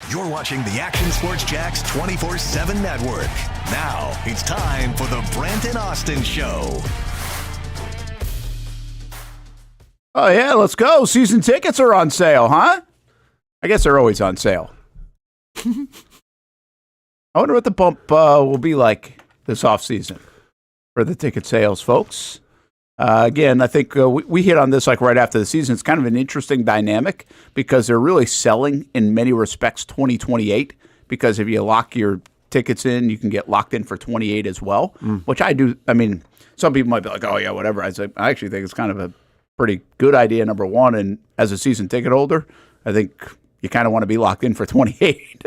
You're watching the Action Sports Jacks 24/7 network. Now it's time for the Brent and Austen Show. Oh, yeah, let's go. Season tickets are on sale, huh? I guess they're always on sale. I wonder what the bump will be like this offseason for the ticket sales, folks. Again, I think we hit on this like right after the season. It's kind of an interesting dynamic because they're really selling in many respects 2028 because if you lock your tickets in, you can get locked in for 28 as well, which I do. I mean, some people might be like, oh, yeah, whatever. I actually think it's kind of a pretty good idea, number one. And as a season ticket holder, I think you kind of want to be locked in for 28,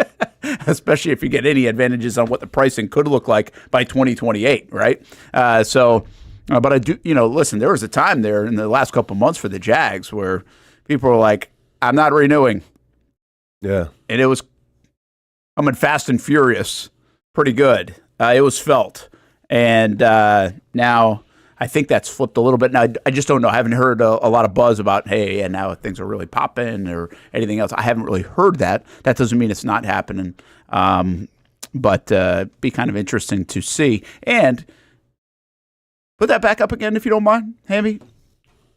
especially if you get any advantages on what the pricing could look like by 2028, right? But I do, listen, there was a time there in the last couple of months for the Jags where people were like, I'm not renewing. Yeah. And it was coming fast and furious, pretty good. It was felt. And now I think that's flipped a little bit. Now, I just don't know. I haven't heard a lot of buzz about, hey, and now things are really popping or anything else. I haven't really heard that. That doesn't mean it's not happening. But be kind of interesting to see. And put that back up again, if you don't mind, Hammy.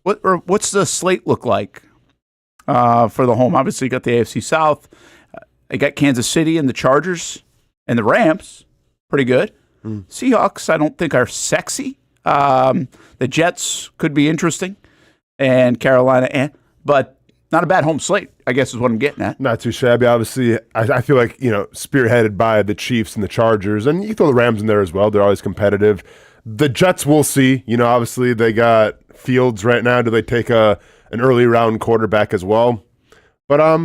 What's the slate look like for the home? Obviously, you got the AFC South. You got Kansas City and the Chargers and the Rams. Pretty good. Seahawks, I don't think are sexy. The Jets could be interesting, and Carolina, but not a bad home slate, I guess is what I'm getting at. Not too shabby. Obviously, I feel like, spearheaded by the Chiefs and the Chargers, and you throw the Rams in there as well. They're always competitive. The Jets, we'll see. Obviously they got Fields right now. Do they take an early round quarterback as well? But I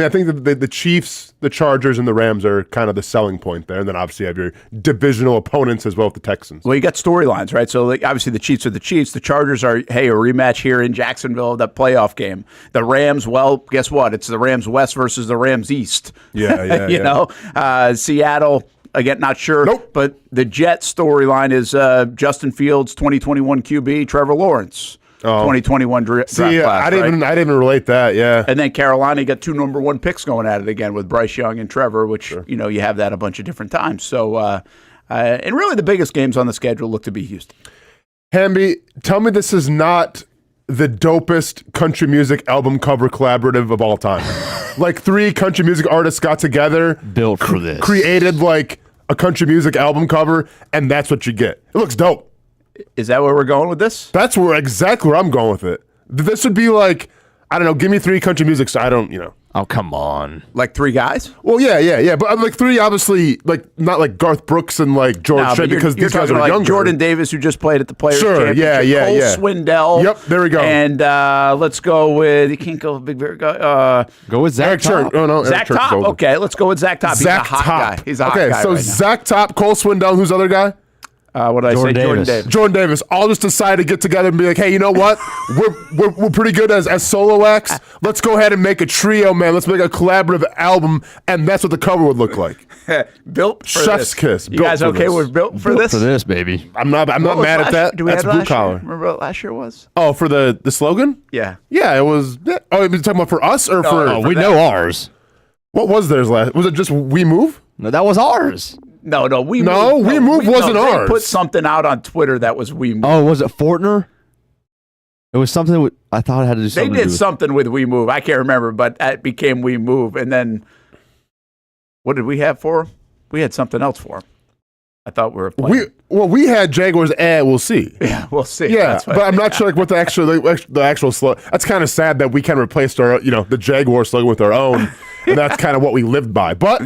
think the Chiefs, the Chargers, and the Rams are kind of the selling point there. And then obviously you have your divisional opponents as well with the Texans. Well, you got storylines, right? So obviously the Chiefs are the Chiefs. The Chargers are, hey, a rematch here in Jacksonville, that playoff game. The Rams, well, guess what? It's the Rams West versus the Rams East. Yeah. Seattle. Again, not sure. Nope. But the Jets storyline is Justin Fields, 2021 QB, Trevor Lawrence, 2021 draft class. I didn't even relate that, yeah. And then Carolina, you got two number one picks going at it again with Bryce Young and Trevor, which, Sure. You have that a bunch of different times. So, and really the biggest games on the schedule look to be Houston. Hamby, tell me this is not the dopest country music album cover collaborative of all time. Like 3 country music artists got together. Built for this. Created like a country music album cover, and that's what you get. It looks dope. Is that where we're going with this? That's exactly where I'm going with it. This would be like, I don't know, give me 3 country music, so I don't, Oh, come on. Like 3 guys? Well, yeah. But I'm like 3, obviously, like not like Garth Brooks and like George Strait, because these guys are like younger. Jordan Davis, who just played at the Players Sure, Championship. yeah. Cole Swindell. Yep, there we go. And let's go with, you can't go big, Go with Zach Top. Church. Oh, no, Zach Church is Top. over. Okay, let's go with Zach Top. He's a hot guy. He's a hot guy so right now. Zach Top, Cole Swindell, who's the other guy? What did I say? Jordan Davis. Jordan Davis. All just decide to get together and be like, hey, you know what? we're pretty good as solo acts. Let's go ahead and make a trio, man. Let's make a collaborative album, and that's what the cover would look like. Built for Chef's this. kiss. You guys okay with built for this? For this, baby. I'm not mad at that. Do we That's have blue last year? collar. Remember what last year was? Oh, for the slogan? Yeah. Yeah, it was. Oh, you talking about for us or for? Oh, we know ours. What was theirs last? Was it just We Move? No, that was ours. No, We Move wasn't ours. They put something out on Twitter that was We Move. Oh, was it Fortner? It was something I thought it had to do something. They did something with We Move. I can't remember, but it became We Move. And then what did we have for them? We had something else for them. I thought we were playing. We had Jaguars. We'll see. Yeah, we'll see. Yeah, but I'm not sure like what the actual slogan. That's kind of sad that we kind of replaced our the Jaguar slogan with our own, and that's kind of what we lived by. But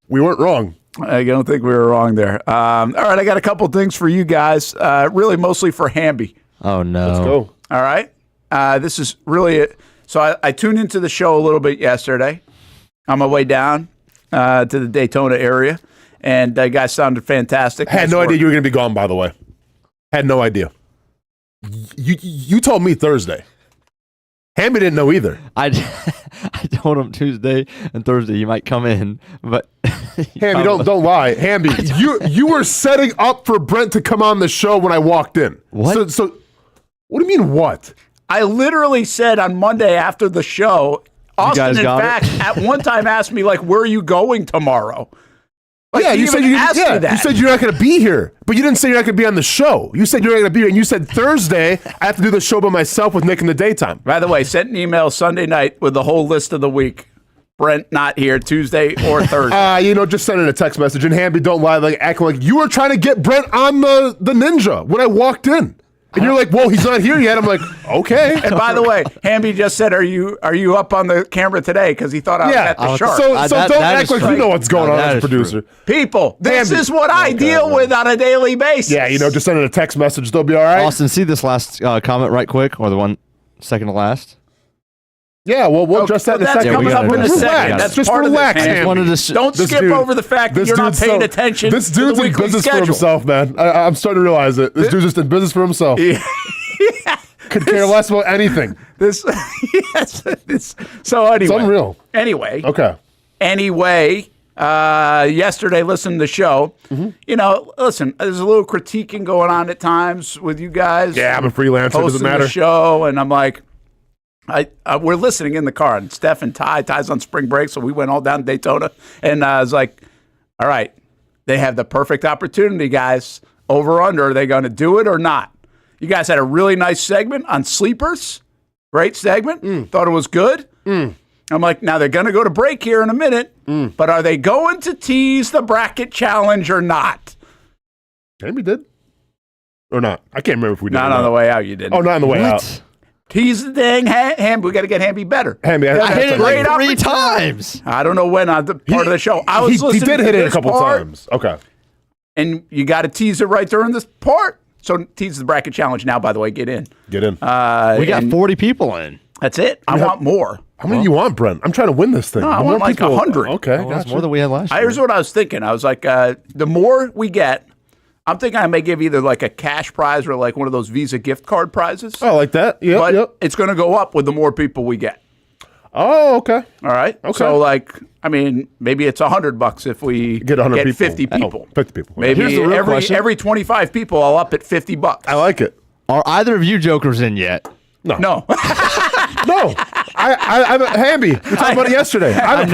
we weren't wrong. I don't think we were wrong there. All right, I got a couple things for you guys. Really, mostly for Hamby. Oh no! Let's go. All right, this is really it. So I tuned into the show a little bit yesterday on my way down to the Daytona area. And that guy sounded fantastic. Had no idea you were going to be gone, by the way. Had no idea. You told me Thursday. Hamby didn't know either. I told him Tuesday and Thursday you might come in, but Hamby, don't lie. Hamby, you were setting up for Brent to come on the show when I walked in. What? So what do you mean what? I literally said on Monday after the show, Austin, in got fact, at one time asked me, like, where are you going tomorrow? Like, Yeah, he you said even you asked me that. You said you're not going to be here, but you didn't say you're not going to be on the show. You said you're not going to be here, and you said Thursday I have to do the show by myself with Nick in the daytime. By the way, sent an email Sunday night with the whole list of the week. Brent not here Tuesday or Thursday. Just sending a text message, and Hamby, don't lie, like acting like you were trying to get Brent on the Ninja when I walked in. And you're like, whoa, he's not here yet. I'm like, okay. And by the way, Hamby just said, "Are you up on the camera today?" Because he thought I was at the Sharks. So don't that act like you know what's going on as a producer. People, this Hamby. is what I deal with on a daily basis. Yeah, just sending a text message, they'll be all right. Austin, see this last comment right quick, or the one second to last? Yeah, well, we'll address that in a That's second. coming up in a Relax. second. That's just part relax, of it, Hamby. Don't skip over the fact that you're not paying attention. This to dude's the in weekly business schedule. for himself, man. I'm starting to realize it. This dude's just in business for himself. Yeah. Could care less about anything. So anyway. It's unreal. Anyway. Okay. Anyway, yesterday, listening to the show, listen, there's a little critiquing going on at times with you guys. Yeah, I'm a freelancer. It doesn't hosting matter. the show, and I'm like, we're listening in the car, and Steph and Ty's on spring break, so we went all down to Daytona, and I was like, all right, they have the perfect opportunity, guys. Over under, are they going to do it or not? You guys had a really nice segment on sleepers. Great segment. Thought it was good. I'm like, now they're going to go to break here in a minute, but are they going to tease the bracket challenge or not? Hamby did? Or not? I can't remember if we did. Not on the way out, you didn't. Oh, not on the way out. Tease the dang Hamby. We got to get Hamby better. Hamby, I hit it Great like 3 opportunity. times. I don't know when on the part of the show. I was He listening did to hit it a this couple part, times. Okay. and you got to tease it right during this part. So tease the bracket challenge now. By the way, get in. Get in. We got 40 people in. That's it. I want more. How many do you want, Brent? I'm trying to win this thing. No, I The want more like people- 100. Okay, Well, that's gotcha. more than we had last year. Here's what I was thinking. I was like, the more we get, I'm thinking I may give either like a cash prize or like one of those Visa gift card prizes. Oh, like that? Yep, but yep. it's going to go up with the more people we get. Oh, okay. All right. Okay. So like, I mean, maybe it's $100 if we Get 100 people. 50 people. Oh, 50 people. Maybe Here's the real question. every 25 people, I'll up at $50. I like it. Are either of you jokers in yet? No. No. I'm a Hamby. We talked about it yesterday. I have a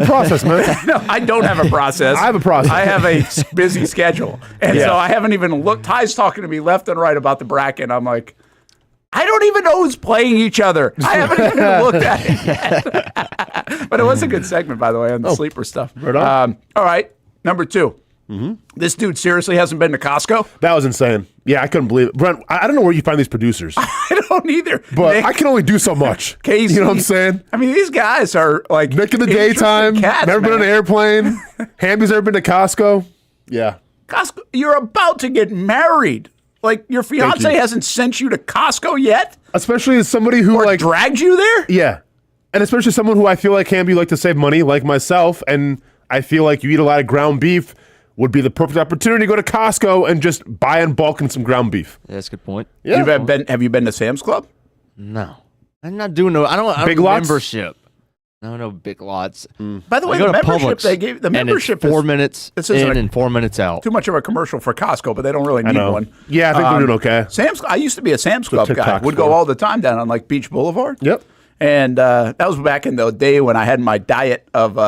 process. Man. No, I don't have a process. I have a process. I have a busy schedule. And so I haven't even looked. Ty's talking to me left and right about the bracket. And I'm like, I don't even know who's playing each other. I haven't even looked at it yet. But it was a good segment, by the way, on the sleeper stuff. Right on. All right. Number 2. This dude seriously hasn't been to Costco? That was insane. Yeah, I couldn't believe it. Brent, I don't know where you find these producers, I don't either. but Nick, I can only do so much. Casey, You know what I'm saying? I mean, these guys are like Nick in the interesting daytime, cats, never been on man. an airplane. Hamby's never been to Costco. Yeah. Costco, you're about to get married. Like, your fiance you. hasn't sent you to Costco yet? Especially as somebody who Or like dragged you there? yeah, and especially someone who I feel like Hamby like to save money, like myself, and I feel like you eat a lot of ground beef. Would be the perfect opportunity to go to Costco and just buy in bulk and some ground beef. Yeah, that's a good point. Yeah. Have you been to Sam's Club? No. I'm not doing no. I don't Big lots? membership. No big lots. By the way, I go the to membership Publix, they gave the and it's membership 4 is minutes this isn't in a- and 4 minutes out. too much of a commercial for Costco, but they don't really I need know. one. Yeah, I think they're doing okay. Sam's. I used to be a Sam's Club guy. TikTok's Would go for. all the time down on like Beach Boulevard. Yep. And that was back in the day when I had my diet of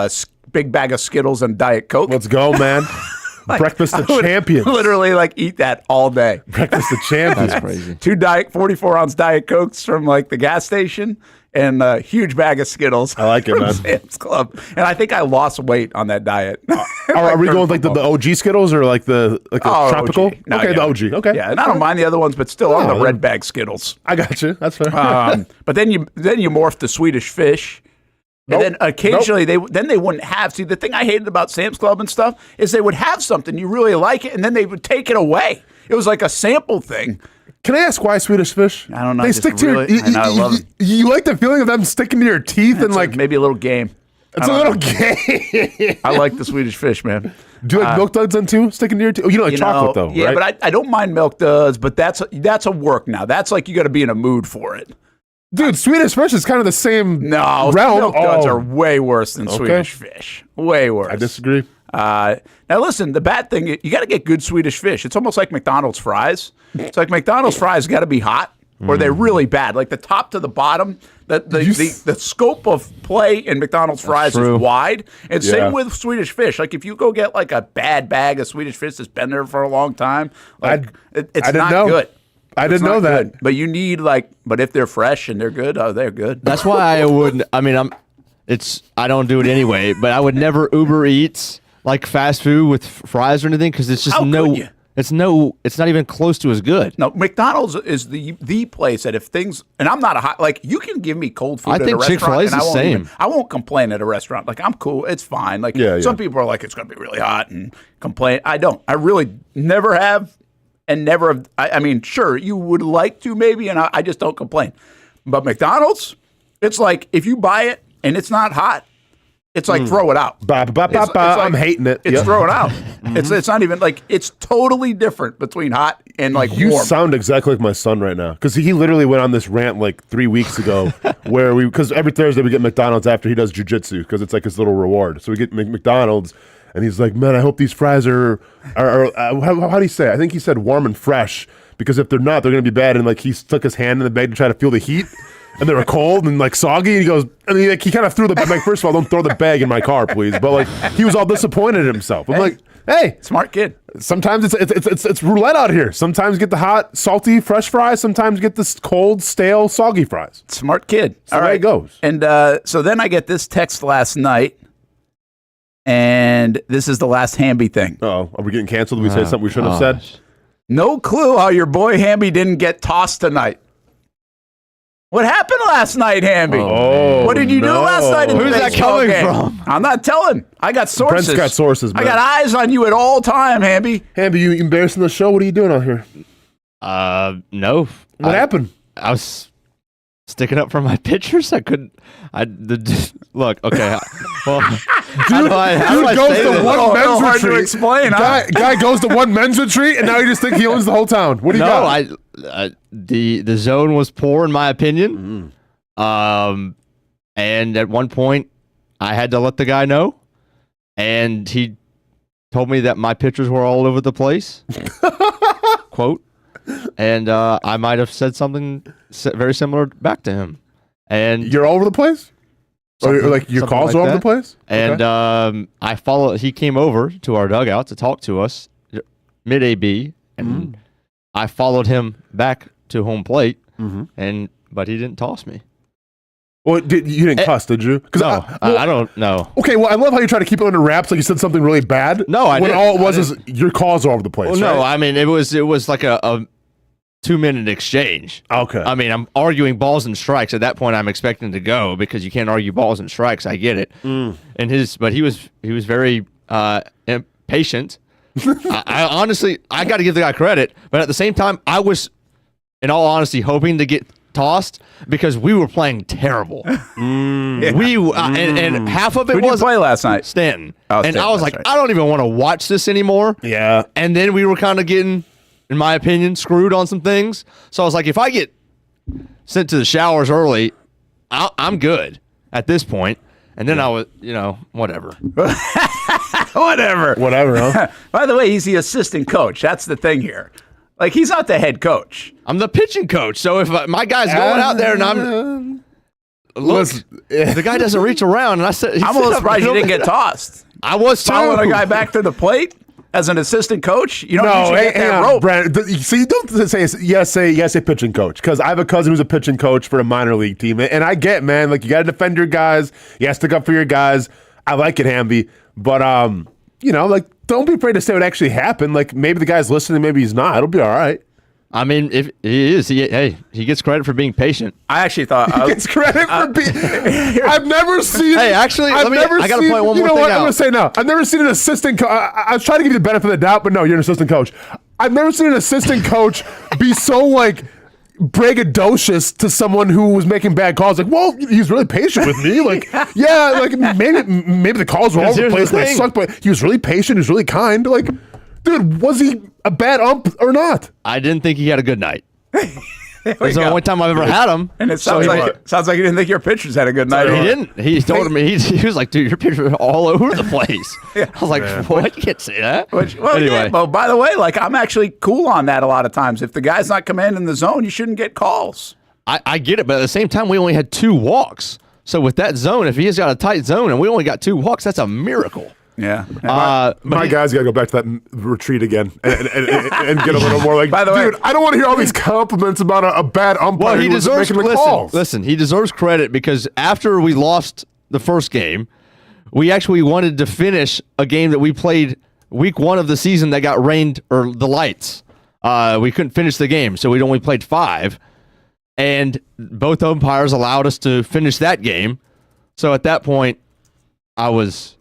big bag of Skittles and Diet Coke. Let's go, man. Breakfast of I would champions. Literally, like eat that all day. Breakfast of champions. That's crazy. 2 44-ounce Diet Cokes from like the gas station and a huge bag of Skittles. I like it, from man. Sam's Club. And I think I lost weight on that diet. Are we going with like the OG Skittles or like the Oh, tropical? OG. No, okay, yeah. the OG. Okay. Yeah, and I don't mind the other ones, but still on the Oh, red bag Skittles. I got you. That's fair. But then you morph to Swedish Fish. And then occasionally they wouldn't have. See, the thing I hated about Sam's Club and stuff is they would have something, you really like it, and then they would take it away. It was like a sample thing. Can I ask why Swedish Fish? I don't know, They just stick to really- your. I know, I love it. You like the feeling of them sticking to your teeth and It's like maybe a little game. it's a little gay. I like the Swedish Fish, man. Do you like milk duds then too? Sticking to your teeth? Oh, you don't like chocolate though, Yeah, right? but I don't mind milk duds, but that's a work now. That's like you got to be in a mood for it. Dude, Swedish Fish is kind of the same No, realm. milk duds Oh, are way worse than Swedish Fish. Way worse. I disagree. Now listen, the bad thing, you got to get good Swedish Fish. It's almost like McDonald's fries. It's like McDonald's fries got to be hot. or they're really bad. Like the top to the bottom, the scope of play in McDonald's fries is wide. And same with Swedish Fish. Like if you go get like a bad bag of Swedish Fish that's been there for a long time, like it's not good. I didn't know that. Good. But you need but if they're fresh and they're good, they're good. That's why I wouldn't. I mean, I don't do it anyway. But I would never Uber Eats like fast food with fries or anything because it's just It's not even close to as good. No, McDonald's is the place that if things, and I'm not you can give me cold food at a restaurant. I think Chick-fil-A is the same. I won't complain at a restaurant. Like I'm cool, it's fine. Like some people are like, it's going to be really hot and complain. I don't. I really never have and never have. I mean, sure, you would like to maybe, and I just don't complain. But McDonald's, it's like if you buy it and it's not hot, it's like throw it out. I'm hating it. It's throw it out. It's not even it's totally different between hot and warm. You sound exactly like my son right now because he literally went on this rant 3 weeks ago because every Thursday we get McDonald's after he does jujitsu because it's like his little reward. So we get McDonald's and he's like, man, I hope these fries are how do you say it? I think he said warm and fresh because if they're not, they're going to be bad. And he stuck his hand in the bag to try to feel the heat. And they were cold and soggy. And he goes, he kind of threw the bag. First of all, don't throw the bag in my car, please. But he was all disappointed in himself. I'm like, hey, smart kid. Sometimes it's roulette out here. Sometimes you get the hot, salty, fresh fries. Sometimes you get the cold, stale, soggy fries. Smart kid. So all right, it goes. And so then I get this text last night, and this is the last Hamby thing. Oh, are we getting canceled? Did we say something we shouldn't have said? No clue how your boy Hamby didn't get tossed tonight. What happened last night, Hamby? What did you do last night in the Who's that coming from? I'm not telling. I got sources. Brent's got sources, man. I got eyes on you at all time, Hamby. Hamby, you embarrassing the show? What are you doing out here? No. What happened? I was sticking up for my pitchers. I couldn't. Look, okay. Well, dude goes to one men's retreat. To explain, guy goes to one men's retreat, and now you just think he owns the whole town. What do you got? The zone was poor in my opinion. And at one point, I had to let the guy know, and he told me that my pitchers were all over the place. Quote. And I might have said something very similar back to him. And you're all over the place? Or your calls are all over the place? And he came over to our dugout to talk to us mid-AB, and I followed him back to home plate, but he didn't toss me. Well, you didn't cuss, did you? No, I don't know. Okay, well, I love how you try to keep it under wraps, like you said something really bad. No, I didn't. When all it was is your calls are all over the place. Well, no, I mean, it was like a 2-minute exchange. Okay. I mean, I'm arguing balls and strikes. At that point, I'm expecting to go because you can't argue balls and strikes. I get it. But he was very impatient. I honestly, I got to give the guy credit, but at the same time, I was, in all honesty, hoping to get tossed because we were playing terrible. And half of it Who did you play last night? Stanton. Oh, and Stanton, I was like, right. I don't even want to watch this anymore. Yeah. And then we were kind of getting, in my opinion, screwed on some things. So I was like, if I get sent to the showers early, I'm good at this point. And then I was, whatever. Whatever, huh? By the way, he's the assistant coach. That's the thing here. Like, he's not the head coach. I'm the pitching coach. So if my guy's going out there and I'm... Look, the guy doesn't reach around. And I'm a little surprised you didn't get tossed. I was too. Following a guy back to the plate as an assistant coach? You don't usually get that rope. Brent, so you don't say pitching coach, because I have a cousin who's a pitching coach for a minor league team, and I get, man, like, you got to defend your guys. You got to stick up for your guys. I like it, Hamby, but don't be afraid to say what actually happened. Like, maybe the guy's listening, maybe he's not. It'll be all right. I mean, if he is, he gets credit for being patient. I actually thought he gets credit for being. I've never seen. Hey, actually, I got to point one more thing out. You know what? I'm going to say no. I've never seen an assistant. I was trying to give you the benefit of the doubt, but no, you're an assistant coach. I've never seen an assistant coach be so like braggadocious to someone who was making bad calls. Like, well, he's really patient with me. Like, yeah, like maybe the calls were all over the place and they sucked, but he was really patient. He was really kind. Like, dude, was he a bad ump or not? I didn't think he had a good night. That's the only time I've ever had him. And it sounds like you didn't think your pitchers had a good night. He didn't. He told me, he was like, dude, your pitchers are all over the place. I was like, what? You can't say that. Anyway. Well, by the way, like, I'm actually cool on that a lot of times. If the guy's not commanding the zone, you shouldn't get calls. I get it, but at the same time, we only had 2 walks. So with that zone, if he has got a tight zone and we only got 2 walks, that's a miracle. Yeah. My guys got to go back to that retreat again and get a little more like, by the way, I don't want to hear all these compliments about a bad umpire. Well, he deserves calls. Listen, he deserves credit because after we lost the first game, we actually wanted to finish a game that we played week 1 of the season that got rained or the lights. We couldn't finish the game, so we'd only played 5. And both umpires allowed us to finish that game. So at that point, I was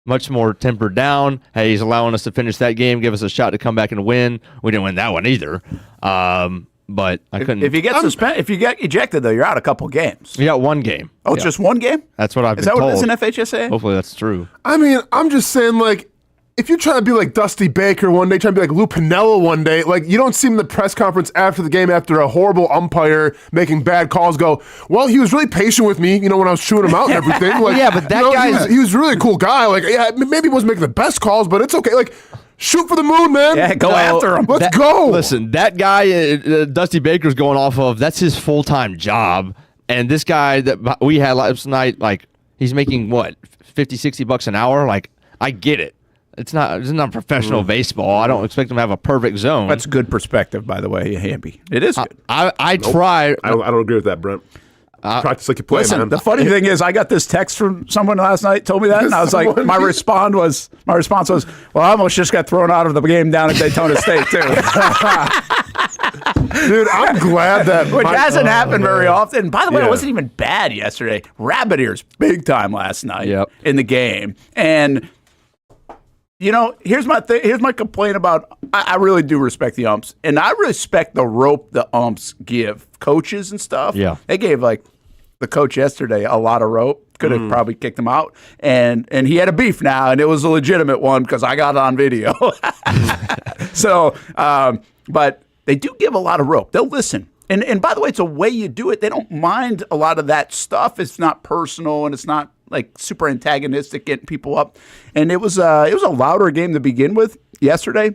much more tempered down. Hey, he's allowing us to finish that game, give us a shot to come back and win. We didn't win that one either. But I couldn't. If you get if you get ejected, though, you're out a couple games. We got 1 game. Oh, just 1 game? That's what I've been told. told. Is that what it is in FHSA? Hopefully that's true. I mean, I'm just saying, like, if you're trying to be like Dusty Baker one day, trying to be like Lou Piniella one day, like, you don't see him in the press conference after the game after a horrible umpire making bad calls go, well, he was really patient with me, when I was chewing him out and everything. Like, yeah, but that guy, he was really a cool guy. Like, yeah, maybe he wasn't making the best calls, but it's okay. Like, shoot for the moon, man. Yeah, go after him. Let's go. Listen, that guy Dusty Baker's going off of, that's his full-time job. And this guy that we had last night, like, he's making, what, $50-$60 an hour? Like, I get it. It's not professional baseball. I don't expect him to have a perfect zone. That's good perspective, by the way, Hamby. It is good. I try. I don't agree with that, Brent. Practice like you play, Listen, man. the funny thing is, I got this text from someone last night, told me that, and I was like, my response was, well, I almost just got thrown out of the game down at Daytona State, too. Dude, I'm glad that... Which hasn't happened very often. By the way, it wasn't even bad yesterday. Rabbit ears big time last night in the game. And... here's my complaint about. I really do respect the umps, and I respect the rope the umps give coaches and stuff. Yeah, they gave the coach yesterday a lot of rope. Could have probably kicked him out, and he had a beef now, and it was a legitimate one because I got it on video. So, but they do give a lot of rope. They'll listen. And by the way, it's a way you do it. They don't mind a lot of that stuff. It's not personal, and it's not like super antagonistic, getting people up. And it was a louder game to begin with yesterday,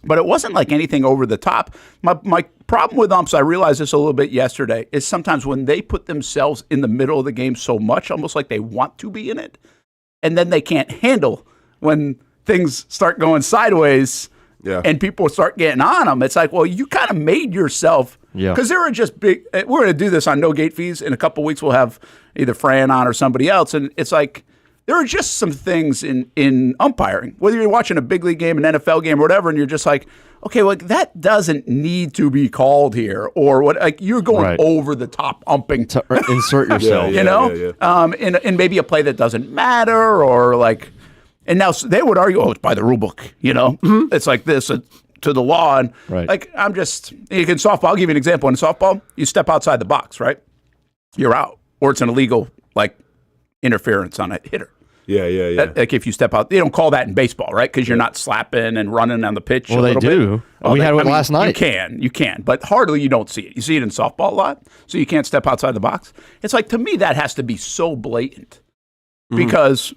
but it wasn't like anything over the top. My problem with umps, I realized this a little bit yesterday, is sometimes when they put themselves in the middle of the game so much, almost like they want to be in it, and then they can't handle when things start going sideways. Yeah. And people start getting on them. It's like, well, you kind of made yourself. Yeah. Because there are just big. We're going to do this on no gate fees. In a couple of weeks, we'll have either Fran on or somebody else. And it's like, there are just some things in umpiring, whether you're watching a big league game, an NFL game, or whatever, and you're just like, okay, well, that doesn't need to be called here, or what? Like, you're going over the top umping. Insert yourself. In maybe a play that doesn't matter, or like. And now they would argue, it's by the rule book, It's like this to the law. And like, you can softball. I'll give you an example. In softball, you step outside the box, right? You're out. Or it's an illegal, like, interference on a hitter. Yeah. Like, if you step out, they don't call that in baseball, right? Because you're not slapping and running on the pitch. Well, they do. We had one last night. You can. But hardly you don't see it. You see it in softball a lot. So you can't step outside the box. It's like, to me, that has to be so blatant. Because...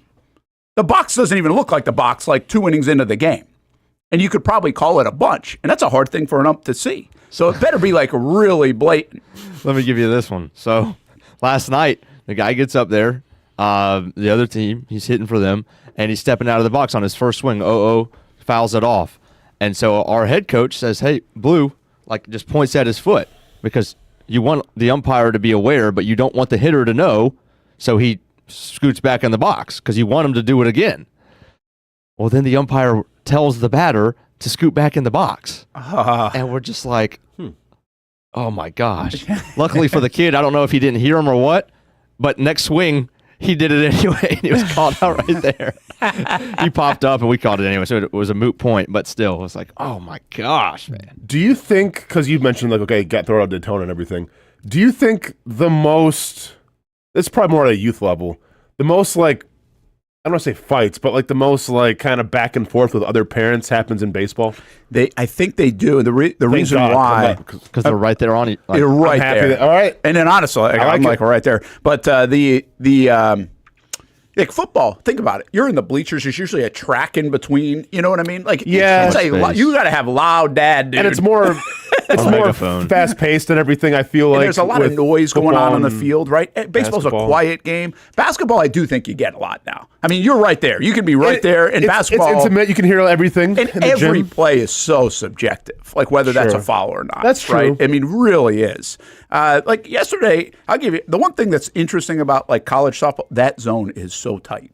the box doesn't even look like the box like 2 innings into the game. And you could probably call it a bunch. And that's a hard thing for an ump to see. So it better be like really blatant. Let me give you this one. So last night, the guy gets up there, the other team, he's hitting for them, and he's stepping out of the box on his first swing. Fouls it off. And so our head coach says, hey, Blue, like, just points at his foot because you want the umpire to be aware, but you don't want the hitter to know. So he scoots back in the box because you want him to do it again. Well, then the umpire tells the batter to scoot back in the box. And we're just like, oh my gosh. Luckily for the kid, I don't know if he didn't hear him or what, but next swing, he did it anyway, and he was called out right there. He popped up, and we called it anyway, so it was a moot point, but still, it was like, oh my gosh, man. Do you think, because you mentioned, like, okay, get thrown out Daytona and everything, do you think the most... It's probably more at a youth level. The most, like, I don't want to say fights, but like the most like kind of back and forth with other parents happens in baseball? I think they do. The reason God, why, Because they're right there on it. you're right there. All right. And then honestly, I'm like right there. But like football, think about it. You're in the bleachers. There's usually a track in between. You know what I mean? Like, Yeah. you got to have loud dad, dude. And it's more megaphone. fast paced and everything. I feel And like there's a lot of with noise going football on the and field, right? Baseball's basketball. a quiet game. Basketball, I do think you get a lot now. I mean, you're right there. You can be right there in basketball. It's intimate. You can hear everything. And in the every gym. play is so subjective, like whether that's a Sure. foul or not. That's right? true. I mean, really is. Like yesterday, I'll give you the one thing that's interesting about like college softball. That zone is so tight.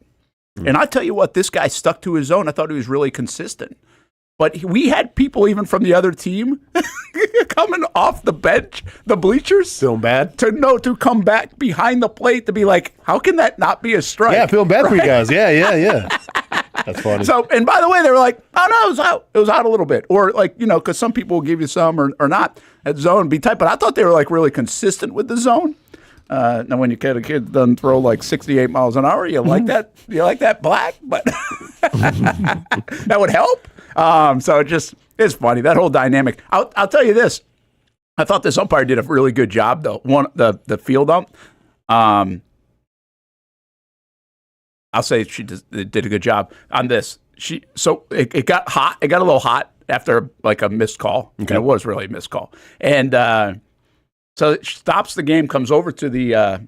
And I tell you what, this guy stuck to his zone. I thought he was really consistent. But we had people even from the other team coming off the bench, the bleachers, Feeling bad? to come back behind the plate to be like, how can that not be a strike? Yeah, feeling bad for you guys. Yeah. That's funny. So, and by the way, they were like, oh, no, it was out. It was out a little bit. Or like, because some people will give you some or not at zone, be tight. But I thought they were like really consistent with the zone. Now, when you get a kid doesn't throw like 68 miles an hour, you like that? You like that black? But that would help. So it's funny, that whole dynamic. I'll tell you this. I thought this umpire did a really good job, though. The field ump. I'll say she did a good job on this. So it got hot. It got a little hot after like a missed call. Okay. And it was really a missed call. And so it stops the game, comes over to the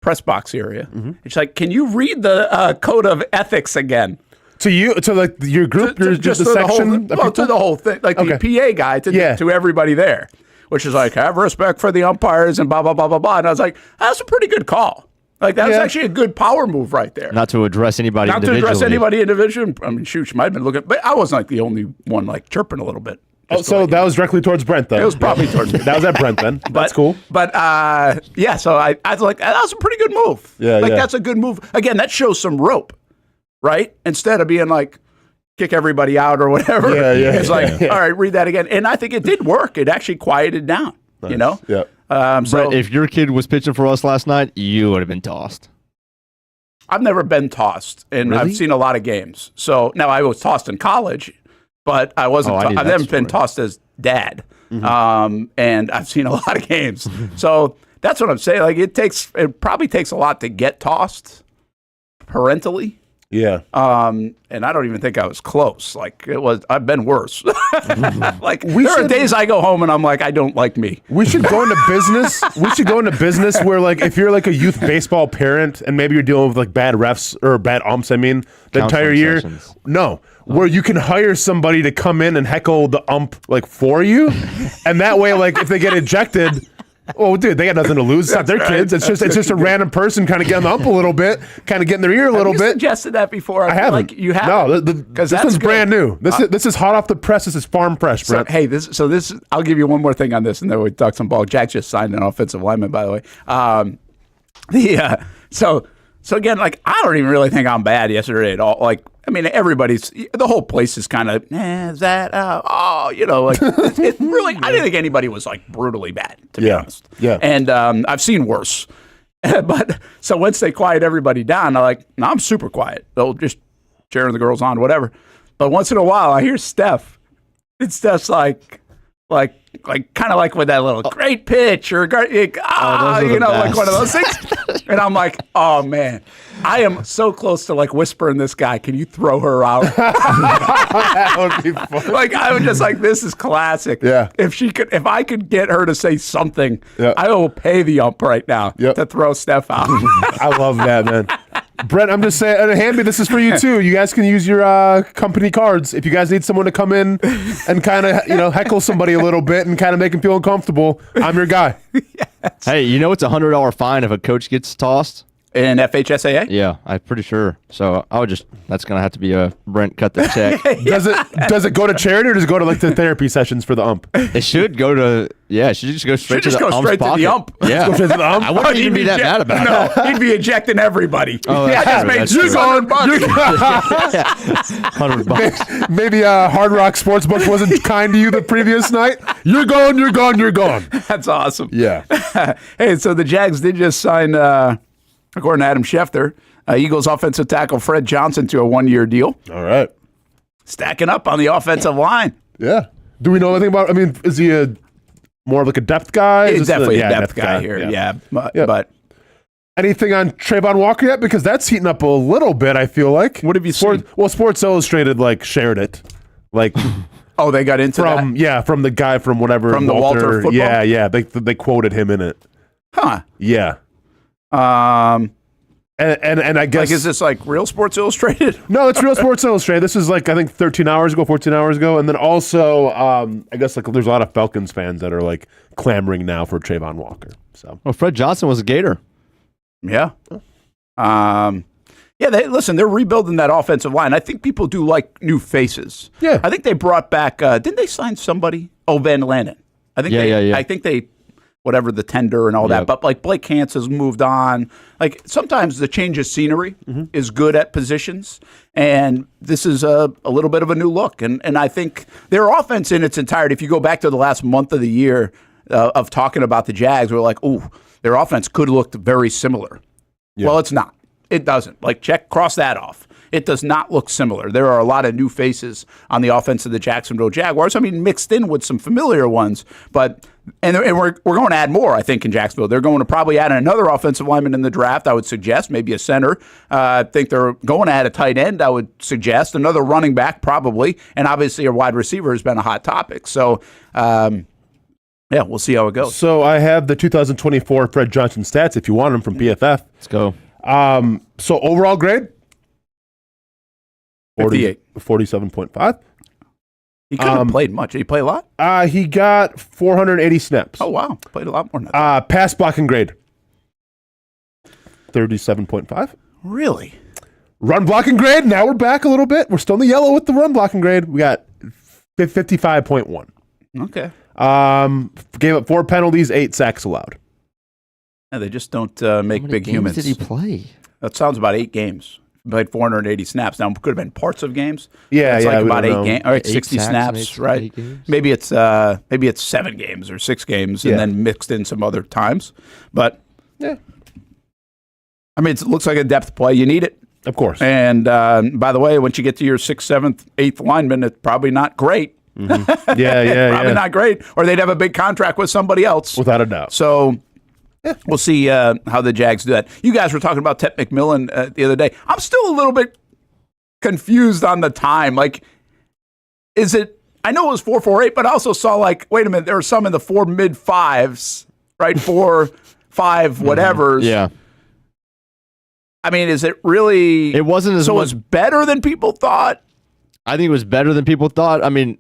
press box area. Mm-hmm. It's like, can you read the code of ethics again? To you, to like your group, just the to section? to the whole thing. Like the PA guy to everybody there, which is like, have respect for the umpires and blah, blah, blah, blah, blah. And I was like, that's a pretty good call. Like, that was actually a good power move right there. Not to address anybody individually. Not to address anybody individually. I mean, shoot, she might have been looking, but I wasn't like the only one like chirping a little bit. Oh, so that was directly towards Brent then? It was probably towards me. That was at Brent then. That's cool. But, yeah, so I was like, that was a pretty good move. Yeah, that's a good move. Again, that shows some rope, right? Instead of being like, kick everybody out or whatever. Yeah. It's like, all right, read that again. And I think it did work. It actually quieted down, nice. Yeah. So Brett, if your kid was pitching for us last night, you would have been tossed. I've never been tossed, and Really? I've seen a lot of games. So now I was tossed in college, but I wasn't. I've never been tossed as dad, and I've seen a lot of games. So that's what I'm saying. Like it probably takes a lot to get tossed parentally. Yeah. And I don't even think I was close. Like I've been worse. Like there are days I go home and I'm like, I don't like me. We should go into business. We should go into business where, like, if you're like a youth baseball parent and maybe you're dealing with like bad refs or bad umps, the entire year. Sessions. No, where you can hire somebody to come in and heckle the ump like for you, and that way, like, if they get ejected. Oh, dude, they got nothing to lose. It's not their kids. It's just a random person kind of getting the ump a little bit, kind of getting their ear a little Have you suggested that before? I haven't. Like you have. No, this one's brand new. This is hot off the press. This is farm fresh, Brent. So, hey, this. I'll give you one more thing on this, and then we talk some ball. Jack just signed an offensive lineman, by the way. So again, like, I don't even really think I'm bad yesterday at all. Like, I mean, the whole place is kind of, is that, like, it really, I didn't think anybody was, like, brutally bad, to be honest. Yeah. And I've seen worse. But, so once they quiet everybody down, I'm super quiet. They'll just cheering the girls on, whatever. But once in a while, I hear Steph. It's Steph's like kind of like with that little great pitch or like one of those things. And I'm like, oh man, I am so close to like whispering this guy, can you throw her out? That would be fun. Like, I was just like, this is classic. Yeah. If I could get her to say something, yeah. I will pay the ump right now to throw Steph out. I love that, man. Brent, I'm just saying, and Hamby, this is for you too. You guys can use your company cards if you guys need someone to come in and kind of, heckle somebody a little bit and kind of make them feel uncomfortable. I'm your guy. Yes. Hey, it's $100 fine if a coach gets tossed? In FHSAA? Yeah, I'm pretty sure. So that's going to have to be a Brent cut the check. Does it go to charity or does it go to like the therapy sessions for the ump? It should go to, it should just go straight to the ump's pocket. To the ump. Yeah. Go straight to the ump? I wouldn't even be that mad about it. No, he'd be ejecting everybody. Oh, I just made $200. Maybe Hard Rock Sportsbook wasn't kind to you the previous night. You're gone, you're gone, you're gone. That's awesome. Yeah. Hey, so the Jags did just sign, according to Adam Schefter, Eagles offensive tackle Fred Johnson to a 1-year deal. All right. Stacking up on the offensive line. Yeah. Do we know anything about? I mean, is he more of like a depth guy? He's definitely a depth guy here. Yeah. But anything on Travon Walker yet? Because that's heating up a little bit. I feel like. What have you seen? Well, Sports Illustrated shared it. Oh, they got into that? Yeah, from the guy from whatever. From the Walter football? Yeah. They quoted him in it. Huh. Yeah. And I guess is this real Sports Illustrated? No, it's real Sports Illustrated. This is I think 14 hours ago, and then also I guess there's a lot of Falcons fans that are clamoring now for Travon Walker. So Well, Fred Johnson was a Gator. Yeah. They're rebuilding that offensive line. I think people do like new faces. Yeah. I think they brought back. Didn't they sign somebody? Oh, Van Lanen. I think. I think they. Whatever the tender and all that. But Blake Hance has moved on. Sometimes the change of scenery is good at positions. And this is a little bit of a new look. And I think their offense in its entirety, if you go back to the last month of the year of talking about the Jags, we're like, ooh, their offense could look very similar. Yeah. Well, it's not. It doesn't. Cross that off. It does not look similar. There are a lot of new faces on the offense of the Jacksonville Jaguars. I mean, mixed in with some familiar ones, but we're going to add more, I think, in Jacksonville. They're going to probably add another offensive lineman in the draft, I would suggest, maybe a center. I think they're going to add a tight end, I would suggest, another running back probably, and obviously a wide receiver has been a hot topic. So, we'll see how it goes. So I have the 2024 Fred Johnson stats if you want them from PFF. Let's go. So overall grade? 58. 47.5. He couldn't have played much. Did he play a lot? He got 480 snaps. Oh, wow. Played a lot more than that. Pass blocking grade. 37.5. Really? Run blocking grade. Now we're back a little bit. We're still in the yellow with the run blocking grade. We got 55.1. Okay. Gave up 4 penalties, 8 sacks allowed. Yeah, they just don't make big games humans. Did he play? That sounds about 8 games. Played 480 snaps. Now, it could have been parts of games. Yeah, it's about 8 games. All right, 8 60 snaps, right? Maybe it's 7 games or 6 games, and then mixed in some other times. But yeah, I mean, it looks like a depth play. You need it, of course. And by the way, once you get to your 6th, 7th, 8th lineman, it's probably not great. Mm-hmm. Yeah, probably not great. Or they'd have a big contract with somebody else, without a doubt. So. Yeah. We'll see how the Jags do that. You guys were talking about Tet McMillan the other day. I'm still a little bit confused on the time. Is it? I know it was 4.48, but I also saw wait a minute, there are some in the 4 mid-5s, right? 4, 5, whatevers. Yeah. I mean, is it really? It wasn't as so. much. It's better than people thought. I think it was better than people thought. I mean,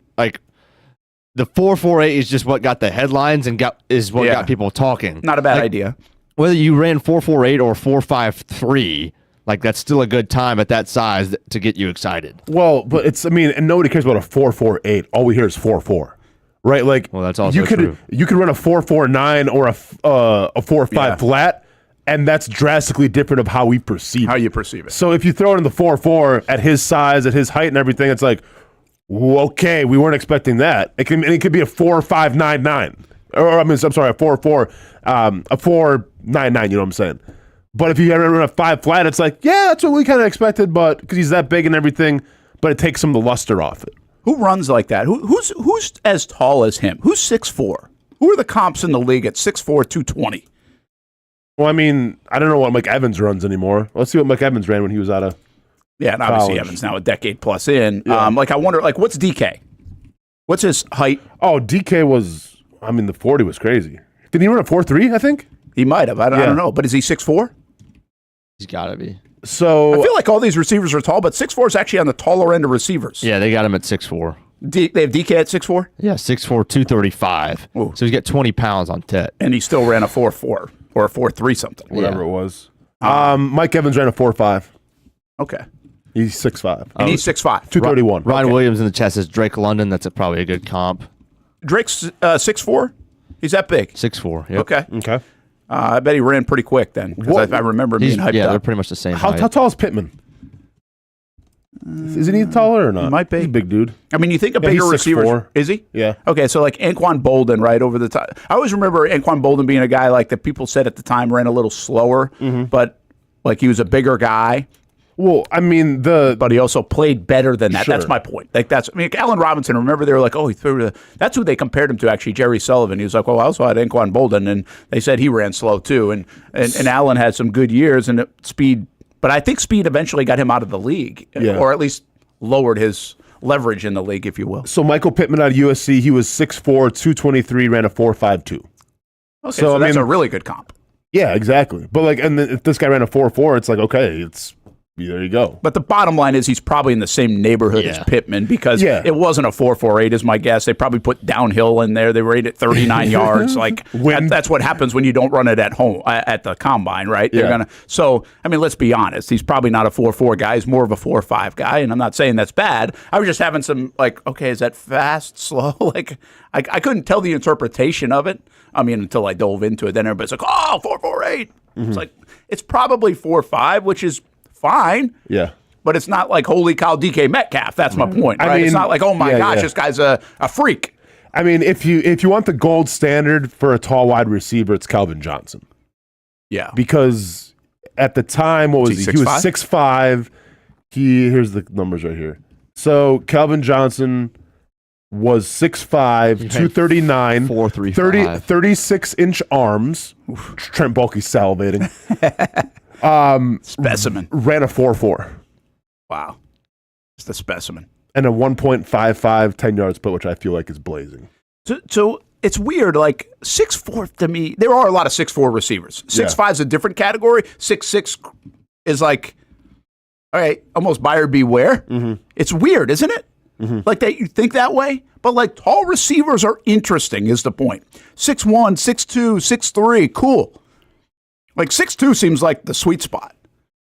the 4.48 is just what got the headlines and got people talking. Not a bad idea. Whether you ran 4.48 or 4.53, that's still a good time at that size to get you excited. Well, but and nobody cares about a 4.48. All we hear is 4.4, right? Well, that's also true. You could run a 4.49 or a 4.5 flat, and that's drastically different of how we perceive how you perceive it. So if you throw it in the 4.4 at his size, at his height, and everything, it's okay, we weren't expecting that. It could be a 4.599, I'm sorry, a 4.4, a 4.99. You know what I'm saying? But if you ever run a 5 flat, it's that's what we kind of expected, but because he's that big and everything, but it takes some of the luster off it. Who runs like that? Who's as tall as him? Who's 6'4"? Who are the comps in the league at 6'4", 220? Well, I don't know what Mike Evans runs anymore. Let's see what Mike Evans ran when he was out of. Yeah, and obviously college. Evans now a decade plus in. Yeah. I wonder, what's DK? What's his height? Oh, DK was, the 40 was crazy. Did he run a 4.3, I think? He might have. I don't know. But is he 6'4"? He's got to be. So I feel like all these receivers are tall, but 6'4" is actually on the taller end of receivers. Yeah, they got him at 6'4". They have DK at 6'4"? Yeah, 6'4", 235. Ooh. So he's got 20 pounds on Tet. And he still ran a 4.4 or a 4.3 something. whatever it was. Mike Evans ran a 4.5. Okay. He's 6'5". And he's 6'5". 231. Ryan Williams in the chat says Drake London. That's probably a good comp. Drake's 6'4"? He's that big? 6'4". Yep. Okay. I bet he ran pretty quick then, because I remember him being hyped they're up. pretty much the same How height. tall is Pittman? Isn't he taller or not? Might be. He's a big dude. You think a Yeah, bigger he's receiver. 6'4". Is he? Yeah. Okay, so Anquan Bolden, right over the top. I always remember Anquan Bolden being a guy that people said at the time ran a little slower, but Like he was a bigger guy. Well, I mean, but he also played better than that. Sure. That's my point. Like Allen Robinson. Remember, they were like, "Oh, he threw." That's who they compared him to. Actually, Jerry Sullivan. He was like, "Well, I also had Anquan Bolden," and they said he ran slow too. And Allen had some good years and speed, but I think speed eventually got him out of the league, or at least lowered his leverage in the league, if you will. So Michael Pittman out of USC, he was 6'4", 223, ran a 4.52. Okay, so that's a really good comp. Yeah, exactly. But like, and then if this guy ran a 4.4, it's like, okay, there you go. But the bottom line is he's probably in the same neighborhood as Pittman because it wasn't a 4.48 is my guess. They probably put downhill in there. They were at 39 yards. Like that's what happens when you don't run it at home at the combine, right? Yeah. So I mean, let's be honest. He's probably not a 4.4 guy. He's more of a 4.5 guy, and I'm not saying that's bad. I was just having some like, okay, is that fast, slow? Like I couldn't tell the interpretation of it. I mean, until I dove into it. Then everybody's like, oh, 4.48. It's like it's probably 4.5, which is fine. Yeah. But it's not like, holy cow, DK Metcalf. That's my point, right? I mean, it's not like, oh my gosh, this guy's a freak. I mean, if you want the gold standard for a tall wide receiver, it's Calvin Johnson. Yeah. Because at the time, what was he? He was 6'5". Here's the numbers right here. So Calvin Johnson was 6'5", 239, 4.35, 36-inch arms. Oof, Trent Baalke's salivating. Specimen. Ran a 4.4. Wow. Just a specimen. And a 1.55 10-yard split, which I feel like is blazing. So it's weird. Like 6'4" to me, there are a lot of 6'4" receivers. 6'5" is a different category. 6'6" is like, all right, almost buyer beware. It's weird, isn't it? Like that, you think that way, but like tall receivers are interesting. Is the point? 6'1", 6'2", 6'3", cool. Like 6'2" seems like the sweet spot.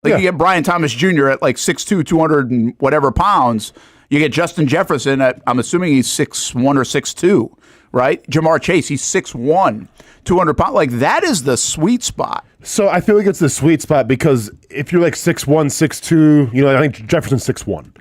Like you get Brian Thomas Jr. at like 6'2", 200 and whatever pounds. You get Justin Jefferson at, I'm assuming he's 6'1" or 6'2", right? Jamar Chase, he's 6'1", 200 pounds. Like that is the sweet spot. So I feel like it's the sweet spot because if you're like 6'1", 6'2", I think Jefferson's 6'1".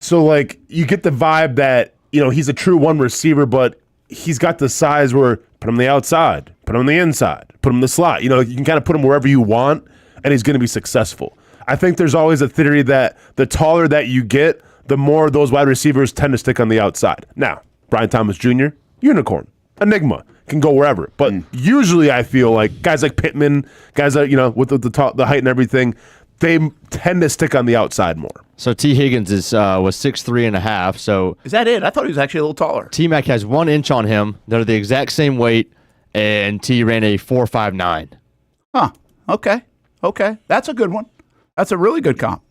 So like you get the vibe that, he's a true one receiver, but he's got the size where put him on the outside, put him on the inside, put him in the slot. You can kind of put him wherever you want, and he's going to be successful. I think there's always a theory that the taller that you get, the more those wide receivers tend to stick on the outside. Now, Brian Thomas Jr., unicorn, enigma, can go wherever. But usually I feel like guys like Pittman, guys that, with the height and everything, they tend to stick on the outside more. So T. Higgins was 6'3.5". So is that it? I thought he was actually a little taller. T. Mac has 1 inch on him. They're the exact same weight, and T ran a 4.59. Huh. Okay. That's a good one. That's a really good comp.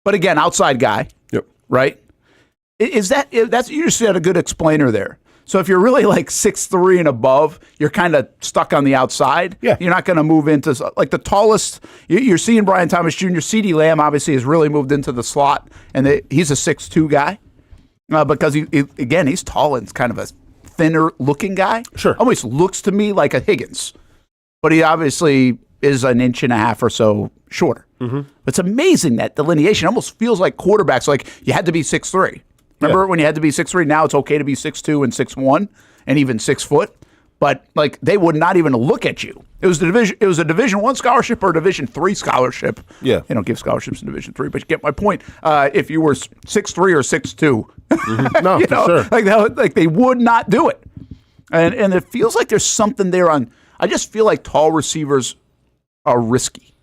But again, outside guy. Yep. Right? That's you just had a good explainer there. So if you're really like 6'3" and above, you're kind of stuck on the outside. Yeah. You're not going to move into like the tallest. You're seeing Brian Thomas Jr. CeeDee Lamb obviously has really moved into the slot, and he's a 6'2" guy because he's tall and kind of a thinner looking guy. Sure. Almost looks to me like a Higgins, but he obviously is an inch and a half or so shorter. It's amazing that delineation almost feels like quarterbacks. Like you had to be 6'3". Remember when you had to be 6'3"? Now it's okay to be 6'2" and 6'1" and even 6 foot. But like they would not even look at you. It was a Division I scholarship or a Division III scholarship. Yeah. They don't give scholarships in Division III, but you get my point. If you were 6'3" or 6'2", No, for sure. Like they would not do it. And it feels like there's something there on. I just feel like tall receivers are risky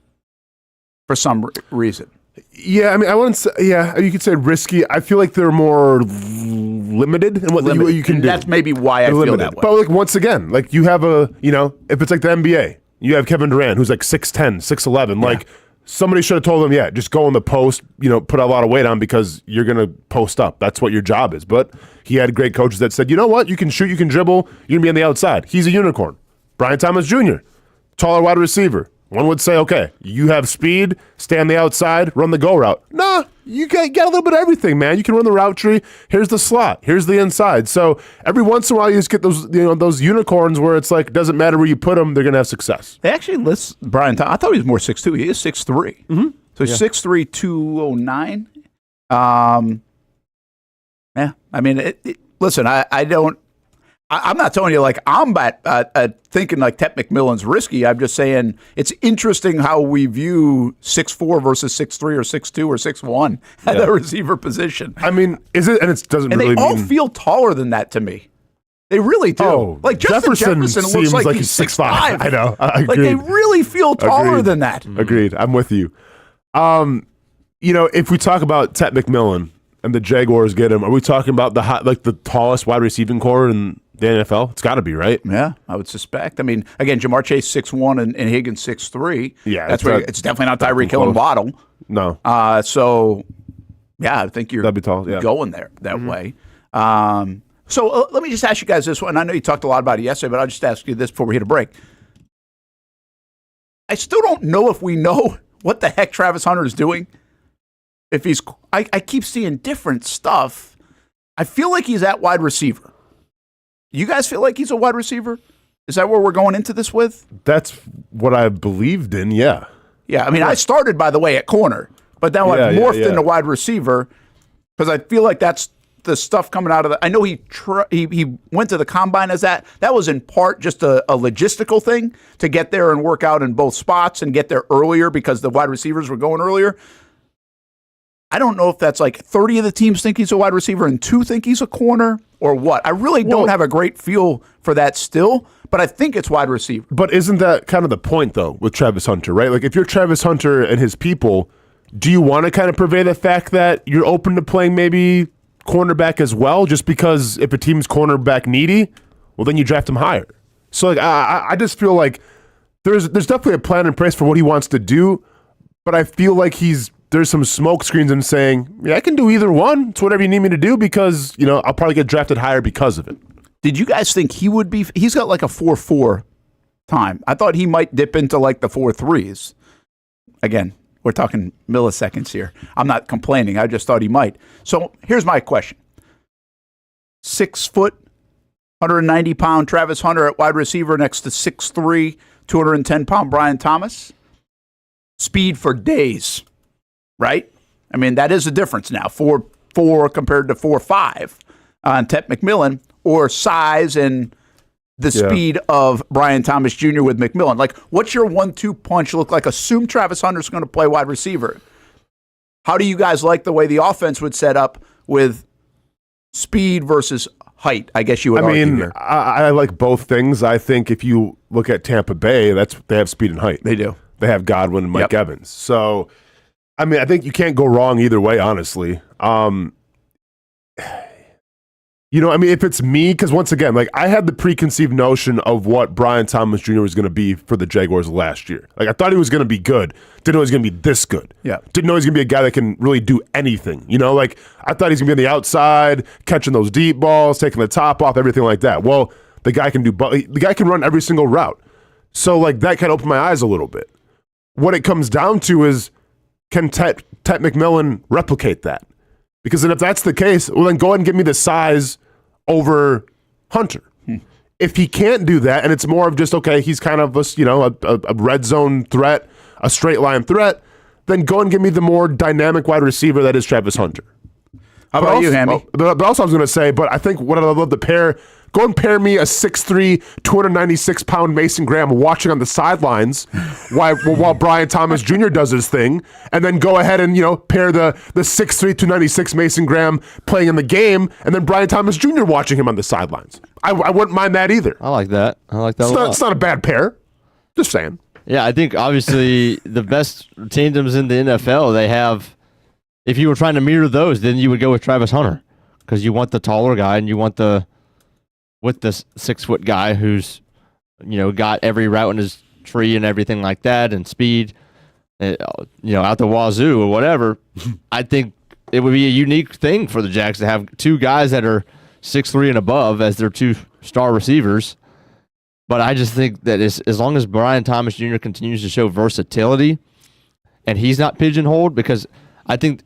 for some reason. Yeah, I mean, I wouldn't say, you could say risky. I feel like they're more limited in what you can do. That's maybe why I feel that way. But like once again, like you have if it's like the NBA, you have Kevin Durant who's like 6'10", 6'11". Like somebody should have told him, just go in the post, put a lot of weight on because you're going to post up. That's what your job is. But he had great coaches that said, you know what? You can shoot, you can dribble, you're going to be on the outside. He's a unicorn. Brian Thomas Jr., taller wide receiver. One would say, okay, you have speed, stay on the outside, run the go route. Nah, you get a little bit of everything, man. You can run the route tree. Here's the slot. Here's the inside. So every once in a while, you just get those unicorns where it's like, doesn't matter where you put them, they're going to have success. They actually list Brian Thomas. I thought he was more 6'2". He is 6'3". So he's 6'3", 209. Yeah, I mean, listen, I don't. I'm not telling you like I'm thinking like Tet McMillan's risky. I'm just saying it's interesting how we view 6'4" versus 6'3" or 6'2" or 6'1" at the receiver position. I mean, is it? And it doesn't And really they all mean feel taller than that to me. They really do. Oh, like Justin Jefferson seems looks like like he's he's 6'5". 6'5". I know. I Like agree. they really feel taller Agreed. than that. Agreed. I'm with you. If we talk about Tet McMillan and the Jaguars get him, are we talking about the tallest wide receiving core in the NFL? It's got to be, right? Yeah, I would suspect. I mean, again, Jamar Chase 6'1" and Higgins 6'3". Yeah, that's where it's definitely not Tyreek Hill and Waddle. No. So, yeah, I think you're That'd be tall, yeah. going there that way. So let me just ask you guys this one. I know you talked a lot about it yesterday, but I'll just ask you this before we hit a break. I still don't know if we know what the heck Travis Hunter is doing. If he's, I keep seeing different stuff. I feel like he's at wide receiver. You guys feel like he's a wide receiver? Is that where we're going into this with? That's what I believed in, yeah. Yeah, I mean, I started, by the way, at corner, but now I've morphed into wide receiver because I feel like that's the stuff coming out of the. I know he went to the combine as that. That was in part just a logistical thing to get there and work out in both spots and get there earlier because the wide receivers were going earlier. I don't know if that's like 30 of the teams think he's a wide receiver and 2 think he's a corner or what. I really don't have a great feel for that still, but I think it's wide receiver. But isn't that kind of the point, though, with Travis Hunter, right? Like, if you're Travis Hunter and his people, do you want to kind of purvey the fact that you're open to playing maybe cornerback as well, just because if a team's cornerback needy, well, then you draft him higher. So, like, I just feel like there's definitely a plan in place for what he wants to do, but I feel like there's some smoke screens in saying, yeah, I can do either one. It's whatever you need me to do because, I'll probably get drafted higher because of it. Did you guys think he would be? He's got like a 4.4 time. I thought he might dip into like the 4.3s. Again, we're talking milliseconds here. I'm not complaining. I just thought he might. So here's my question. 6 foot, 190-pound Travis Hunter at wide receiver next to 6'3", 210-pound Brian Thomas. Speed for days, right? I mean, that is a difference now. 4.4 compared to 4.5 on Tet McMillan, or size and the speed of Brian Thomas Jr. with McMillan. Like, what's your 1-2 punch look like? Assume Travis Hunter's going to play wide receiver. How do you guys like the way the offense would set up with speed versus height? I guess you would argue here. I like both things. I think if you look at Tampa Bay, they have speed and height. They do. They have Godwin and Mike Evans. So, I mean, I think you can't go wrong either way, honestly. If it's me, because once again, like, I had the preconceived notion of what Brian Thomas Jr. was going to be for the Jaguars last year. Like, I thought he was going to be good. Didn't know he was going to be this good. Yeah. Didn't know he was going to be a guy that can really do anything. Like, I thought he's going to be on the outside, catching those deep balls, taking the top off, everything like that. Well, the guy can run every single route. So, like, that kind of opened my eyes a little bit. What it comes down to is, can Tet McMillan replicate that? Because then if that's the case, well, then go ahead and give me the size over Hunter. If he can't do that, and it's more of just, okay, he's kind of a red zone threat, a straight line threat, then go and give me the more dynamic wide receiver that is Travis Hunter. How about you, Hammy? But also I was going to say, but I think what I'd love to go and pair me a 6'3", 296-pound Mason Graham watching on the sidelines while Brian Thomas Jr. does his thing, and then go ahead and, pair the 6'3", 296 Mason Graham playing in the game, and then Brian Thomas Jr. watching him on the sidelines. I wouldn't mind that either. I like that. A lot. It's not a bad pair. Just saying. Yeah, I think obviously the best tandems in the NFL, they have, if you were trying to mirror those, then you would go with Travis Hunter because you want the taller guy and you want the 6-foot guy who's, got every route in his tree and everything like that and speed, out the wazoo or whatever. I think it would be a unique thing for the Jags to have 2 guys that are 6'3" and above as their 2 star receivers. But I just think that as long as Brian Thomas Jr. continues to show versatility and he's not pigeonholed, because I think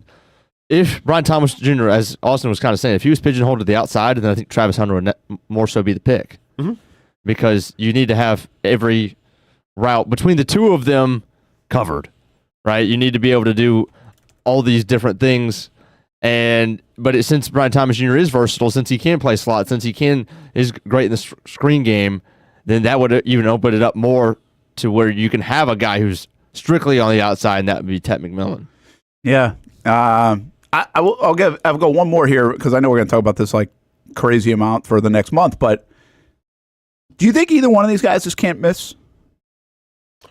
if Brian Thomas Jr., as Austen was kind of saying, if he was pigeonholed to the outside, then I think Travis Hunter would more so be the pick. Mm-hmm. Because you need to have every route between the 2 of them covered, right? You need to be able to do all these different things But since Brian Thomas Jr. is versatile, since he can play slot, since he is great in the screen game, then that would even open it up more to where you can have a guy who's strictly on the outside, and that would be Ted McMillan. Yeah. I'll go one more here because I know we're going to talk about this like crazy amount for the next month. But do you think either one of these guys just can't miss?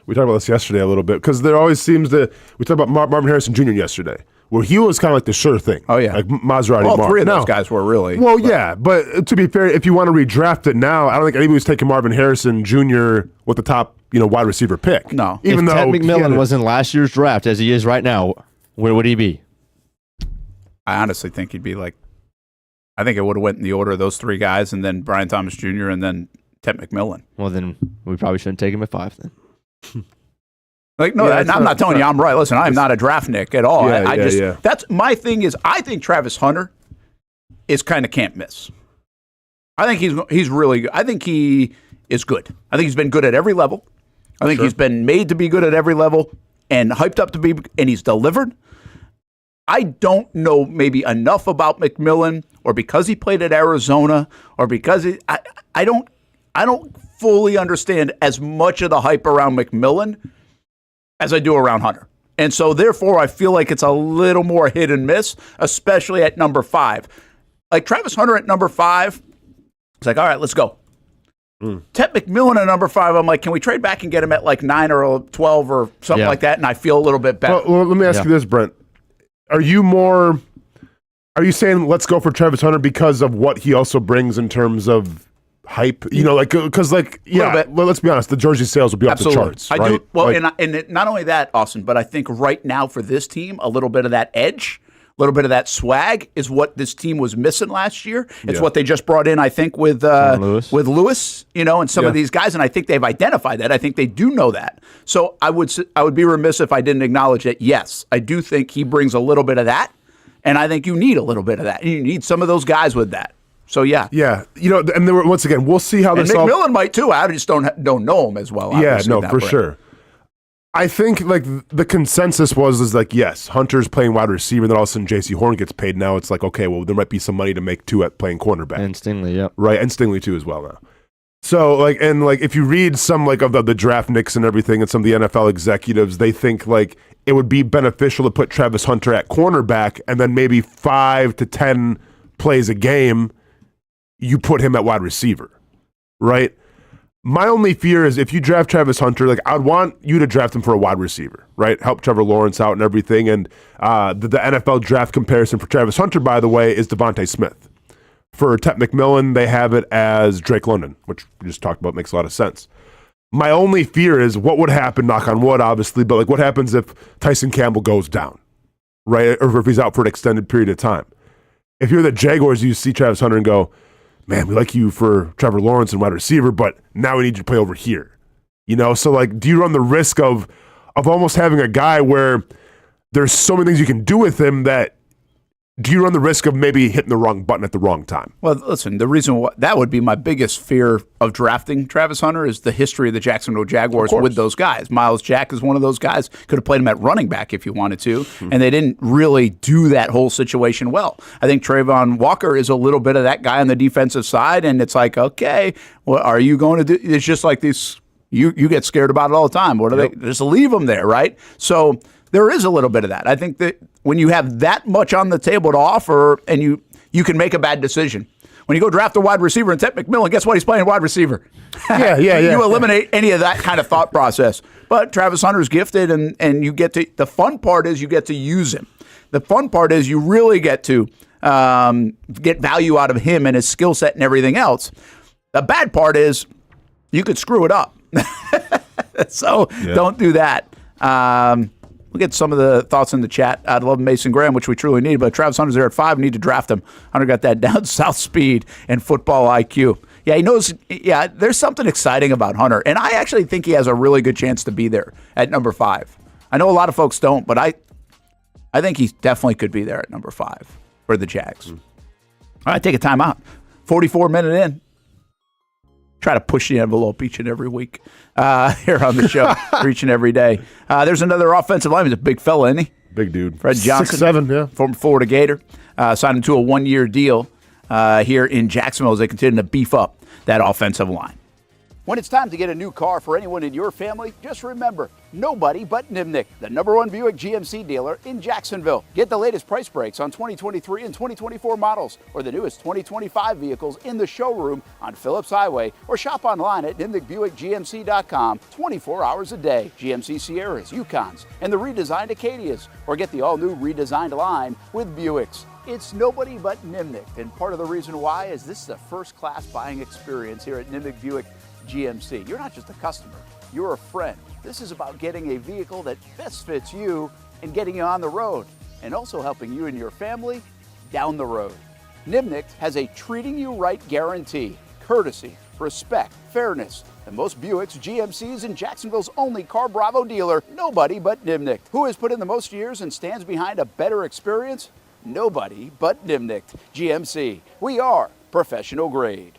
We talked about this yesterday a little bit because there always seems to. We talked about Marvin Harrison Jr. yesterday, where he was kind of like the sure thing. Oh yeah, like Maserati. All Mark. three of those guys were really. Well, yeah, but to be fair, if you want to redraft it now, I don't think anybody was taking Marvin Harrison Jr. with the top, wide receiver pick. No, even though Ted McMillan was in last year's draft as he is right now, where would he be? I honestly think he'd be like. I think it would have went in the order of those three guys, and then Brian Thomas Jr. and then Ted McMillan. Well, then we probably shouldn't take him at 5 then. I'm not telling you I'm right. Listen, I'm not a draft Nick at all. That's my thing is I think Travis Hunter is kind of can't miss. I think he's really good. I think he is good. I think he's been good at every level. I think he's been made to be good at every level and hyped up to be, and he's delivered. I don't know maybe enough about McMillan or because he played at Arizona or because I don't fully understand as much of the hype around McMillan as I do around Hunter. And so, therefore, I feel like it's a little more hit and miss, especially at number 5. Like Travis Hunter at number 5, it's like, all right, let's go. Ted McMillan at number 5, I'm like, can we trade back and get him at like 9 or 12 or something like that? And I feel a little bit better. Well, let me ask you this, Brent. Are you saying let's go for Travis Hunter because of what he also brings in terms of hype? Because let's be honest, the jersey sales will be off the charts. I do. Well, and not only that, Austin, but I think right now for this team, a little bit of that edge, a little bit of that swag is what this team was missing last year. It's what they just brought in, I think, with Lewis, and some of these guys, and I think they've identified that. I think they do know that. So I would be remiss if I didn't acknowledge that. Yes, I do think he brings a little bit of that, and I think you need a little bit of that. You need some of those guys with that. So yeah, and then once again, we'll see how this. And McMillan might too. I just don't know him as well. For sure. I think like the consensus was like yes, Hunter's playing wide receiver, then all of a sudden J.C. Horn gets paid. Now it's like okay, well there might be some money to make too at playing cornerback and Stingley, right, and Stingley too as well now. So if you read some of the draft nicks and everything, and some of the NFL executives, they think like it would be beneficial to put Travis Hunter at cornerback, and then maybe 5 to 10 plays a game, you put him at wide receiver, right? My only fear is if you draft Travis Hunter, I'd want you to draft him for a wide receiver, right? Help Trevor Lawrence out and everything. And the NFL draft comparison for Travis Hunter, by the way, is Devontae Smith. For Ted McMillan, they have it as Drake London, which we just talked about makes a lot of sense. My only fear is what would happen, knock on wood, obviously, but what happens if Tyson Campbell goes down, right? Or if he's out for an extended period of time. If you're the Jaguars, you see Travis Hunter and go, man, we like you for Trevor Lawrence and wide receiver, but now we need you to play over here. So do you run the risk of almost having a guy where there's so many things you can do with him that do you run the risk of maybe hitting the wrong button at the wrong time? Well, listen, the reason that would be my biggest fear of drafting Travis Hunter is the history of the Jacksonville Jaguars with those guys. Miles Jack is one of those guys. Could have played him at running back if you wanted to, and they didn't really do that whole situation well. I think Travon Walker is a little bit of that guy on the defensive side, and it's like, okay, what are you going to do? It's just like this. You get scared about it all the time. What are they? Just leave them there, right? So there is a little bit of that. I think that when you have that much on the table to offer and you can make a bad decision. When you go draft a wide receiver and Ted McMillan, guess what? He's playing wide receiver. You eliminate any of that kind of thought process. But Travis Hunter's gifted, and you get to – the fun part is you get to use him. The fun part is you really get to get value out of him and his skill set and everything else. The bad part is you could screw it up. So don't do that. We'll get some of the thoughts in the chat. I'd love Mason Graham, which we truly need, but Travis Hunter's there at 5. We need to draft him. Hunter got that down south speed and football IQ. Yeah, he knows. Yeah, there's something exciting about Hunter, and I actually think he has a really good chance to be there at number 5. I know a lot of folks don't, but I think he definitely could be there at number 5 for the Jags. All right, take a timeout. 44-minute in. Try to push the envelope each and every week here on the show, each and every day. There's another offensive lineman. He's a big fella, isn't he? Big dude. Fred Johnson, 6'7", yeah. former Florida Gator, signed him to a one-year deal here in Jacksonville as they continue to beef up that offensive line. When it's time to get a new car for anyone in your family, just remember, nobody but Nimnick, the #1 Buick GMC dealer in Jacksonville. Get the latest price breaks on 2023 and 2024 models or the newest 2025 vehicles in the showroom on Phillips Highway or shop online at nimnickbuickgmc.com 24 hours a day. GMC Sierras, Yukons, and the redesigned Acadias, or get the all-new redesigned line with Buicks. It's nobody but Nimnick, and part of the reason why is this is a first-class buying experience here at Nimnick Buick GMC. You're not just a customer, you're a friend. This is about getting a vehicle that best fits you and getting you on the road, and also helping you and your family down the road. Nimnick has a treating you right guarantee, courtesy, respect, fairness. The most Buicks, GMCs, and Jacksonville's only Car Bravo dealer, nobody but Nimnick. Who has put in the most years and stands behind a better experience? Nobody but Nimnick. GMC. We are professional grade.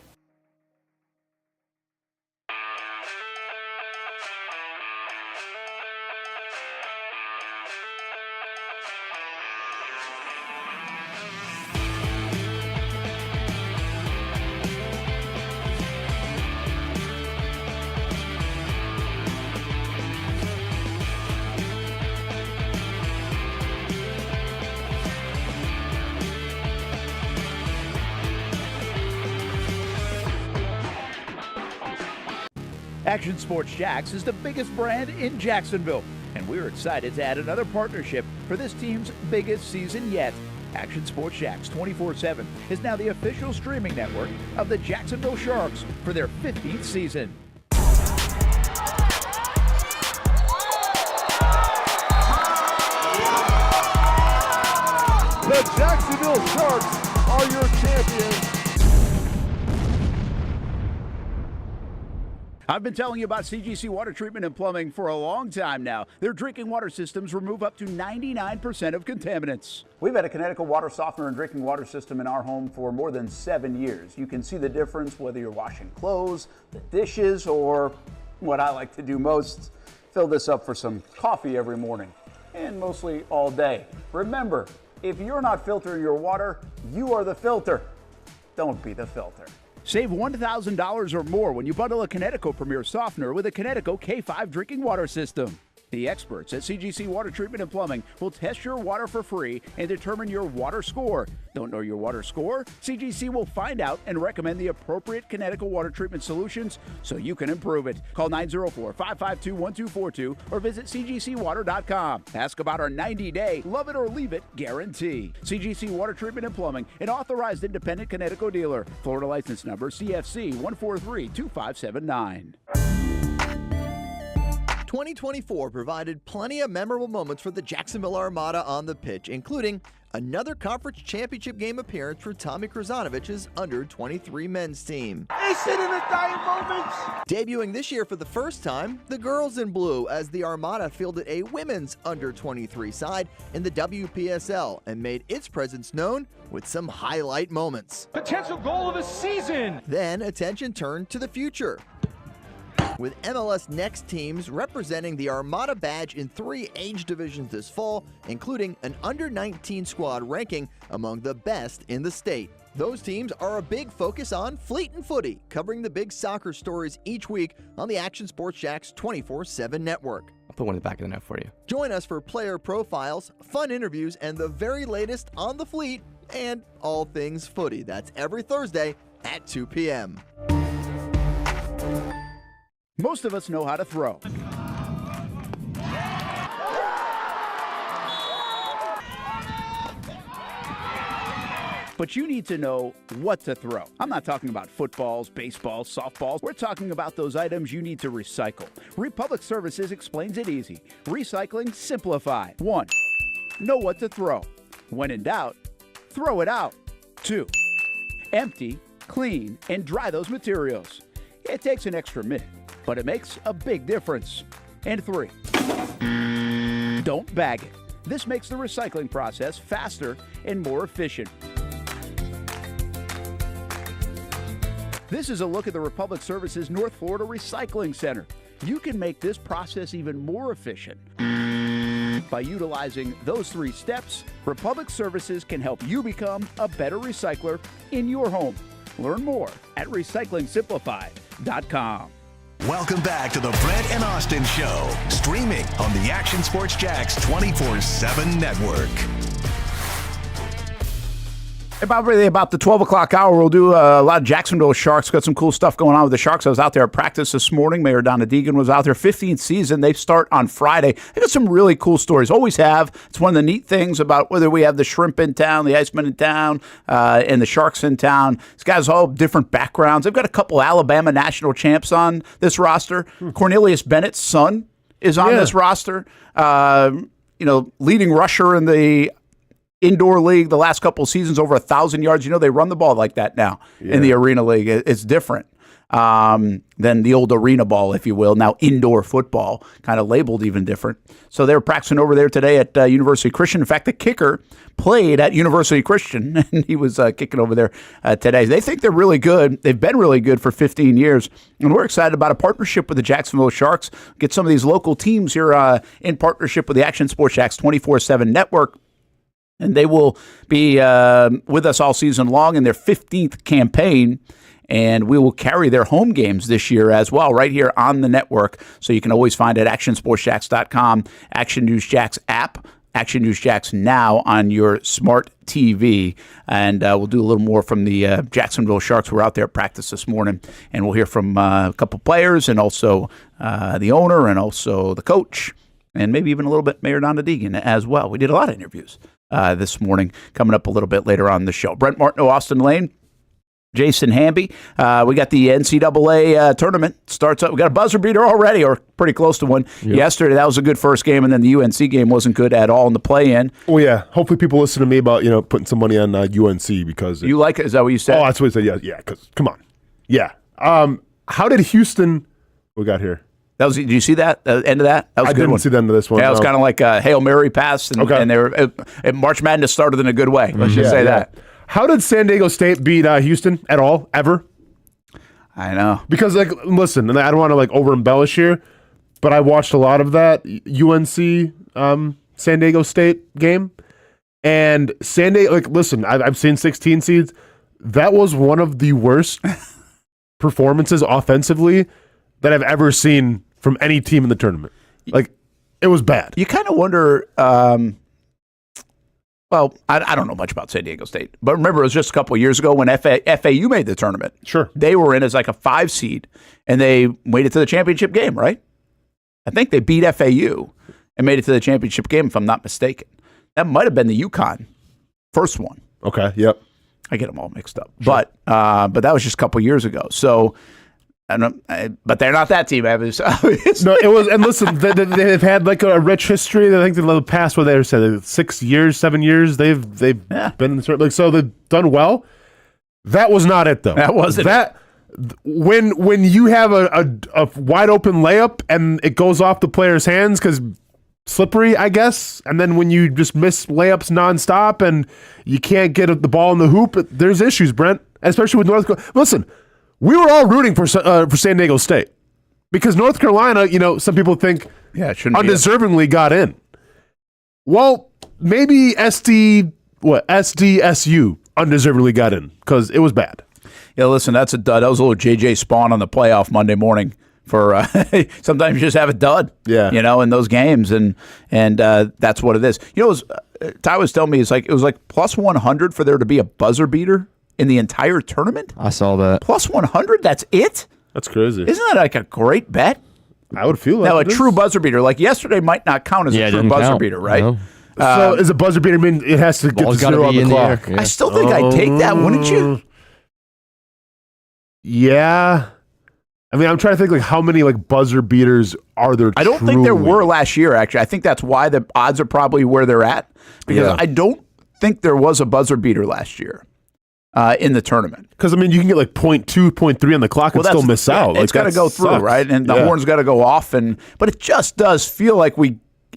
Action Sports Jacks is the biggest brand in Jacksonville, and we're excited to add another partnership for this team's biggest season yet. Action Sports Jacks 24/7 is now the official streaming network of the Jacksonville Sharks for their 15th season. The Jacksonville Sharks are your champions. I've been telling you about CGC Water Treatment and Plumbing for a long time now. Their drinking water systems remove up to 99% of contaminants. We've had a Connecticut water softener and drinking water system in our home for more than 7 years. You can see the difference whether you're washing clothes, the dishes, or what I like to do most, fill this up for some coffee every morning, and mostly all day. Remember, if you're not filtering your water, you are the filter. Don't be the filter. Save $1,000 or more when you bundle a Connecticut Premier Softener with a Connecticut K5 drinking water system. The experts at CGC Water Treatment and Plumbing will test your water for free and determine your water score. Don't know your water score? CGC will find out and recommend the appropriate Connecticut water treatment solutions so you can improve it. Call 904-552-1242 or visit cgcwater.com. Ask about our 90-day love it or leave it guarantee. CGC Water Treatment and Plumbing, an authorized independent Connecticut dealer. Florida license number CFC 1432579. 2024 provided plenty of memorable moments for the Jacksonville Armada on the pitch, including another conference championship game appearance for Tommy Krasanovich's under-23 men's team. It's in the dying moments. Debuting this year for the first time, the girls in blue, as the Armada fielded a women's under-23 side in the WPSL and made its presence known with some highlight moments. Potential goal of the season. Then attention turned to the future, with MLS Next teams representing the Armada badge in 3 age divisions this fall, including an under-19 squad ranking among the best in the state. Those teams are a big focus on Fleet and Footy, covering the big soccer stories each week on the Action Sports Jacks 24/7 network. I'll put one in the back of the note for you. Join us for player profiles, fun interviews, and the very latest on the Fleet and all things footy. That's every Thursday at 2 p.m. Most of us know how to throw. But you need to know what to throw. I'm not talking about footballs, baseballs, softballs. We're talking about those items you need to recycle. Republic Services explains it easy. Recycling simplified. 1. Know what to throw. When in doubt, throw it out. 2. Empty, clean, and dry those materials. It takes an extra minute, but it makes a big difference. And 3, don't bag it. This makes the recycling process faster and more efficient. This is a look at the Republic Services North Florida Recycling Center. You can make this process even more efficient By utilizing those 3 steps, Republic Services can help you become a better recycler in your home. Learn more at recyclingsimplified.com. Welcome back to the Brent and Austin Show, streaming on the Action Sports Jacks 24/7 network. About the 12 o'clock hour, we'll do a lot of Jacksonville Sharks. Got some cool stuff going on with the Sharks. I was out there at practice this morning. Mayor Donna Deegan was out there. 15th season. They start on Friday. They got some really cool stories. Always have. It's one of the neat things about whether we have the Shrimp in town, the Icemen in town, and the Sharks in town. These guys all have different backgrounds. They've got a couple Alabama national champs on this roster. Cornelius Bennett's son is on this roster. Leading rusher in the indoor league the last couple of seasons, over 1,000 yards. They run the ball like that now in the arena league. It's different than the old arena ball, if you will. Now indoor football, kind of labeled even different. So they were practicing over there today at University Christian. In fact, the kicker played at University Christian, and he was kicking over there today. They think they're really good. They've been really good for 15 years, and we're excited about a partnership with the Jacksonville Sharks. Get some of these local teams here in partnership with the Action Sports Jacks 24/7 network. And they will be with us all season long in their 15th campaign. And we will carry their home games this year as well, right here on the network. So you can always find it at actionsportsjacks.com, Action News Jacks app, Action News Jacks now on your smart TV. And we'll do a little more from the Jacksonville Sharks who were out there at practice this morning. And we'll hear from a couple players and also the owner and also the coach. And maybe even a little bit Mayor Donna Deegan as well. We did a lot of interviews this morning, coming up a little bit later on the show. Brent Martineau, Austen Lane, Jason Hamby. We got the NCAA tournament starts up. We got a buzzer beater already, or pretty close to one. Yep. Yesterday, that was a good first game, and then the UNC game wasn't good at all in the play-in. Oh, yeah. Hopefully people listen to me about, putting some money on UNC because... You like it? Is that what you said? Oh, that's what I said. Yeah, because, come on. Yeah. How did Houston... We got here. Did you see that? End of that? That was a good one. I didn't see the end of this one. Yeah, it was kind of like a Hail Mary pass, and they were March Madness started in a good way. Let's just say that. How did San Diego State beat Houston at all, ever? I know. Because, listen, and I don't want to, over-embellish here, but I watched a lot of that UNC San Diego State game, and San Diego, listen, I've seen 16 seeds. That was one of the worst performances offensively that I've ever seen from any team in the tournament. It was bad. You kind of wonder, I don't know much about San Diego State, but remember it was just a couple of years ago when FAU made the tournament. Sure. They were in as a 5 seed, and they made it to the championship game, right? I think they beat FAU and made it to the championship game, if I'm not mistaken. That might have been the UConn first one. Okay, yep. I get them all mixed up. Sure. But that was just a couple of years ago. So... but they're not that team, Evans. No, it was. And listen, they've had a rich history. I think the past, what they said, 6 years, 7 years. They've been in the tournament, so they've done well. That was not it, though. That wasn't that. When you have a wide open layup and it goes off the player's hands because slippery, I guess, and then when you just miss layups nonstop and you can't get the ball in the hoop, there's issues, Brent. Especially with North Carolina. Listen. We were all rooting for San Diego State because North Carolina, some people think undeservingly got in. Well, maybe SDSU undeservingly got in because it was bad. Yeah, listen, that's a dud. That was a little JJ Spawn on the playoff Monday morning. For sometimes you just have a dud, in those games, and that's what it is. Ty was telling me it was like plus 100 for there to be a buzzer beater in the entire tournament? I saw that. Plus 100? That's it? That's crazy. Isn't that a great bet? I would feel like now, a true buzzer beater, like yesterday might not count as a true buzzer beater, right? No. So is a buzzer beater mean it has to get the 0 on the clock? I still think I'd take that, wouldn't you? Yeah. I mean, I'm trying to think how many buzzer beaters are there? I don't think there were last year, actually. I think that's why the odds are probably where they're at, because I don't think there was a buzzer beater last year. In the tournament. Because, you can get 0.2, 0.3 on the clock and still miss out. It's got to go through, right? And the horn's got to go off. But it just does feel like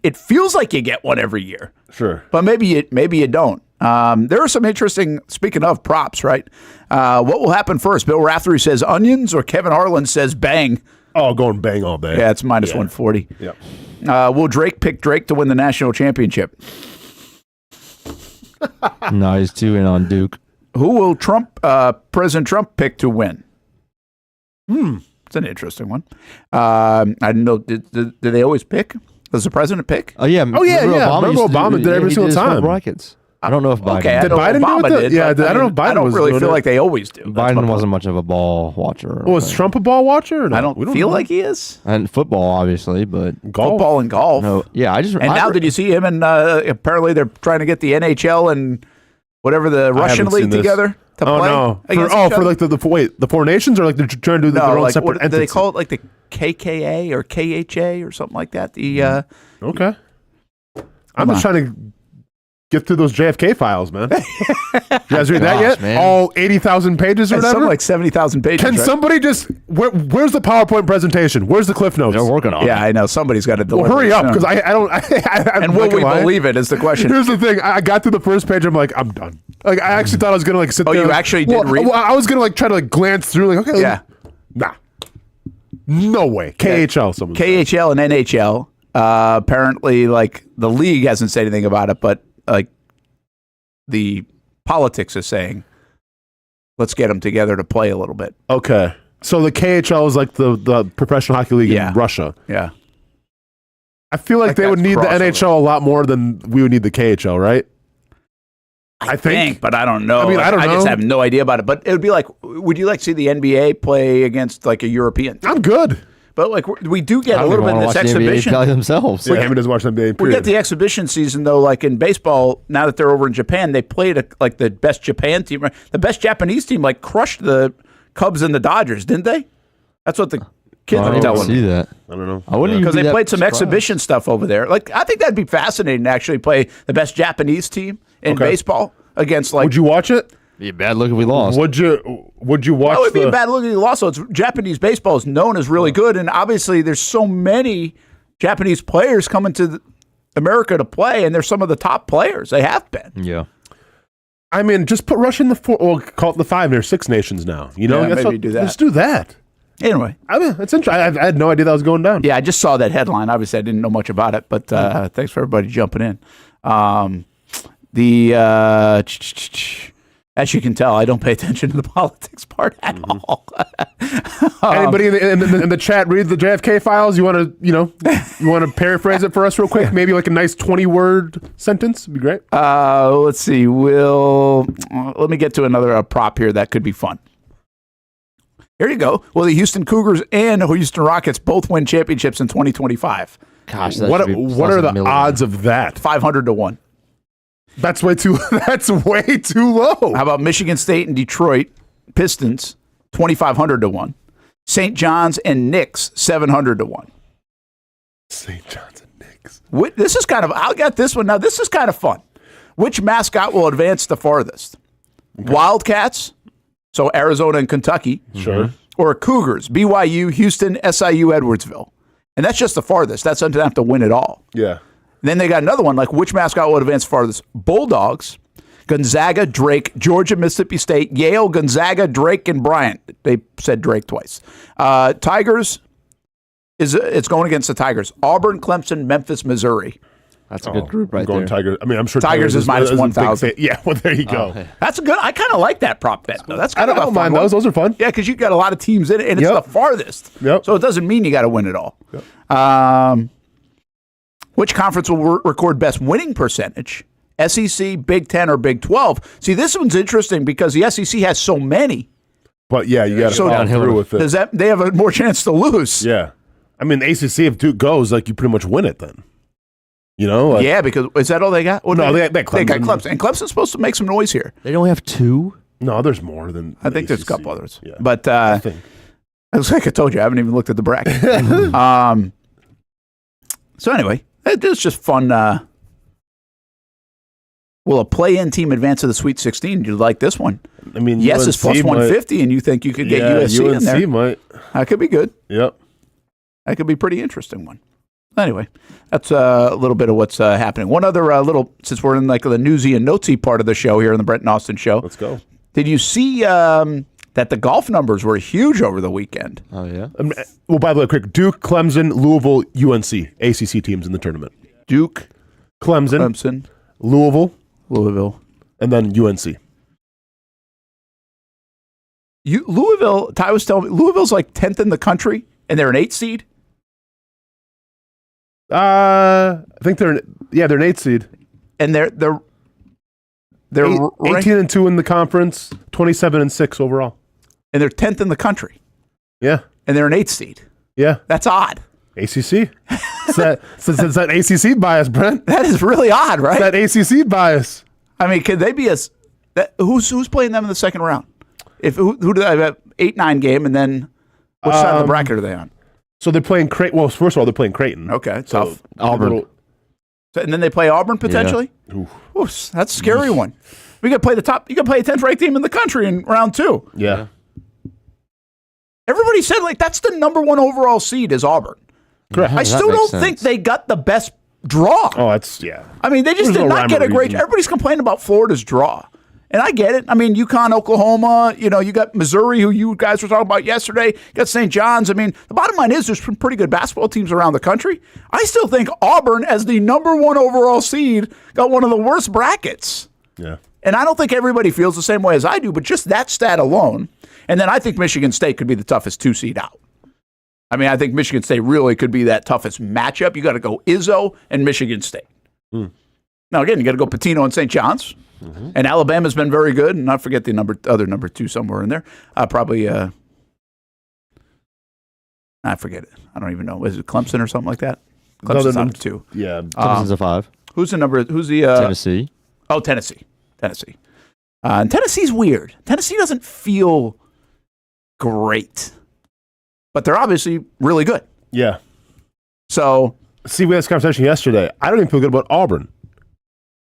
it feels like you get one every year. Sure. But maybe you don't. There are some interesting, speaking of props, right? What will happen first? Bill Raftery says onions or Kevin Harlan says bang? Oh, going bang all day. Yeah, it's minus 140. Yep. Will Drake pick Drake to win the national championship? No, he's too in on Duke. Who will President Trump pick to win? It's an interesting one. I didn't know. Do they always pick? Does the president pick? Oh yeah. Remember Obama did every single time. Brackets. I don't know if Biden Okay, did. Biden Obama do it? did. Yeah, I but, don't know if Biden I don't was really doing feel it. like they always do. That's Biden my wasn't much of a ball watcher. Was Trump a ball watcher? Or no? I don't feel like he is. And football, obviously, but Football and golf. no. Yeah, Now, did you see him? And apparently, they're trying to get the NHL and whatever the Russian haven't seen league this. together to play. No. against each For other? like the four nations, or like they're trying to do their own like separate what, do they entities? call it like the KKA or KHA or something like that? The Okay. I'm just trying to get through those JFK files, man. You guys read that Gosh, yet? man. All 80,000 pages or it's whatever? something like 70,000 pages. Can right? somebody just where's the PowerPoint presentation? Where's the Cliff Notes? they're working on it. Yeah, I know. Somebody's got to deliver. Well, hurry it up, soon. because I don't. I'm And will not we gonna lie. believe it is the question. Here's the thing. I got through the first page. I'm like, I'm done. Like, I actually thought I was gonna like sit Oh, there. you like- actually did well, read? Well, I was gonna like try to like glance through. Like, okay, Yeah. nah, no way. KHL, someone. said. KHL and NHL. Apparently, like the league hasn't said anything about it, but like the politics is saying, let's get them together to play a little bit. Okay, so the KHL is like the professional hockey league Yeah. in Russia. Yeah. I feel like they would that's need the crossover. NHL a lot more than we would need the KHL, right? I think. But I don't know. I mean, I don't I just know. have no idea about it. But it would be like, would you like to see the NBA play against like a European? I'm good. But like we do get I a don't little bit even of want this to watch the NBA exhibition. play themselves. Yeah, Hammond doesn't watch the NBA. We Period. get the exhibition season though, like in baseball. Now that they're over in Japan, they played like the best Japan team, the best Japanese team, like crushed the Cubs and the Dodgers, didn't they? That's what the kids I were didn't telling see me. that. I don't know. I wouldn't even Because be they that played some surprised. exhibition stuff over there. Like I think that'd be fascinating to actually play the best Japanese team in Okay. baseball against like. Would you watch it? Be a bad look if we lost. Would you watch? That would be the, a bad look at the loss. So it's Japanese baseball is known as really good, and obviously there's so many Japanese players coming to America to play, and they're some of the top players. They have been. Yeah. I mean, just put Russia in the four. Well, call it the five. There's six nations now. You know, Yeah, That's maybe do that. Let's do that. Anyway, I mean, it's interesting. I had no idea that was going down. yeah, I just saw that headline. Obviously, I didn't know much about it, but thanks for everybody jumping in. As you can tell, I don't pay attention to the politics part at all. Anybody in the chat read the JFK files? You want to paraphrase it for us real quick? Maybe like a nice 20-word sentence would be great. Let's see. Let me get to another prop here that could be fun. Here you go. Well, the Houston Cougars and Houston Rockets both win championships in 2025. Gosh, that What should be what plus are a the million. odds of that? 500 to 1. That's way too. That's way too low. How about Michigan State and Detroit Pistons, 2,500 to 1. St. John's and Knicks, 700 to 1. St. John's and Knicks. This is kind of, I got this one. Now, this is kind of fun. Which mascot will advance the farthest? Wildcats, so Arizona and Kentucky, Sure. or Cougars, BYU, Houston, SIU, Edwardsville. And that's just the farthest. That's doesn't have to win it all. Yeah. Then they got another one, like which mascot will advance farthest? Bulldogs, Gonzaga, Drake, Georgia, Mississippi State, Yale, Gonzaga, Drake, and Bryant. They said Drake twice. Tigers, it's going against the Tigers. Auburn, Clemson, Memphis, Missouri. That's a good group right going there. Tigers. I mean, I'm sure Tigers is minus a big 1,000. fan. Yeah, well, there you go. hey. That's a good. I kind of like that prop bet, though. That's I kind of a don't fun mind one. those. Those are fun. Yeah, because you've got a lot of teams in it, and it's Yep. the farthest. Yep. So it doesn't mean you got to win it all. Which conference will record best winning percentage? SEC, Big 10, or Big 12? See, this one's interesting because the SEC has so many. But yeah, you got to So follow through with it. Does that they have a more chance to lose? Yeah. I mean, the ACC, if Duke goes, like, you pretty much win it then. You know? Like, Yeah, because is that all they got? Well, No, they got They got Clemson. Clemson, and Clemson's supposed to make some noise here. They don't have two? No, there's more than I think the there's a ACC. couple others, Yeah. but I think. it's like I told you, I haven't even looked at the bracket. So anyway, it's just fun. Will a play-in team advance to the Sweet 16? Do you like this one? I mean, Yes UNC is plus might- 150, and you think you could get Yeah, USC in UNC there. might. That could be good. Yep. That could be a pretty interesting one. Anyway, that's a little bit of what's happening. One other little, since we're in like the newsy and notesy part of the show here in the Brent and Austin show. Let's go. Did you see that the golf numbers were huge over the weekend. Oh, yeah? Well, by the way, quick, Duke, Clemson, Louisville, UNC, ACC teams in the tournament. Duke, Clemson, Louisville, and then UNC. Louisville, Ty was telling me, Louisville's like 10th in the country, and they're an 8 seed? I think they're an 8 seed. And they're 18-2 in the conference, 27-6 overall. And they're 10th in the country. Yeah. And they're an 8 seed. Yeah. That's odd. ACC. It's that ACC bias, Brent. That is really odd, right? It's that ACC bias. I mean, could they be who's playing them in the second round? Who do they have? 8-9 game, and then which side of the bracket are they on? So they're playing Creighton. Well, first of all, they're playing Creighton. Okay, so tough. Auburn. And then they play Auburn potentially. Yeah. Oof, that's a scary one. We could play the top. You could play a 10th ranked team in the country in round 2. Yeah. Everybody said that's the number 1 overall seed is Auburn. Correct. I still don't think they got the best draw. Oh, that's yeah. I mean, they just did not get a great. Everybody's complaining about Florida's draw. And I get it. I mean, UConn, Oklahoma, you got Missouri, who you guys were talking about yesterday. You got St. John's. I mean, the bottom line is there's some pretty good basketball teams around the country. I still think Auburn, as the number 1 overall seed, got one of the worst brackets. Yeah. And I don't think everybody feels the same way as I do, but just that stat alone. And then I think Michigan State could be the toughest 2 seed out. I mean, I think Michigan State really could be that toughest matchup. You got to go Izzo and Michigan State. Now, again, you got to go Pitino and St. John's. Mm-hmm. And Alabama's been very good, and I forget the other number 2 somewhere in there. Probably, I forget it. I don't even know. Is it Clemson or something like that? Clemson's number 2. Yeah, Clemson's a 5. Who's the Tennessee? Oh, Tennessee. And Tennessee's weird. Tennessee doesn't feel great, but they're obviously really good. Yeah. So, see, we had this conversation yesterday. I don't even feel good about Auburn.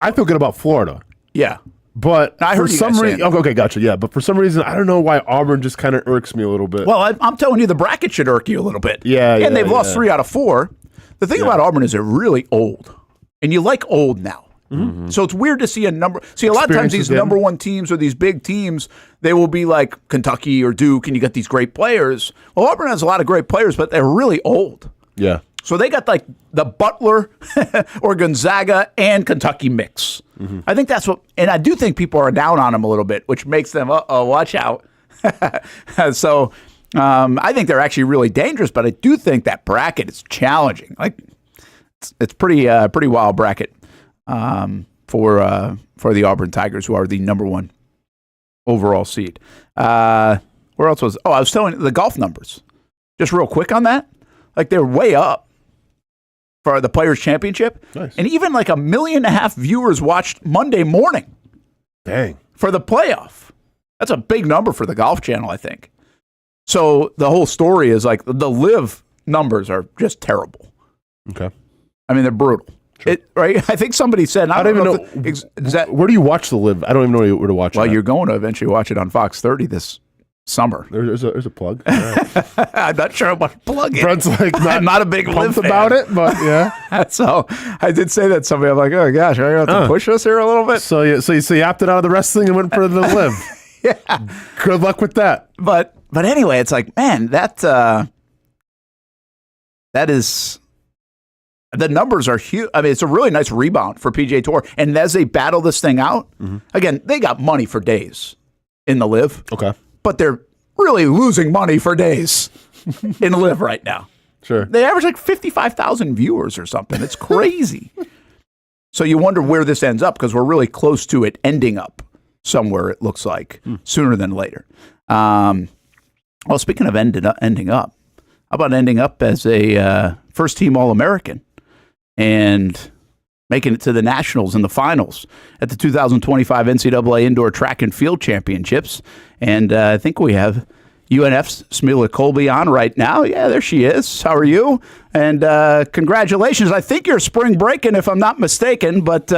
I feel good about Florida. Yeah. But I heard for some reason, okay, gotcha. Yeah, but for some reason, I don't know why Auburn just kind of irks me a little bit. Well, I'm telling you, the bracket should irk you a little bit. Yeah, and they've lost 3 out of 4. The thing about Auburn is they're really old, and you like old now. Mm-hmm. So it's weird to see a number. See, a lot of times these number 1 teams or these big teams, they will be like Kentucky or Duke, and you get these great players. Well, Auburn has a lot of great players, but they're really old. Yeah. So they got like the Butler or Gonzaga and Kentucky mix. Mm-hmm. I think that's what, and I do think people are down on them a little bit, which makes them, watch out. So I think they're actually really dangerous, but I do think that bracket is challenging. Like it's pretty wild bracket for the Auburn Tigers, who are the number 1 overall seed. Where else was? Oh, I was telling you the golf numbers. Just real quick on that, like they're way up for the Players' Championship. Nice. And even like 1.5 million viewers watched Monday morning. Dang. For the playoff. That's a big number for the Golf Channel, I think. So the whole story is like the live numbers are just terrible. Okay. I mean, they're brutal. Sure. Right? I think somebody said, I don't even know. Is that, where do you watch the live? I don't even know where to watch it. Well, you're going to eventually watch it on Fox 30 this summer. There's a plug. Right. I'm not sure what to plug it. Brent's like I'm not a big live fan about it, but yeah. So I did say that to somebody. I'm like, oh gosh, are you going to have to push us here a little bit? So you opted out of the wrestling and went for the live. Yeah. Good luck with that. But anyway, it's like, man, that is. The numbers are huge. I mean, it's a really nice rebound for PGA Tour. And as they battle this thing out, again, they got money for days in the live. Okay. But they're really losing money for days in the live right now. Sure. They average like 55,000 viewers or something. It's crazy. So you wonder where this ends up, because we're really close to it ending up somewhere, it looks like, sooner than later. Well, speaking of ending up, how about ending up as a first-team All-American and making it to the Nationals in the finals at the 2025 NCAA Indoor Track and Field Championships? And I think we have UNF's SMA Colby on right now. Yeah, there she is. How are you? And congratulations. I think you're spring breaking, if I'm not mistaken, but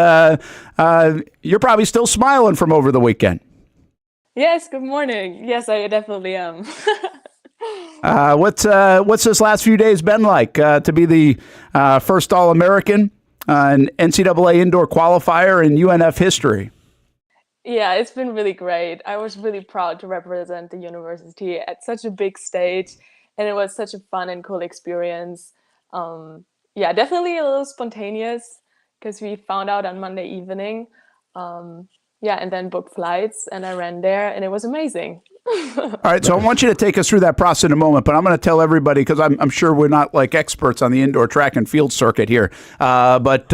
you're probably still smiling from over the weekend. Yes, good morning. Yes, I definitely am. What's this last few days been like to be the first All-American in NCAA Indoor Qualifier in UNF history? Yeah, it's been really great. I was really proud to represent the university at such a big stage, and it was such a fun and cool experience. Um, yeah, definitely a little spontaneous because we found out on Monday evening. Yeah, and then booked flights, and I ran there, and it was amazing. All right, so I want you to take us through that process in a moment, but I'm going to tell everybody, because I'm sure we're not like experts on the indoor track and field circuit here, but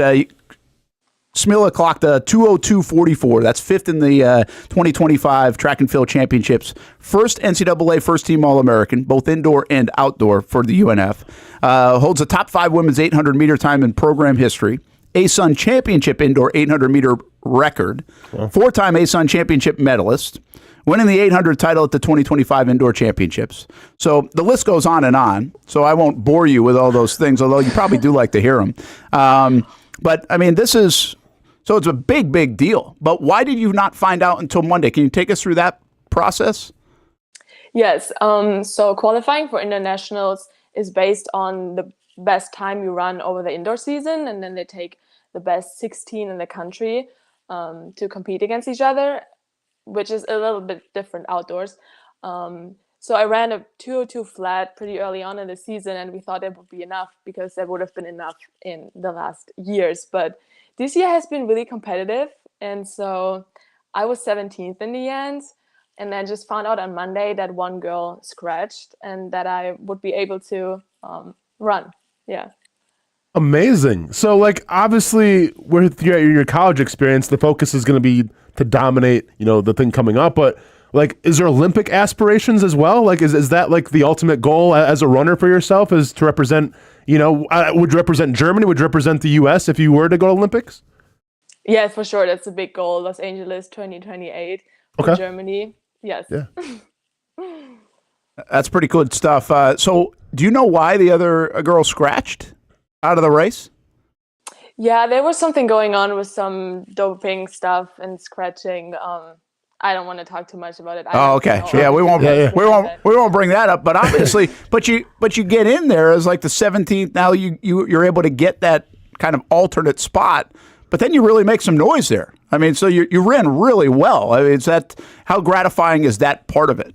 Smila clocked a 2:02.44. That's fifth in the 2025 Track and Field Championships. First NCAA first-team All-American, both indoor and outdoor for the UNF. Holds a top 5 women's 800-meter time in program history. ASUN Championship indoor 800-meter record. 4-time ASUN Championship medalist. Winning the 800 title at the 2025 Indoor Championships. So the list goes on and on. So I won't bore you with all those things, although you probably do like to hear them. But, I mean, it's a big, big deal. But why did you not find out until Monday? Can you take us through that process? Yes. So qualifying for internationals is based on the best time you run over the indoor season, and then they take the best 16 in the country to compete against each other, which is a little bit different outdoors. So I ran a 2:02 flat pretty early on in the season, and we thought it would be enough because that would have been enough in the last years. But this year has been really competitive, and so I was 17th in the end, and then just found out on Monday that one girl scratched and that I would be able to run. Yeah. Amazing. So, like, obviously, with your college experience, the focus is going to be to dominate, the thing coming up. But, like, is there Olympic aspirations as well? Like, is that, like, the ultimate goal as a runner for yourself, is to represent, would you represent Germany? Would you represent the U.S. if you were to go to Olympics? Yeah, for sure. That's a big goal. Los Angeles 2028 for Germany. Yes. Yeah. That's pretty good stuff. So do you know why the other girl scratched out of the race? Yeah, there was something going on with some doping stuff and scratching. I don't want to talk too much about it. Oh, okay. Yeah, we won't. We won't bring that up. But obviously, but you get in there as like the 17th. Now you're able to get that kind of alternate spot. But then you really make some noise there. I mean, so you ran really well. I mean, how gratifying is that part of it?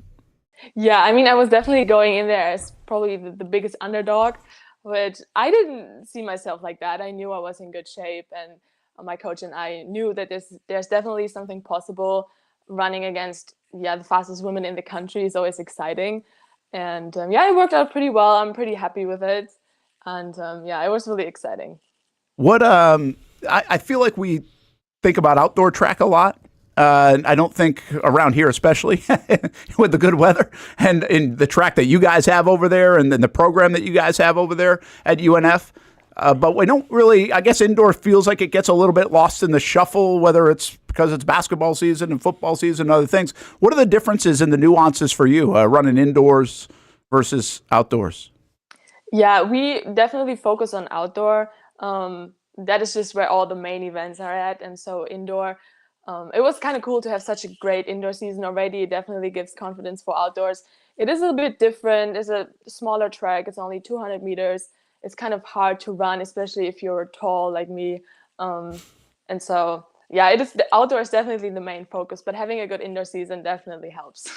Yeah, I mean, I was definitely going in there as probably the biggest underdog, which I didn't see myself like that. I knew I was in good shape, and my coach and I knew that there's definitely something possible. Running against the fastest women in the country is always exciting, and it worked out pretty well. I'm pretty happy with it, and it was really exciting. What I feel like we think about outdoor track a lot. I don't think around here, especially with the good weather and in the track that you guys have over there, and then the program that you guys have over there at UNF. But we don't really, I guess indoor feels like it gets a little bit lost in the shuffle, whether it's because it's basketball season and football season and other things. What are the differences in the nuances for you running indoors versus outdoors? Yeah, we definitely focus on outdoor. That is just where all the main events are at. And so indoor, it was kind of cool to have such a great indoor season already. It definitely gives confidence for outdoors. It is a bit different. It's a smaller track. It's only 200 meters. It's kind of hard to run, especially if you're tall like me. And so, the outdoor is definitely the main focus, but having a good indoor season definitely helps.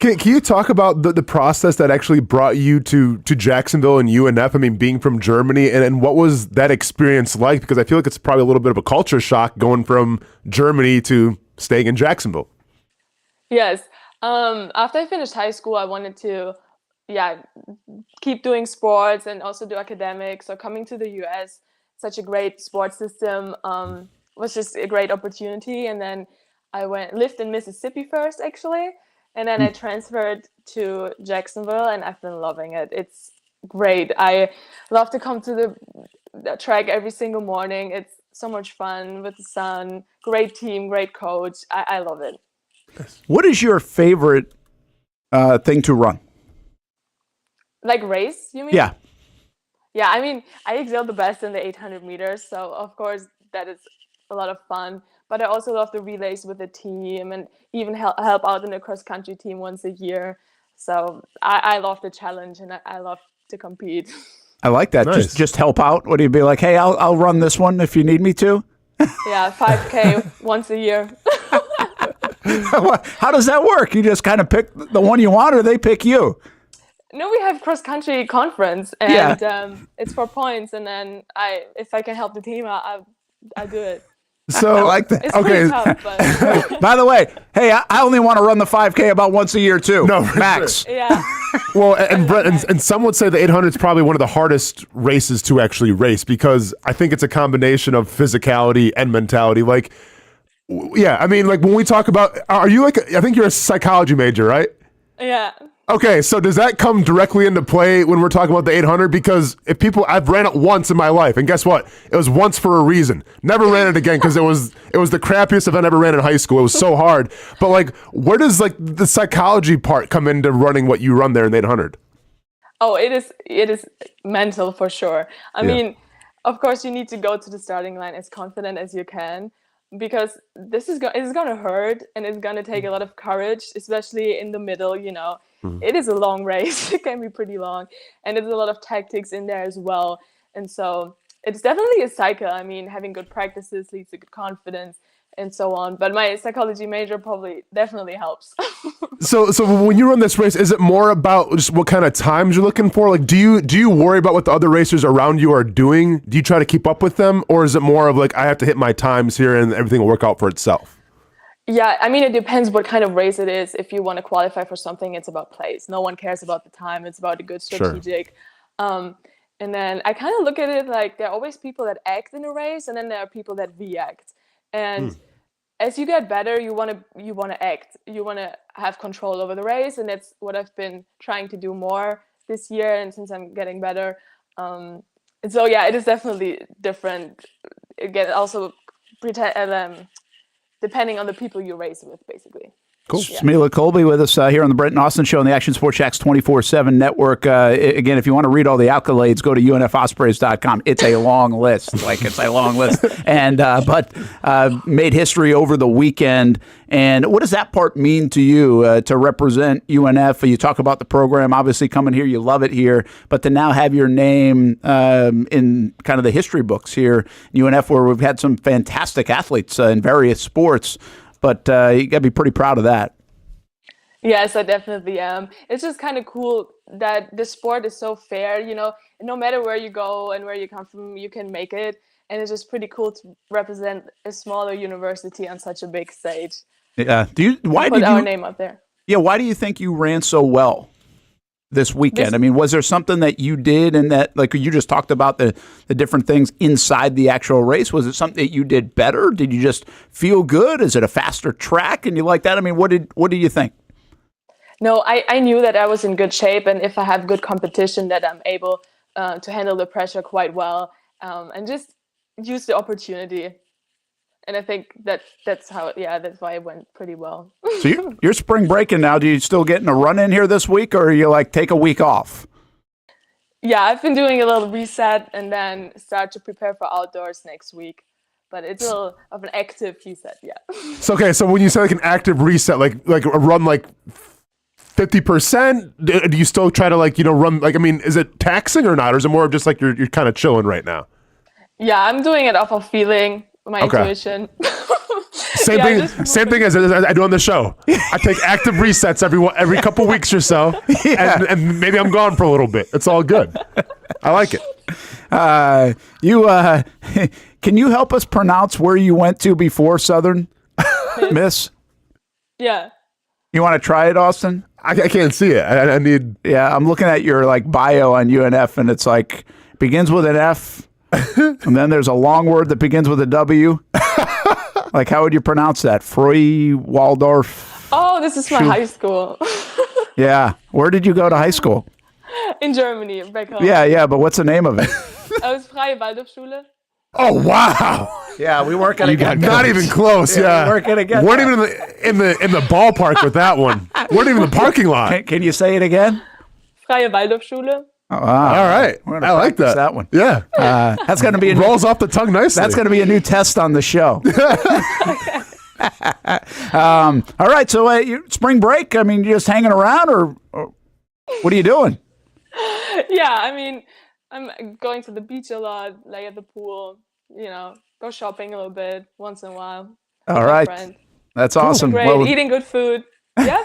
Can you talk about the process that actually brought you to Jacksonville and UNF? I mean, being from Germany, and what was that experience like? Because I feel like it's probably a little bit of a culture shock going from Germany to staying in Jacksonville. Yes. After I finished high school, I wanted to keep doing sports and also do academics. So coming to the US, such a great sports system, was just a great opportunity. And then I lived in Mississippi first, actually. And then I transferred to Jacksonville, and I've been loving it. It's great. I love to come to the track every single morning. It's so much fun with the sun, great team, great coach. I love it. What is your favorite thing to run? Like race, you mean? Yeah. Yeah, I mean, I excel the best in the 800 meters. So, of course, that is a lot of fun. But I also love the relays with the team, and even help out in the cross-country team once a year. So I love the challenge, and I love to compete. I like that. Nice. Just help out. Would you be like, hey, I'll run this one if you need me to? Yeah, 5K once a year. How does that work? You just kind of pick the one you want, or they pick you? No, we have cross country conference, and it's 4 points. And then if I can help the team, I do it. So I like that. It's Okay. pretty tough, but By the way, hey, I only want to run the 5K about once a year too. No, for max. yeah. Well, and Brent, and some would say the 800 is probably one of the hardest races to actually race because I think it's a combination of physicality and mentality. Like, yeah, I mean, like when we talk about, are you like, I think you're a psychology major, right? Yeah. Okay, so does that come directly into play when we're talking about the 800? Because if people, I've ran it once in my life, and guess what? It was once for a reason. Never ran it again because it was the crappiest event I ever ran in high school. It was so hard. But like, where does like the psychology part come into running what you run there in the 800? Oh, it is mental for sure. I mean, of course, you need to go to the starting line as confident as you can, because this is it's going to hurt, and it's going to take a lot of courage, especially in the middle. It is a long race. It can be pretty long, and there's a lot of tactics in there as well. And so it's definitely a cycle. I mean, having good practices leads to good confidence and so on. But my psychology major definitely helps. So when you run this race, is it more about just what kind of times you're looking for? Like, do you worry about what the other racers around you are doing? Do you try to keep up with them, or is it more of like, I have to hit my times here and everything will work out for itself? Yeah, I mean, it depends what kind of race it is. If you want to qualify for something, it's about place. No one cares about the time. It's about a good strategic. Sure. And then I kind of look at it like there are always people that act in a race, and then there are people that react. And as you get better, you want to act. You want to have control over the race, and that's what I've been trying to do more this year. And since I'm getting better, and so yeah, it is definitely different. Again, also depending on the people you race with, basically. Cool. Yeah. SMA Colby with us here on the Brent and Austen Show on the Action Sports Jacks 24/7 network. Again, if you want to read all the accolades, go to unfospreys.com. It's a long list. And but made history over the weekend. And what does that part mean to you to represent UNF? You talk about the program, obviously coming here, you love it here, but to now have your name in kind of the history books here in UNF, where we've had some fantastic athletes in various sports. But you got to be pretty proud of that. Yes, I definitely am. It's just kind of cool that the sport is so fair. No matter where you go and where you come from, you can make it. And it's just pretty cool to represent a smaller university on such a big stage. Yeah. Why did our name up there? Yeah. Why do you think you ran so well this weekend? I mean, was there something that you did, and that, like you just talked about the different things inside the actual race? Was it something that you did better? Did you just feel good? Is it a faster track and you like that? I mean, what do you think? No, I knew that I was in good shape, and if I have good competition, that I'm able to handle the pressure quite well, and just use the opportunity. And I think that's why it went pretty well. So you're spring breaking now. Do you still getting a run in here this week, or are you like take a week off? Yeah, I've been doing a little reset and then start to prepare for outdoors next week. But it's a little of an active reset, yeah. So when you say like an active reset, like a run like 50%, do you still try to run, I mean, is it taxing or not, or is it more of just like you're kind of chilling right now? Yeah, I'm doing it off of feeling, my intuition. Same thing as I do on the show. I take active resets every couple weeks or so, and maybe I'm gone for a little bit. It's all good. I like it. Can you help us pronounce where you went to before Southern, Miss? Yeah. You want to try it, Austen? I can't see it. I need. Yeah, I'm looking at your bio on UNF, and it's begins with an F, and then there's a long word that begins with a W. How would you pronounce that? Frey Waldorf? Oh, this is my high school. Yeah. Where did you go to high school? In Germany, back home. Yeah, but what's the name of it? I was Freie Waldorfschule. Oh, wow. Yeah, we weren't going to get not even close. Yeah. We weren't going to get weren't even in the ballpark with that one. Weren't even in the parking lot. Can you say it again? Freie Waldorfschule. Oh, wow. All right. I like that one. Yeah. That's going to be rolls off the tongue nicely. That's going to be a new test on the show. All right. So spring break, I mean, you're just hanging around, or what are you doing? Yeah, I mean, I'm going to the beach a lot, lay at the pool, go shopping a little bit once in a while. All right. That's awesome. Great, Well, eating good food. Yeah.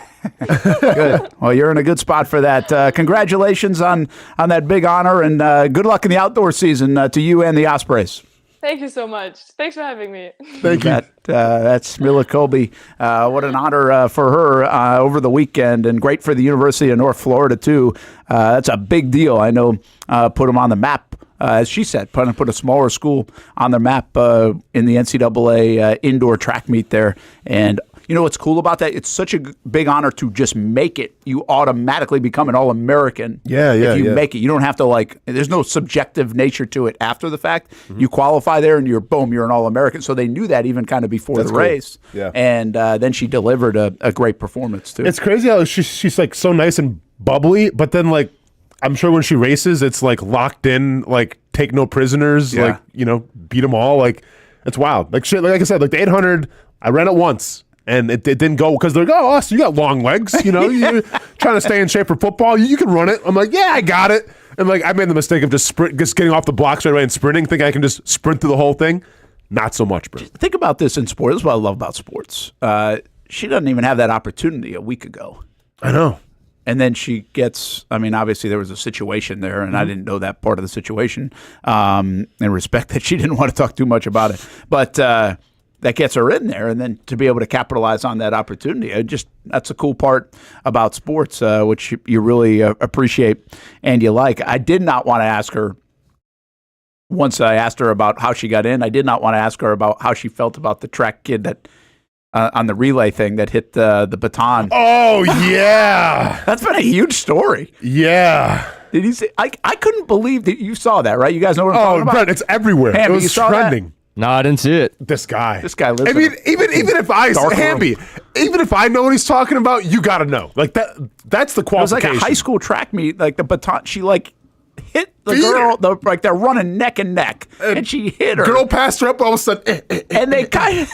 good. Well, you're in a good spot for that. Congratulations on that big honor, and good luck in the outdoor season to you and the Ospreys. Thank you so much. Thanks for having me. Thank you. That's Mila Colby. What an honor for her over the weekend, and great for the University of North Florida, too. That's a big deal. I know put them on the map, as she said, put a smaller school on the map in the NCAA indoor track meet there. And you know what's cool about that? It's such a big honor to just make it. You automatically become an All-American. If you make it, you don't have to there's no subjective nature to it after the fact. Mm-hmm. You qualify there and you're an All-American. So they knew that even kind of before the race. Yeah. And then she delivered a great performance too. It's crazy how she's like so nice and bubbly, but then I'm sure when she races, it's locked in, take no prisoners, beat them all. It's wild. Like I said, the 800, I ran it once. And it didn't go because they're like, oh, Austin, you got long legs. You're trying to stay in shape for football. You can run it. I'm like, yeah, I got it. And I made the mistake of just getting off the blocks right away and sprinting, thinking I can just sprint through the whole thing. Not so much, bro. Think about this in sports. This is what I love about sports. She doesn't even have that opportunity a week ago. I know. And then she gets, obviously there was a situation there, and I didn't know that part of the situation. And respect that she didn't want to talk too much about it. But that gets her in there, and then to be able to capitalize on that opportunity, that's a cool part about sports, which you really appreciate and you like. I did not want to ask her, once I asked her about how she got in, I did not want to ask her about how she felt about the track kid that on the relay thing that hit the baton. Oh, yeah. That's been a huge story. Yeah. Did you see? I couldn't believe that you saw that, right? You guys know what I'm talking about? Brent, it's everywhere. Hamby, it was trending. No, I didn't see it. This guy lives. Even if I know what he's talking about, you got to know. That's the qualification. It was like a high school track meet. The baton, she hit the girl. They're running neck and neck, and she hit her. Girl passed her up all of a sudden, and they claim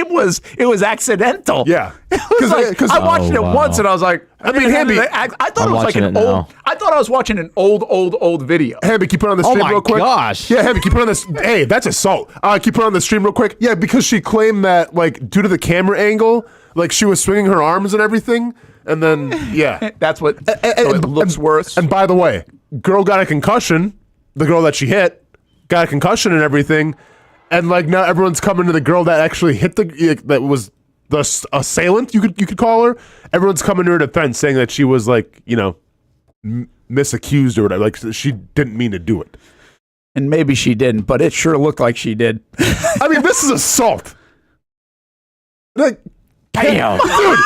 it was accidental. Yeah, because I watched it once, and I was like, Hamby, I thought it was like an old. I thought I was watching an old video. Hamby, can you put it on the stream real quick? Oh my gosh! Yeah, Hamby, can you put it on this? Hey, that's assault. Can you put it on the stream real quick? Yeah, because she claimed that due to the camera angle, she was swinging her arms and everything, and then that's what. So it looks worse. And by the way, girl got a concussion. The girl that she hit got a concussion and everything, and now everyone's coming to the girl that actually hit that was the assailant. You could call her. Everyone's coming to her defense, saying that she was misaccused or whatever. She didn't mean to do it. And maybe she didn't, but it sure looked like she did. This is assault. Damn, dude,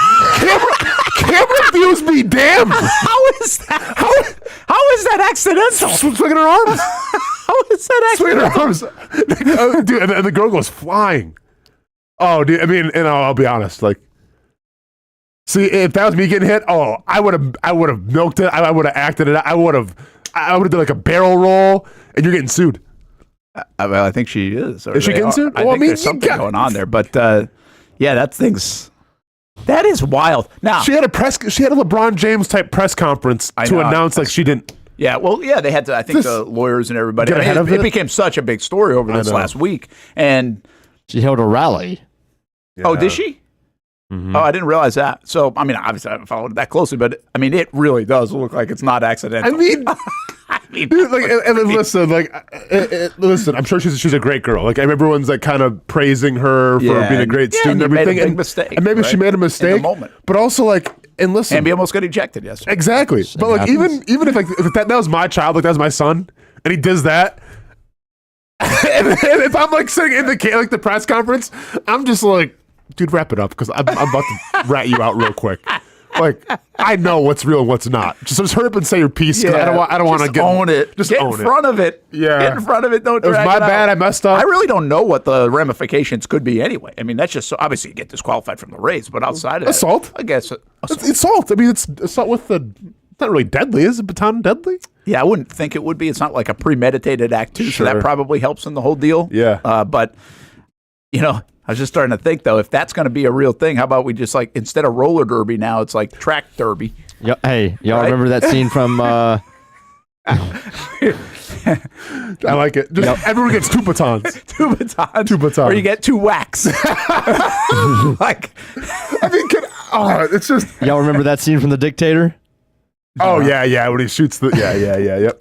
camera views be damned. How is that? How is that accidental? Swinging her arms. How is that accidental? Swinging her arms. Dude, and the girl goes flying. Oh, dude. And I'll be honest. See, if that was me getting hit, I would have milked it. I would have acted it. I would have done a barrel roll, and you're getting sued. I think she is. Is she getting sued? I think there's something going on there. But that is wild. Now she had a LeBron James type press conference to announce she didn't. Yeah, they had to. I think the lawyers and everybody. It became such a big story over this last week, and she held a rally. Yeah. Oh, did she? Mm-hmm. Oh, I didn't realize that. So, obviously, I haven't followed it that closely, but it really does look like it's not accidental. Dude, listen. I'm sure she's a great girl. Everyone's kind of praising her for being a great student and everything. Made a big mistake, and maybe she made a mistake in the moment. But also, and listen, and he almost got ejected yesterday. Exactly. But even if that was my child, that was my son, and he does that. and if I'm sitting in the press conference, I'm just dude, wrap it up because I'm about to rat you out real quick. I know what's real and what's not. Just hurry up and say your piece. Yeah, I don't want to own it. Just get own in front of it. Yeah, get in front of it. Don't. It was my bad. I messed up. I really don't know what the ramifications could be anyway. That's just obviously you get disqualified from the race, but outside of assault, I guess it's assault. It's assault with the. It's not really deadly. Is a baton deadly? Yeah, I wouldn't think it would be. It's not like a premeditated act too, so that probably helps in the whole deal. Yeah. But I was just starting to think though, if that's going to be a real thing, how about we just instead of roller derby now, it's track derby. Hey, y'all remember that scene from? I like it. Just everyone gets 2 batons. 2 batons. 2 batons. Or you get 2 whacks. Like, I mean, it's just. Y'all remember that scene from The Dictator? Oh, yeah. When he shoots yep.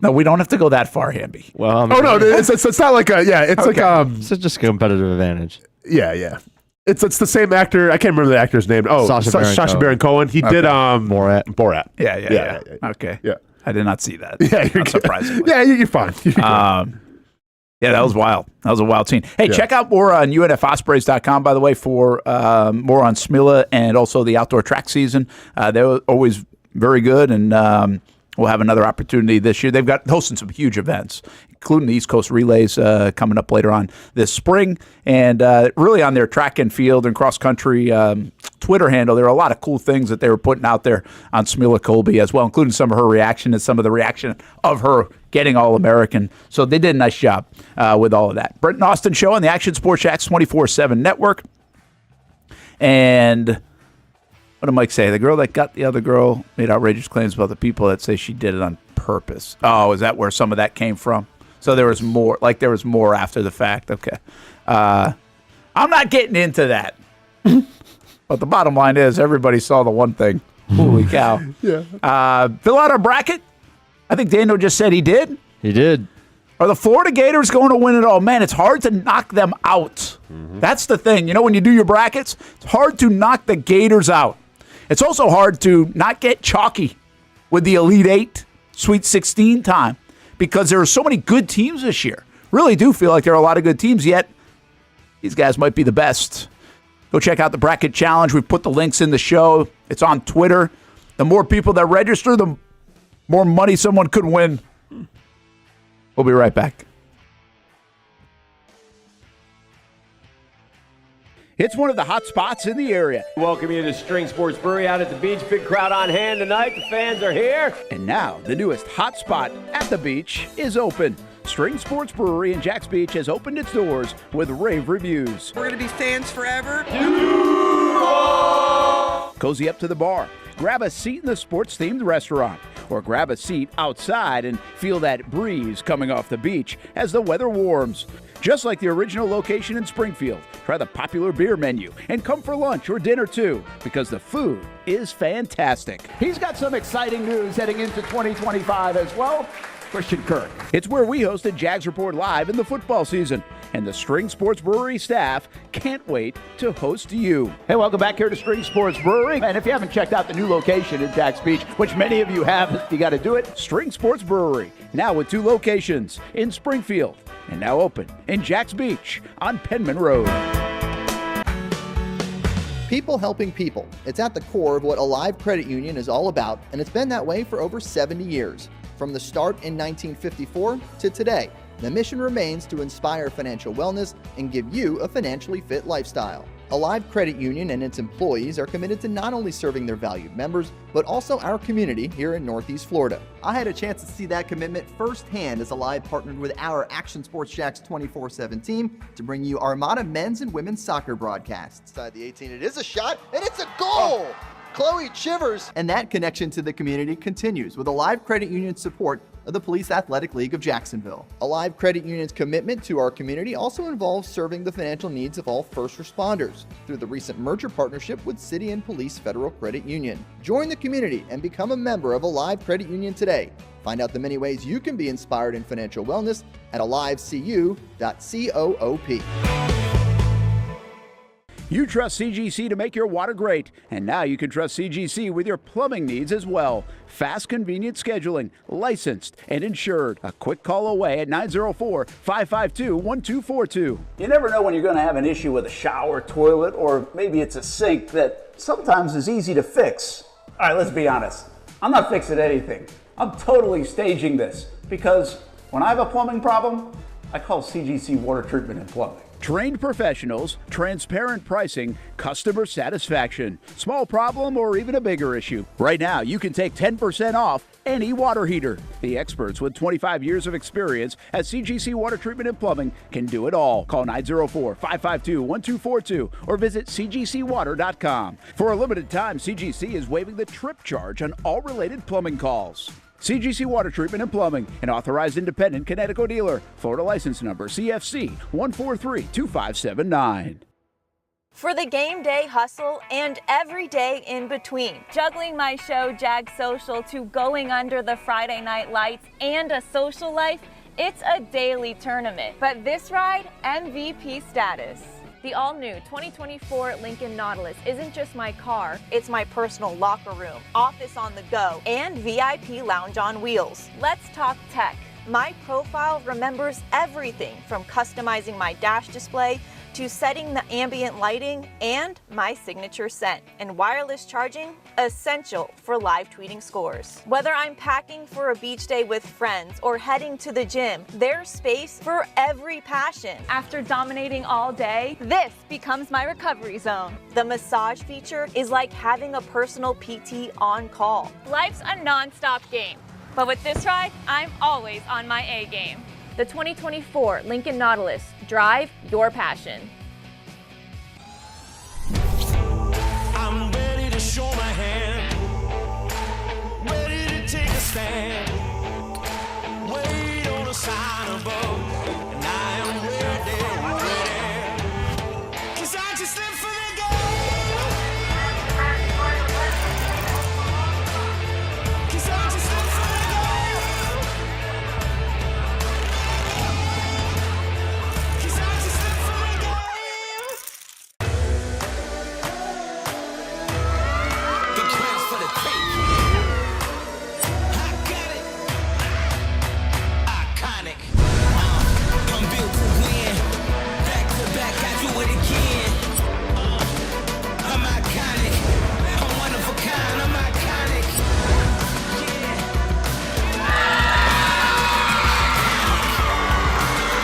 no, we don't have to go that far, Hamby. Well, no, it's not like it's Okay. like it's just a competitive advantage. Yeah. It's the same actor. I can't remember the actor's name. Oh, Sacha Baron Cohen. He did Borat. Yeah. Okay. Yeah. I did not see that. Yeah, you're not surprisingly. Yeah, you're fine. You're good. Yeah, that was wild. That was a wild scene. Hey, check out more on unfospreys.com, by the way, for more on Smilla and also the outdoor track season. They're always very good, and we'll have another opportunity this year. They've got hosting some huge events, including the East Coast Relays coming up later on this spring. And really on their track and field and cross-country Twitter handle, there are a lot of cool things that they were putting out there on SMA Colby as well, including some of her reaction and some of the reaction of her getting All-American. So they did a nice job with all of that. Brent and Austen Show on the Action Sports Jacks 24/7 network. And what did Mike say? The girl that got the other girl made outrageous claims about the people that say she did it on purpose. Oh, is that where some of that came from? So there was more, after the fact. Okay. I'm not getting into that. But the bottom line is everybody saw the one thing. Holy cow. Yeah. Fill out our bracket. I think Daniel just said he did. He did. Are the Florida Gators going to win it all? Man, it's hard to knock them out. That's the thing. You know, when you do your brackets, it's hard to knock the Gators out. It's also hard to not get chalky with the Elite Eight, Sweet 16 time, because there are so many good teams this year. Really do feel like there are a lot of good teams, yet these guys might be the best. Go check out the Bracket Challenge. We've put the links in the show. It's on Twitter. The more people that register, the more money someone could win. We'll be right back. It's one of the hot spots in the area. Welcome you to String Sports Brewery out at the beach. Big crowd on hand tonight. The fans are here. And now, the newest hot spot at the beach is open. String Sports Brewery in Jax Beach has opened its doors with rave reviews. We're going to be fans forever. Cozy up to the bar. Grab a seat in the sports-themed restaurant, or grab a seat outside and feel that breeze coming off the beach as the weather warms. Just like the original location in Springfield, try the popular beer menu and come for lunch or dinner too, because the food is fantastic. He's got some exciting news heading into 2025 as well. Christian Kirk. It's where we hosted Jags Report Live in the football season, and the String Sports Brewery staff can't wait to host you. Hey, welcome back here to String Sports Brewery. And if you haven't checked out the new location in Jax Beach, which many of you have, you got to do it. String Sports Brewery, now with 2 locations in Springfield, and now open in Jax Beach on Penman Road. People helping people. It's at the core of what Alive Credit Union is all about, and it's been that way for over 70 years. From the start in 1954 to today, the mission remains to inspire financial wellness and give you a financially fit lifestyle. Alive Credit Union and its employees are committed to not only serving their valued members, but also our community here in Northeast Florida. I had a chance to see that commitment firsthand as Alive partnered with our Action Sports Jacks 24/7 team to bring you Armada men's and women's soccer broadcasts. Inside the 18, it is a shot, and it's a goal! Chloe Chivers. And that connection to the community continues with Alive Credit Union's support of the Police Athletic League of Jacksonville. Alive Credit Union's commitment to our community also involves serving the financial needs of all first responders through the recent merger partnership with City and Police Federal Credit Union. Join the community and become a member of Alive Credit Union today. Find out the many ways you can be inspired in financial wellness at alivecu.coop. You trust CGC to make your water great, and now you can trust CGC with your plumbing needs as well. Fast, convenient scheduling, licensed and insured. A quick call away at 904-552-1242. You never know when you're going to have an issue with a shower, toilet, or maybe it's a sink that sometimes is easy to fix. All right, let's be honest. I'm not fixing anything. I'm totally staging this because when I have a plumbing problem, I call CGC Water Treatment and Plumbing. Trained professionals, transparent pricing, customer satisfaction. Small problem or even a bigger issue. Right now, you can take 10% off any water heater. The experts with 25 years of experience at CGC Water Treatment and Plumbing can do it all. Call 904-552-1242 or visit cgcwater.com. For a limited time, CGC is waiving the trip charge on all related plumbing calls. CGC Water Treatment and Plumbing, an authorized independent Connecticut dealer. Florida license number CFC 1432579. For the game day hustle and every day in between, juggling my show Jag Social to going under the Friday night lights and a social life, it's a daily tournament. But this ride, MVP status. The all-new 2024 Lincoln Nautilus isn't just my car, it's my personal locker room, office on the go, and VIP lounge on wheels. Let's talk tech. My profile remembers everything from customizing my dash display to setting the ambient lighting and my signature scent. And wireless charging, essential for live tweeting scores. Whether I'm packing for a beach day with friends or heading to the gym, there's space for every passion. After dominating all day, this becomes my recovery zone. The massage feature is like having a personal PT on call. Life's a non-stop game, but with this ride, I'm always on my A game. The 2024 Lincoln Nautilus. Drive your passion. I'm ready to show my hand. Ready to take a stand. Wait on a sign above. And I am ready, ready. 'Cause I just live for the game. 'Cause I just live for the game. 'Cause I just live for the game. The crowns for the tape. I got it. Iconic. I'm built to win. Back to back, I do it again. I'm iconic. I'm one of a kind. I'm iconic.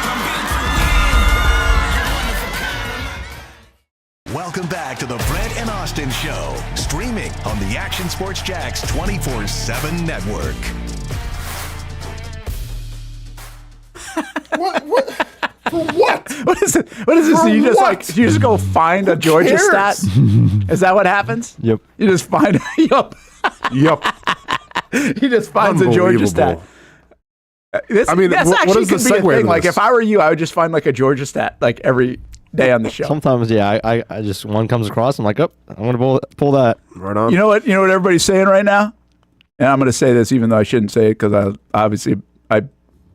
I'm built to win. I'm one of a kind. Welcome back to the Brent and Austen Show, streaming on the Action Sports Jax 24/7 network. What? For what? What is it? What is this? For You just what? you just go find a Georgia cares? stat? Is that what happens? Yep. You just find yup. Yep. He just finds a Georgia stat. This, I mean, that's what actually is the could be a segue thing. to Like this? if I were you, I would just find like a Georgia stat like every day on the show. Sometimes, yeah, I just one comes across. I'm like, oh, I'm gonna pull that. Right on. You know what? You know what everybody's saying right now, and I'm going to say this even though I shouldn't say it because I'm a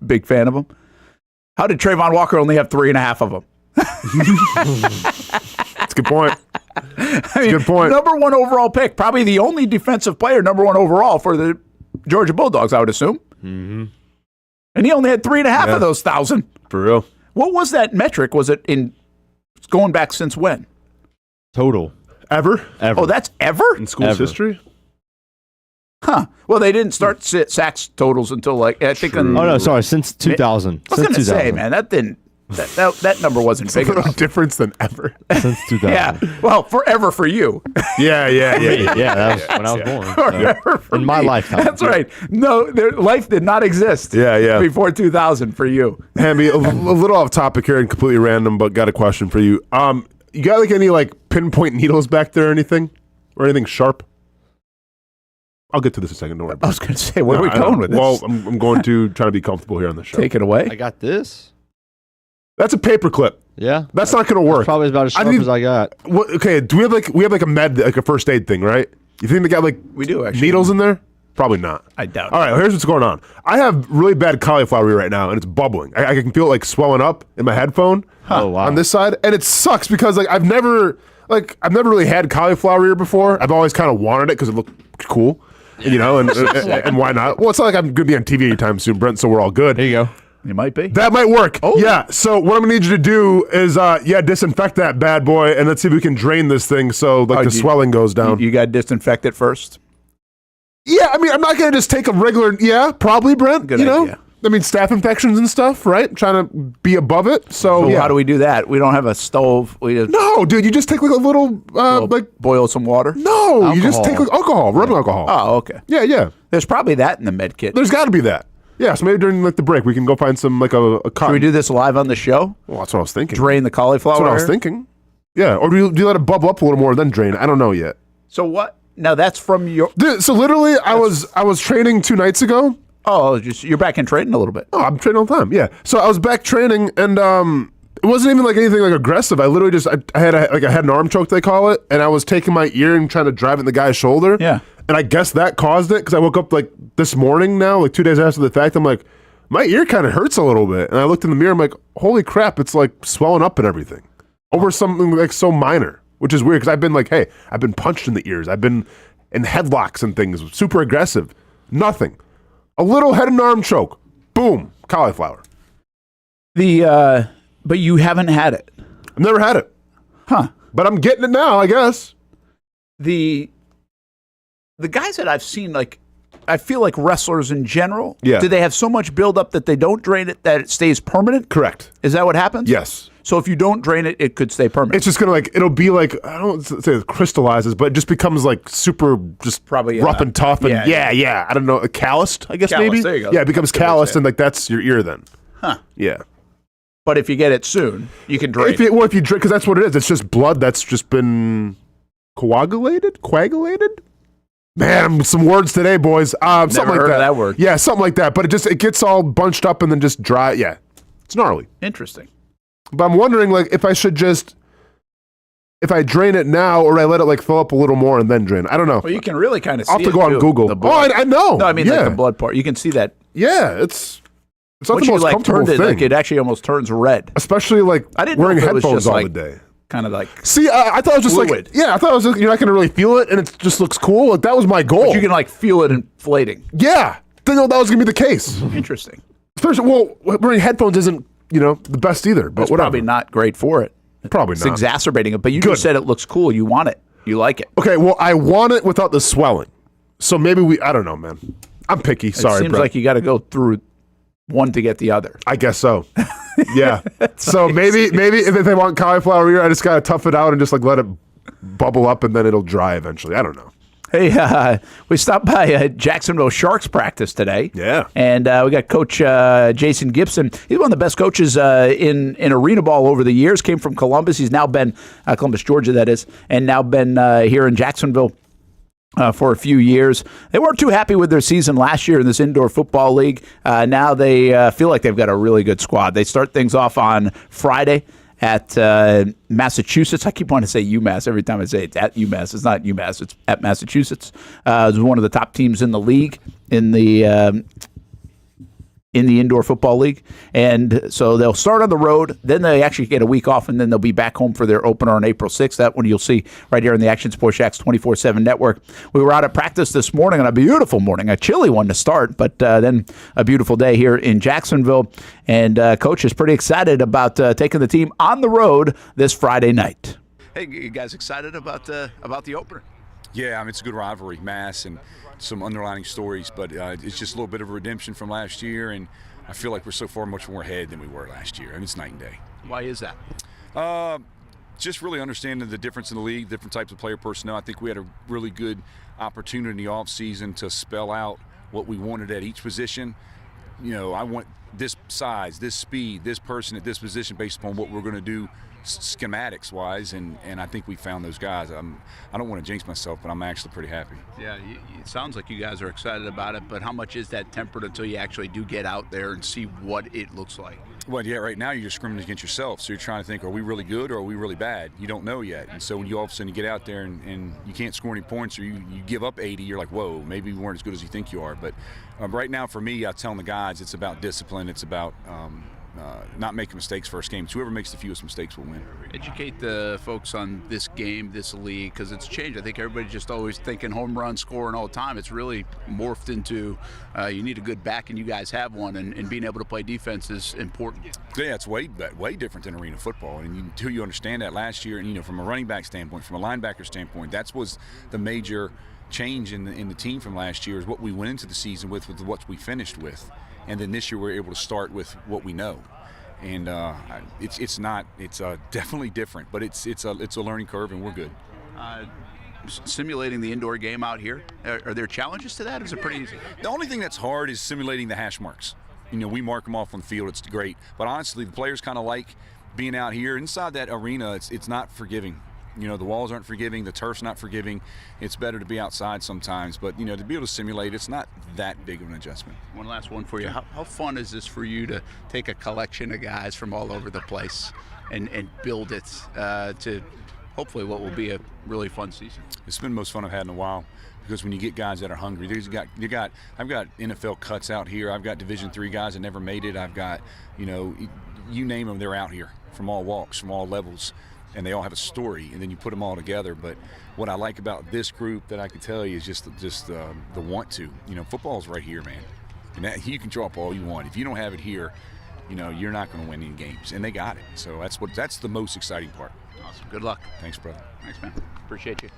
big fan of him. How did Travon Walker only have 3.5 of them? That's a good point. I mean, good point. Number 1 overall pick, probably the only defensive player, number 1 overall for the Georgia Bulldogs, I would assume. Mm-hmm. And he only had 3.5 Yeah. of those 1,000. For real. What was that metric? Was it in going back since when? Total. Ever? Oh, that's ever? In school's Ever. history? Huh. Well, they didn't start sacks totals until like I think. Oh no, sorry, since 2000. I was going to say, man, that number wasn't big No enough. difference than ever. Since 2000. Yeah. Well, forever for you. Yeah. Yeah, that was when I was born. Forever for in my me. lifetime. That's right. No, life did not exist. Yeah. Before 2000 for you. Hamby, a little off topic here and completely random, but got a question for you. You got like any like pinpoint needles back there or anything? Or anything sharp? I'll get to this in a second. Don't worry I about was going to say, where are we going with this? Well, I'm going to try to be comfortable here on the show. Take it away. I got this. That's a paper clip. Yeah. That's not going to work. Probably about as sharp as I got. Okay, do we have like a med, like a first aid thing, right? You think they got like We do, actually. needles in there? Probably not. I doubt it. All right, here's what's going on. I have really bad cauliflower ear right now, and it's bubbling. I can feel it like swelling up in my headphone Oh, wow. on this side, and it sucks because like I've never really had cauliflower ear before. I've always kind of wanted it because it looked cool, you know, and why not? Well, it's not like I'm going to be on TV anytime soon, Brent. So we're all good. There you go. You might be. That might work. Oh. Yeah. So what I'm gonna need you to do is, disinfect that bad boy, and let's see if we can drain this thing so the swelling goes down. You got to disinfect it first? Yeah, I mean, I'm not gonna just take a regular. Yeah, probably, Brent. Good you know, idea. I mean, staph infections and stuff, right? Trying to be above it. So How do we do that? We don't have a stove. We just No, dude, you just take like a little, boil some water. No, you just take like alcohol, rubbing alcohol. Oh, okay. Yeah. There's probably that in the med kit. There's got to be that. Yeah, so maybe during like the break we can go find some like a cotton. Should we do this live on the show? Well, that's what I was thinking. Drain the cauliflower. That's what I was thinking. Yeah, or do you let it bubble up a little more then drain? I don't know yet. So what? Now that's from your. Dude, so literally, I was training 2 nights ago. Oh, just you're back in training a little bit. Oh, I'm training all the time. Yeah. So I was back training, and it wasn't even like anything like aggressive. I literally just I had an arm choke, they call it, and I was taking my ear and trying to drive it in the guy's shoulder. Yeah. And I guess that caused it because I woke up like this morning now, like 2 days after the fact. I'm like, my ear kind of hurts a little bit, and I looked in the mirror. I'm like, holy crap, it's like swelling up and everything over something like so minor, which is weird because I've been like, hey, I've been punched in the ears, I've been in headlocks and things, super aggressive. Nothing. A little head and arm choke. Boom. Cauliflower. But you haven't had it. I've never had it. Huh. But I'm getting it now, I guess. The guys that I've seen, like, I feel like wrestlers in general, Yeah. do they have so much buildup that they don't drain it that it stays permanent? Correct. Is that what happens? Yes. So if you don't drain it, it could stay permanent. It's just gonna it'll be like, I don't say it crystallizes, but it just becomes like super just Probably, rough and tough and yeah. I don't know, calloused, I guess. Calloused, maybe. there you go. Yeah, it becomes That's what I calloused said. and like that's your ear then. Huh. Yeah. But if you get it soon, you can drain it. If you drink, because that's what it is. It's just blood that's just been coagulated. Man, some words today, boys. Something like heard that. of that word. Yeah, something like that. But it gets all bunched up and then just dry. Yeah, it's gnarly. Interesting. But I'm wondering, like, if I drain it now or I let it like fill up a little more and then drain. I don't know. Well, you can really kind of see I'll have to it, go on too, Google. the Oh, blood. I know. No, I mean yeah. like the blood part. You can see that. Yeah, it's not Once the you most like comfortable turned it, thing. like it actually almost turns red. Especially like I didn't know wearing if it was headphones just, all like, the day. Kind of like. See, I thought it was just fluid. like, I thought it was just, you're not going to really feel it and it just looks cool. Like that was my goal. But you can like feel it inflating. Yeah, didn't know that was going to be the case. Interesting. Especially, well, wearing headphones isn't, the best either. But It's whatever. probably not great for it. Probably It's not. exacerbating it. But you Good. just said it looks cool. You want it. You like it. Okay, well, I want it without the swelling. So maybe I don't know, man. I'm picky. Sorry, It seems Brett. like you got to go through one to get the other. I guess so. Yeah. So maybe if they want cauliflower ear, I just got to tough it out and just like let it bubble up and then it'll dry eventually. I don't know. Hey, we stopped by Jacksonville Sharks practice today. Yeah. And we got Coach Jason Gibson. He's one of the best coaches in arena ball over the years. Came from Columbus. He's now been, Columbus, Georgia, that is, and now been here in Jacksonville for a few years. They weren't too happy with their season last year in this indoor football league. Now they feel like they've got a really good squad. They start things off on Friday at Massachusetts. I keep wanting to say UMass every time I say it's at UMass. It's not UMass. It's at Massachusetts. It's one of the top teams in the league in the indoor football league. And so they'll start on the road. Then they actually get a week off, and then they'll be back home for their opener on April 6th. That one you'll see right here on the Action Sports Shacks 24/7 network. We were out at practice this morning on a beautiful morning, a chilly one to start, but then a beautiful day here in Jacksonville. And Coach is pretty excited about taking the team on the road this Friday night. Hey, you guys excited about the opener? Yeah, I mean, it's a good rivalry, Mass, and some underlining stories, but it's just a little bit of a redemption from last year, and I feel like we're so far much more ahead than we were last year, and it's night and day. Why is that? Just really understanding the difference in the league, different types of player personnel. I think we had a really good opportunity in the offseason to spell out what we wanted at each position. I want this size, this speed, this person at this position based upon what we're going to do schematics wise, and I think we found those guys. I don't want to jinx myself, but I'm actually pretty happy. Yeah, it sounds like you guys are excited about it, but how much is that tempered until you actually do get out there and see what it looks like? Well, yeah, right now you're just scrimmaging against yourself, so you're trying to think, are we really good or are we really bad? You don't know yet, and so when you all of a sudden you get out there and you can't score any points, or you give up 80, you're like, whoa, maybe we weren't as good as you think you are. But right now for me, I'm telling the guys, it's about discipline, it's about not making mistakes first game. Whoever makes the fewest mistakes will win. Educate the folks on this game, this league, because it's changed. I think everybody's just always thinking home run, scoring all the time. It's really morphed into you need a good back, and you guys have one, and being able to play defense is important. Yeah, it's way different than arena football, and until you understand that last year, and from a running back standpoint, from a linebacker standpoint, that was the major change in the team from last year is what we went into the season with what we finished with. And then this year we're able to start with what we know, and it's definitely different, but it's a learning curve, and we're good. Simulating the indoor game out here, are there challenges to that? Is it pretty easy? The only thing that's hard is simulating the hash marks. We mark them off on the field. It's great, but honestly, the players kind of like being out here inside that arena. It's not forgiving. You know, the walls aren't forgiving, the turf's not forgiving. It's better to be outside sometimes, but you know, to be able to simulate, it's not that big of an adjustment. One last one for you. How fun is this for you to take a collection of guys from all over the place and build it to hopefully what will be a really fun season? It's been the most fun I've had in a while, because when you get guys that are hungry, I've got NFL cuts out here. I've got Division III guys that never made it. I've got, you know, you name them, they're out here from all walks, from all levels, and they all have a story, and then you put them all together. But what I like about this group that I can tell you is just the want to. You know, football's right here, man. And that, you can draw up all you want. If you don't have it here, you know, you're not going to win any games, and they got it. So that's the most exciting part. Awesome. Good luck. Thanks, brother. Thanks, man. Appreciate you.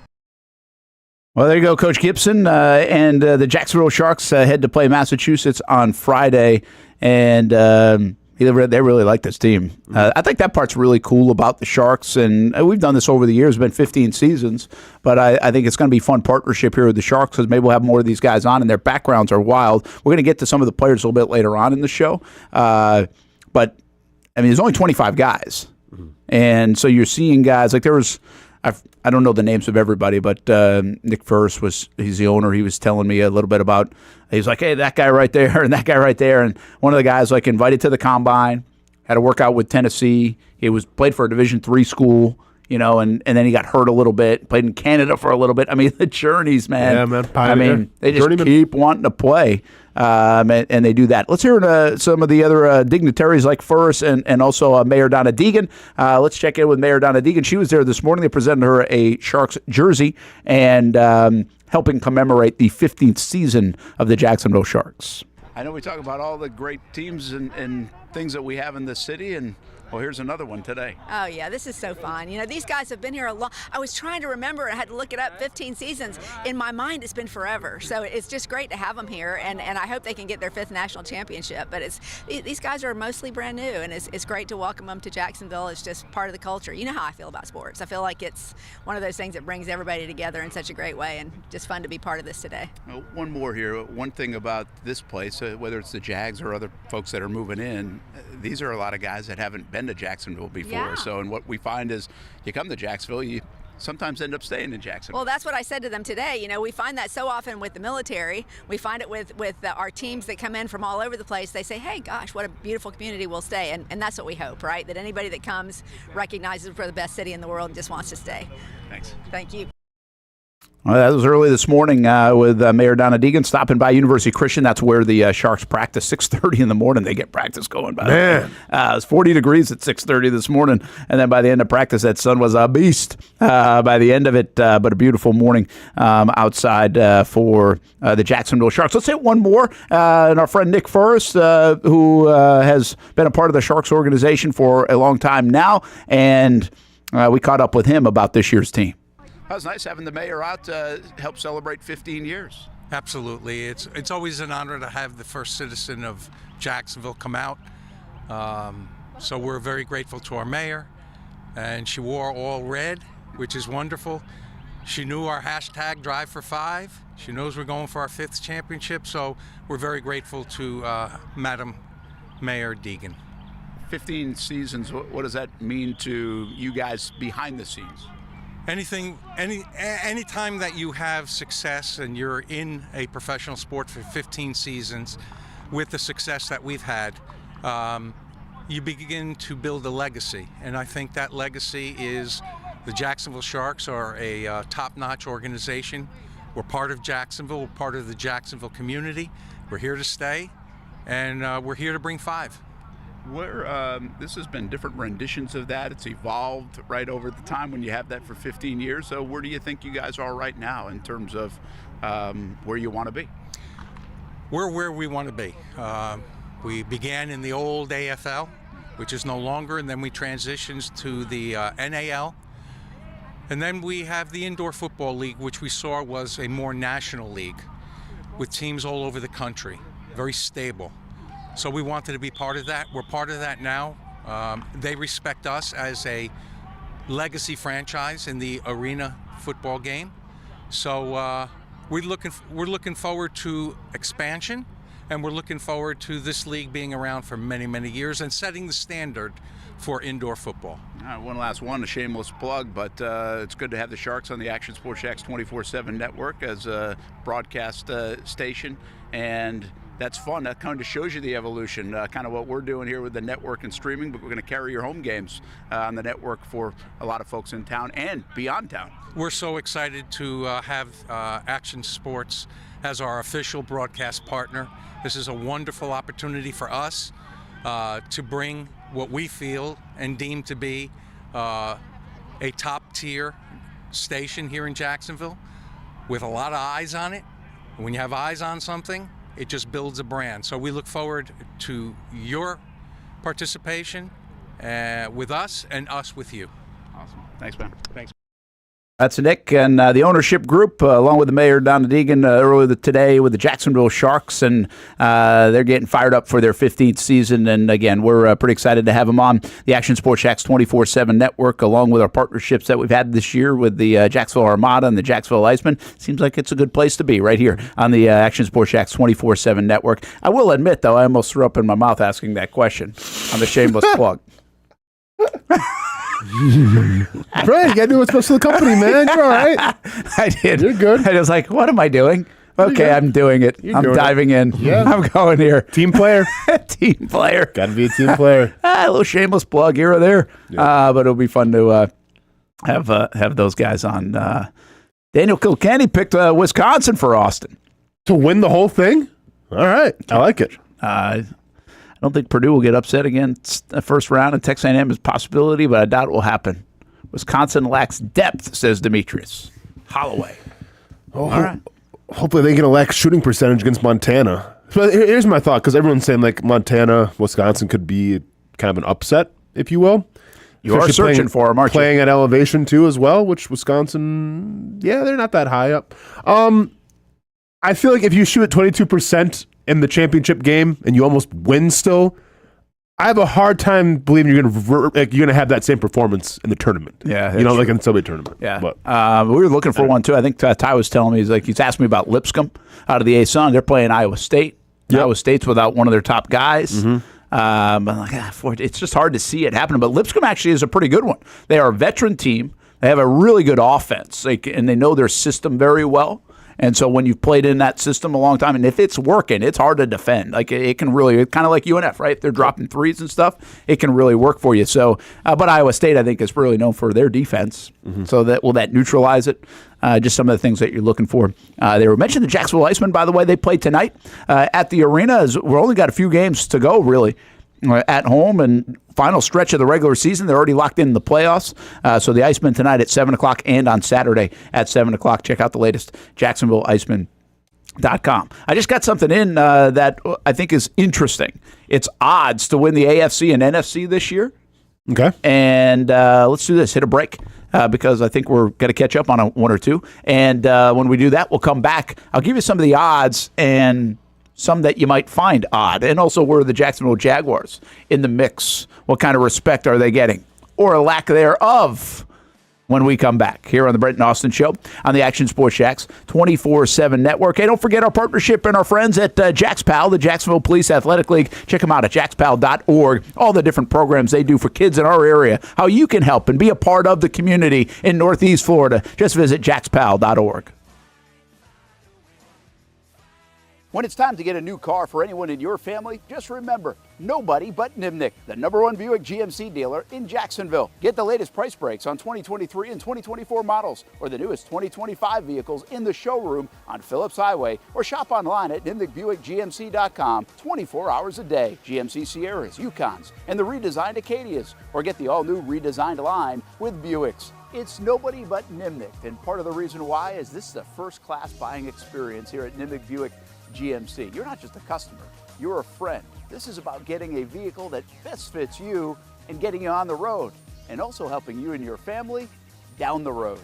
Well, there you go, Coach Gibson. And the Jacksonville Sharks head to play Massachusetts on Friday, and they really like this team. I think that part's really cool about the Sharks, and we've done this over the years. It's been 15 seasons, but I think it's going to be a fun partnership here with the Sharks, because maybe we'll have more of these guys on, and their backgrounds are wild. We're going to get to some of the players a little bit later on in the show, but I mean, there's only 25 guys, and so you're seeing guys like there was. I don't know the names of everybody, but Nick First he's the owner. He was telling me a little bit about, he's like, hey, that guy right there and that guy right there. And one of the guys like invited to the combine, had a workout with Tennessee. He played for a Division III school, you know, and then he got hurt a little bit, played in Canada for a little bit. I mean, the journeys, man. Yeah, man. I mean, they just keep wanting to play. And they do that. Let's hear some of the other dignitaries like First and also Mayor Donna Deegan. Let's check in with Mayor Donna Deegan. She was there this morning. They presented her a Sharks jersey and helping commemorate the 15th season of the Jacksonville Sharks. I know we talk about all the great teams and things that we have in the city, and well, here's another one today. Oh, yeah, this is so fun. You know, these guys have been here a long. I was trying to remember, I had to look it up, 15 seasons. In my mind, it's been forever. So it's just great to have them here, and I hope they can get their 5th national championship. But these guys are mostly brand new, and it's great to welcome them to Jacksonville. It's just part of the culture. You know how I feel about sports. I feel like it's one of those things that brings everybody together in such a great way, and just fun to be part of this today. Well, one more here. One thing about this place, whether it's the Jags or other folks that are moving in, these are a lot of guys that haven't been to Jacksonville before. Yeah. So, and what we find is you come to Jacksonville, you sometimes end up staying in Jacksonville. Well, that's what I said to them today. You know, we find that so often with the military. We find it with our teams that come in from all over the place. They say, hey, gosh, what a beautiful community, we'll stay. And that's what we hope, right? That anybody that comes recognizes we're the best city in the world and just wants to stay. Thanks. Thank you. Well, that was early this morning with Mayor Donna Deegan stopping by University Christian. That's where the Sharks practice. 6:30 in the morning, they get practice going. By Man. It was 40 degrees at 6:30 this morning, and then by the end of practice, that sun was a beast by the end of it. But a beautiful morning outside for the Jacksonville Sharks. Let's hit one more. And our friend Nick First, who has been a part of the Sharks organization for a long time now, and we caught up with him about this year's team. It was nice having the mayor out to help celebrate 15 years. Absolutely. It's always an honor to have the first citizen of Jacksonville come out. So we're very grateful to our mayor. And she wore all red, which is wonderful. She knew our hashtag Drive for 5. She knows we're going for our 5th championship. So we're very grateful to Madam Mayor Deegan. 15 seasons, what does that mean to you guys behind the scenes? Any time that you have success and you're in a professional sport for 15 seasons with the success that we've had, you begin to build a legacy. And I think that legacy is the Jacksonville Sharks are a top-notch organization. We're part of Jacksonville, we're part of the Jacksonville community. We're here to stay, and we're here to bring 5. This has been different renditions of that. It's evolved right over the time when you have that for 15 years. So where do you think you guys are right now in terms of where you want to be? We're where we want to be. We began in the old AFL, which is no longer, and then we transitioned to the NAL. And then we have the Indoor Football League, which we saw was a more national league with teams all over the country, very stable. So we wanted to be part of that. We're part of that now. They respect us as a legacy franchise in the arena football game. So we're looking forward to expansion. and we're looking forward to this league being around for many, many years and setting the standard for indoor football. All right, one last one, a shameless plug, but it's good to have the Sharks on the Action Sports Jacks 24/7 network as a broadcast station, and that's fun. That kind of shows you the evolution, kind of what we're doing here with the network and streaming, but we're going to carry your home games on the network for a lot of folks in town and beyond town. We're so excited to have Action Sports as our official broadcast partner. This is a wonderful opportunity for us to bring what we feel and deem to be a top-tier station here in Jacksonville with a lot of eyes on it. When you have eyes on something, it just builds a brand. So we look forward to your participation with us and us with you. Awesome. Thanks, man. Thanks. That's Nick and the ownership group, along with the mayor, Donna Deegan, earlier today with the Jacksonville Sharks, and they're getting fired up for their 15th season. And again, we're pretty excited to have them on the Action Sports Jacks 24/7 network, along with our partnerships that we've had this year with the Jacksonville Armada and the Jacksonville Icemen. Seems like it's a good place to be right here on the Action Sports Jacks 24/7 network. I will admit, though, I almost threw up in my mouth asking that question on the shameless plug. Brent, you got to do what's best for the company, man. You're all right. I did. You're good. I was like, what am I doing? Okay, I'm doing it. I'm diving in. Yeah. I'm going here. Team player. Team player. Got to be a team player. A little shameless plug here or there. But it'll be fun to have those guys on. Daniel Kilkenny picked Wisconsin for Austin. To win the whole thing? All right. I like it. I don't think Purdue will get upset against the first round, and Texas A&M is a possibility, but I doubt it will happen. Wisconsin lacks depth, says Demetrius Holloway. Oh, all right. Hopefully they can elect shooting percentage against Montana. But here's my thought, because everyone's saying like Montana, Wisconsin could be kind of an upset, if you will. You are searching for them, aren't you? Playing at elevation too as well, which Wisconsin, they're not that high up. I feel like if you shoot at 22% in the championship game and you almost win still, I have a hard time believing you're going to have that same performance in the tournament. Yeah, like in the Subway tournament. Yeah, but, we were looking for one too. I think Ty was telling me he's asked me about Lipscomb out of the ASUN. They're playing Iowa State. Yep. Iowa State's without one of their top guys. Mm-hmm. I'm like, it's just hard to see it happening. But Lipscomb actually is a pretty good one. They are a veteran team. They have a really good offense, and they know their system very well. And so when you've played in that system a long time, and if it's working, it's hard to defend. Like it can really, kind of like UNF, right? They're dropping threes and stuff. It can really work for you. So, but Iowa State, I think, is really known for their defense. Mm-hmm. So will that neutralize it? Just some of the things that you're looking for. They were mentioned the Jacksonville Icemen, by the way. They play tonight at the arena. We've only got a few games to go, really, at home, and final stretch of the regular season. They're already locked in the playoffs. So the Icemen tonight at 7 o'clock and on Saturday at 7 o'clock. Check out the latest, JacksonvilleIcemen.com. I just got something in that I think is interesting. It's odds to win the AFC and NFC this year. Okay. And let's do this. Hit a break. Because I think we're going to catch up on one or two. And when we do that, we'll come back. I'll give you some of the odds and some that you might find odd. And also, where are the Jacksonville Jaguars in the mix? What kind of respect are they getting? Or a lack thereof when we come back here on the Brent and Austen Show on the Action Sports Jacks 24/7 network. Hey, don't forget our partnership and our friends at JaxPal, the Jacksonville Police Athletic League. Check them out at jaxpal.org. All the different programs they do for kids in our area, how you can help and be a part of the community in Northeast Florida. Just visit jaxpal.org. When it's time to get a new car for anyone in your family, just remember, nobody but Nimnick, the #1 Buick GMC dealer in Jacksonville. Get the latest price breaks on 2023 and 2024 models, or the newest 2025 vehicles in the showroom on Phillips Highway, or shop online at NimnickBuickGMC.com 24 hours a day. GMC Sierras, Yukons, and the redesigned Acadias, or get the all-new redesigned line with Buicks. It's nobody but Nimnick, and part of the reason why is this is a first-class buying experience here at Nimnick Buick GMC. You're not just a customer, you're a friend. This is about getting a vehicle that best fits you and getting you on the road, and also helping you and your family down the road.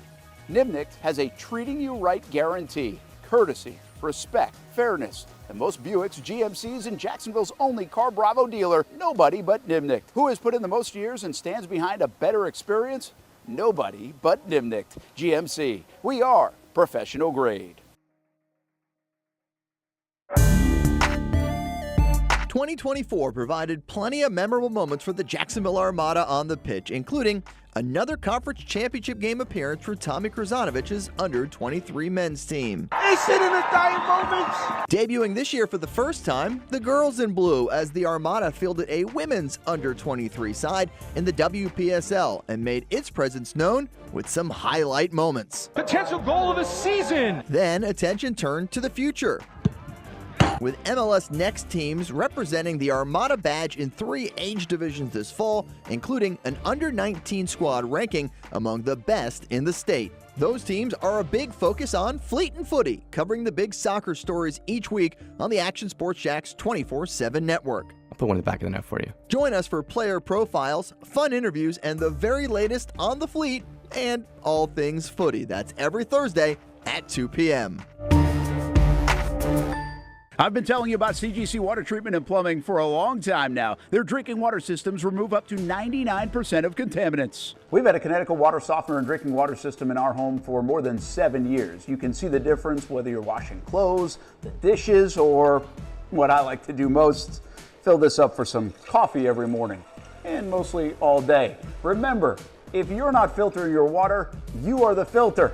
Nimnick has a treating you right guarantee, courtesy, respect, fairness, and most Buicks, GMCs, and Jacksonville's only Car Bravo dealer, nobody but Nimnick. Who has put in the most years and stands behind a better experience? Nobody but Nimnick GMC. We are professional grade. 2024 provided plenty of memorable moments for the Jacksonville Armada on the pitch, including another conference championship game appearance for Tommy Krasanovich's under-23 men's team. It's in the dying moments. Debuting this year for the first time, the girls in blue, as the Armada fielded a women's under-23 side in the WPSL and made its presence known with some highlight moments. Potential goal of the season. Then attention turned to the future, with MLS Next teams representing the Armada badge in 3 age divisions this fall, including an under-19 squad ranking among the best in the state. Those teams are a big focus on Fleet and Footy, covering the big soccer stories each week on the Action Sports Jacks 24/7 network. I'll put one in the back of the net for you. Join us for player profiles, fun interviews, and the very latest on the Fleet and all things footy. That's every Thursday at 2 p.m. I've been telling you about CGC Water Treatment and Plumbing for a long time now. Their drinking water systems remove up to 99% of contaminants. We've had a Connecticut water softener and drinking water system in our home for more than 7 years. You can see the difference whether you're washing clothes, the dishes, or what I like to do most, fill this up for some coffee every morning, and mostly all day. Remember, if you're not filtering your water, you are the filter.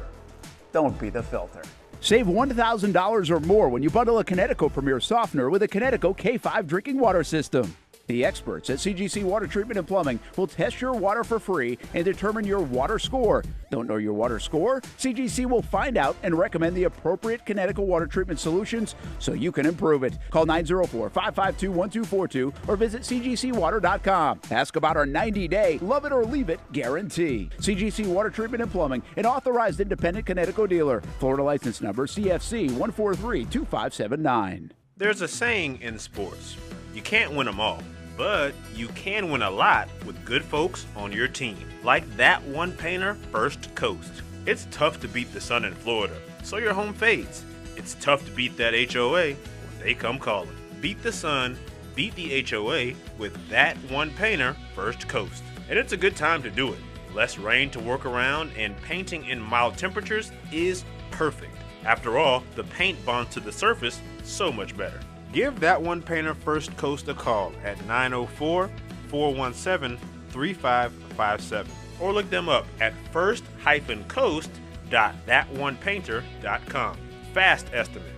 Don't be the filter. Save $1,000 or more when you bundle a Connecticut Premier Softener with a Connecticut K5 drinking water system. The experts at CGC Water Treatment and Plumbing will test your water for free and determine your water score. Don't know your water score? CGC will find out and recommend the appropriate Connecticut water treatment solutions so you can improve it. Call 904-552-1242 or visit cgcwater.com. Ask about our 90-day love it or leave it guarantee. CGC Water Treatment and Plumbing, an authorized independent Connecticut dealer. Florida license number CFC 1432579. There's a saying in sports: you can't win them all, but you can win a lot with good folks on your team. Like that one painter, First Coast. It's tough to beat the sun in Florida, so your home fades. It's tough to beat that HOA when they come calling. Beat the sun, beat the HOA with that one painter, First Coast. And it's a good time to do it. Less rain to work around, and painting in mild temperatures is perfect. After all, the paint bonds to the surface so much better. Give that one painter First Coast a call at 904-417-3557 or look them up at first-coast.thatonepainter.com. Fast estimate,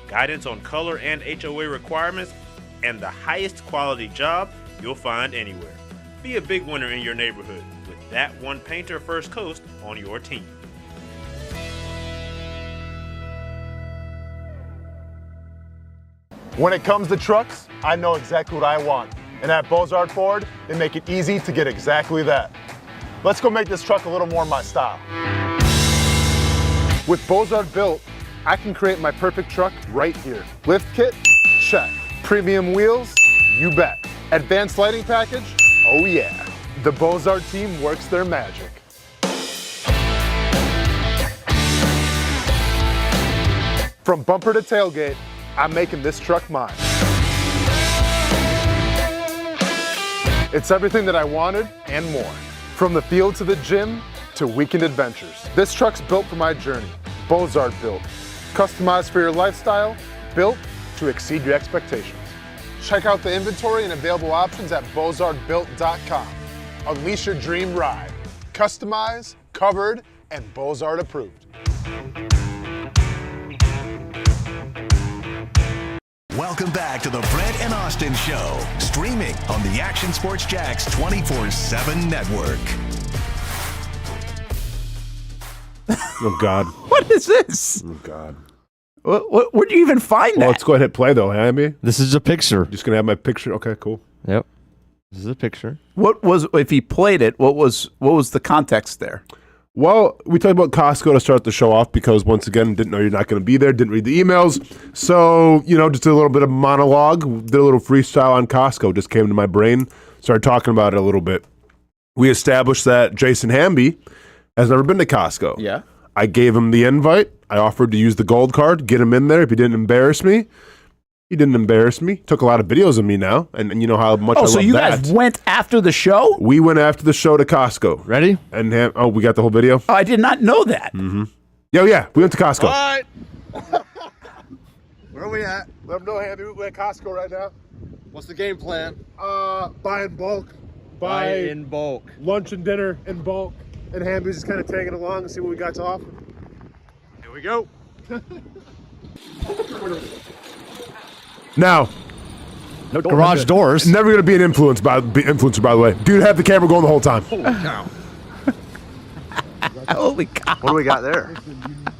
guidance on color and HOA requirements, and the highest quality job you'll find anywhere. Be a big winner in your neighborhood with that one painter First Coast on your team. When it comes to trucks, I know exactly what I want. And at Bozard Ford, they make it easy to get exactly that. Let's go make this truck a little more my style. With Bozard Built, I can create my perfect truck right here. Lift kit? Check. Premium wheels? You bet. Advanced lighting package? Oh yeah. The Bozard team works their magic. From bumper to tailgate, I'm making this truck mine. It's everything that I wanted and more. From the field to the gym to weekend adventures. This truck's built for my journey. Bozard Built. Customized for your lifestyle, built to exceed your expectations. Check out the inventory and available options at bozardbuilt.com. Unleash your dream ride. Customized, covered, and Bozard approved. Welcome back to the Brent and Austen Show, streaming on the Action Sports Jacks 24/7 network. Oh, God. What is this? Oh, God. Where'd you even find that? Let's go ahead and hit play, though, Hamby. This is a picture. Just going to have my picture? Okay, cool. Yep. This is a picture. What was, if he played it, what was the context there? Well, we talked about Costco to start the show off because, once again, didn't know you're not going to be there, didn't read the emails. So, just a little bit of monologue, did a little freestyle on Costco, just came to my brain, started talking about it a little bit. We established that Jason Hamby has never been to Costco. Yeah. I gave him the invite. I offered to use the gold card, get him in there if he didn't embarrass me. He didn't embarrass me. Took a lot of videos of me now, and you know how much I love that. Oh, so you guys went after the show? We went after the show to Costco. Ready? And we got the whole video? Oh, I did not know that. Mm-hmm. Yeah, we went to Costco. All right. Where are we at? Let them know, Hamby, we're at Costco right now. What's the game plan? Buy in bulk. Buy in bulk. Lunch and dinner in bulk. And Hamby's just kind of tagging along and see what we got to offer. Here we go. Now, no garage doors. Never going to be an influencer, by the way. Dude, have the camera going the whole time. Holy cow. Holy cow. What do we got there?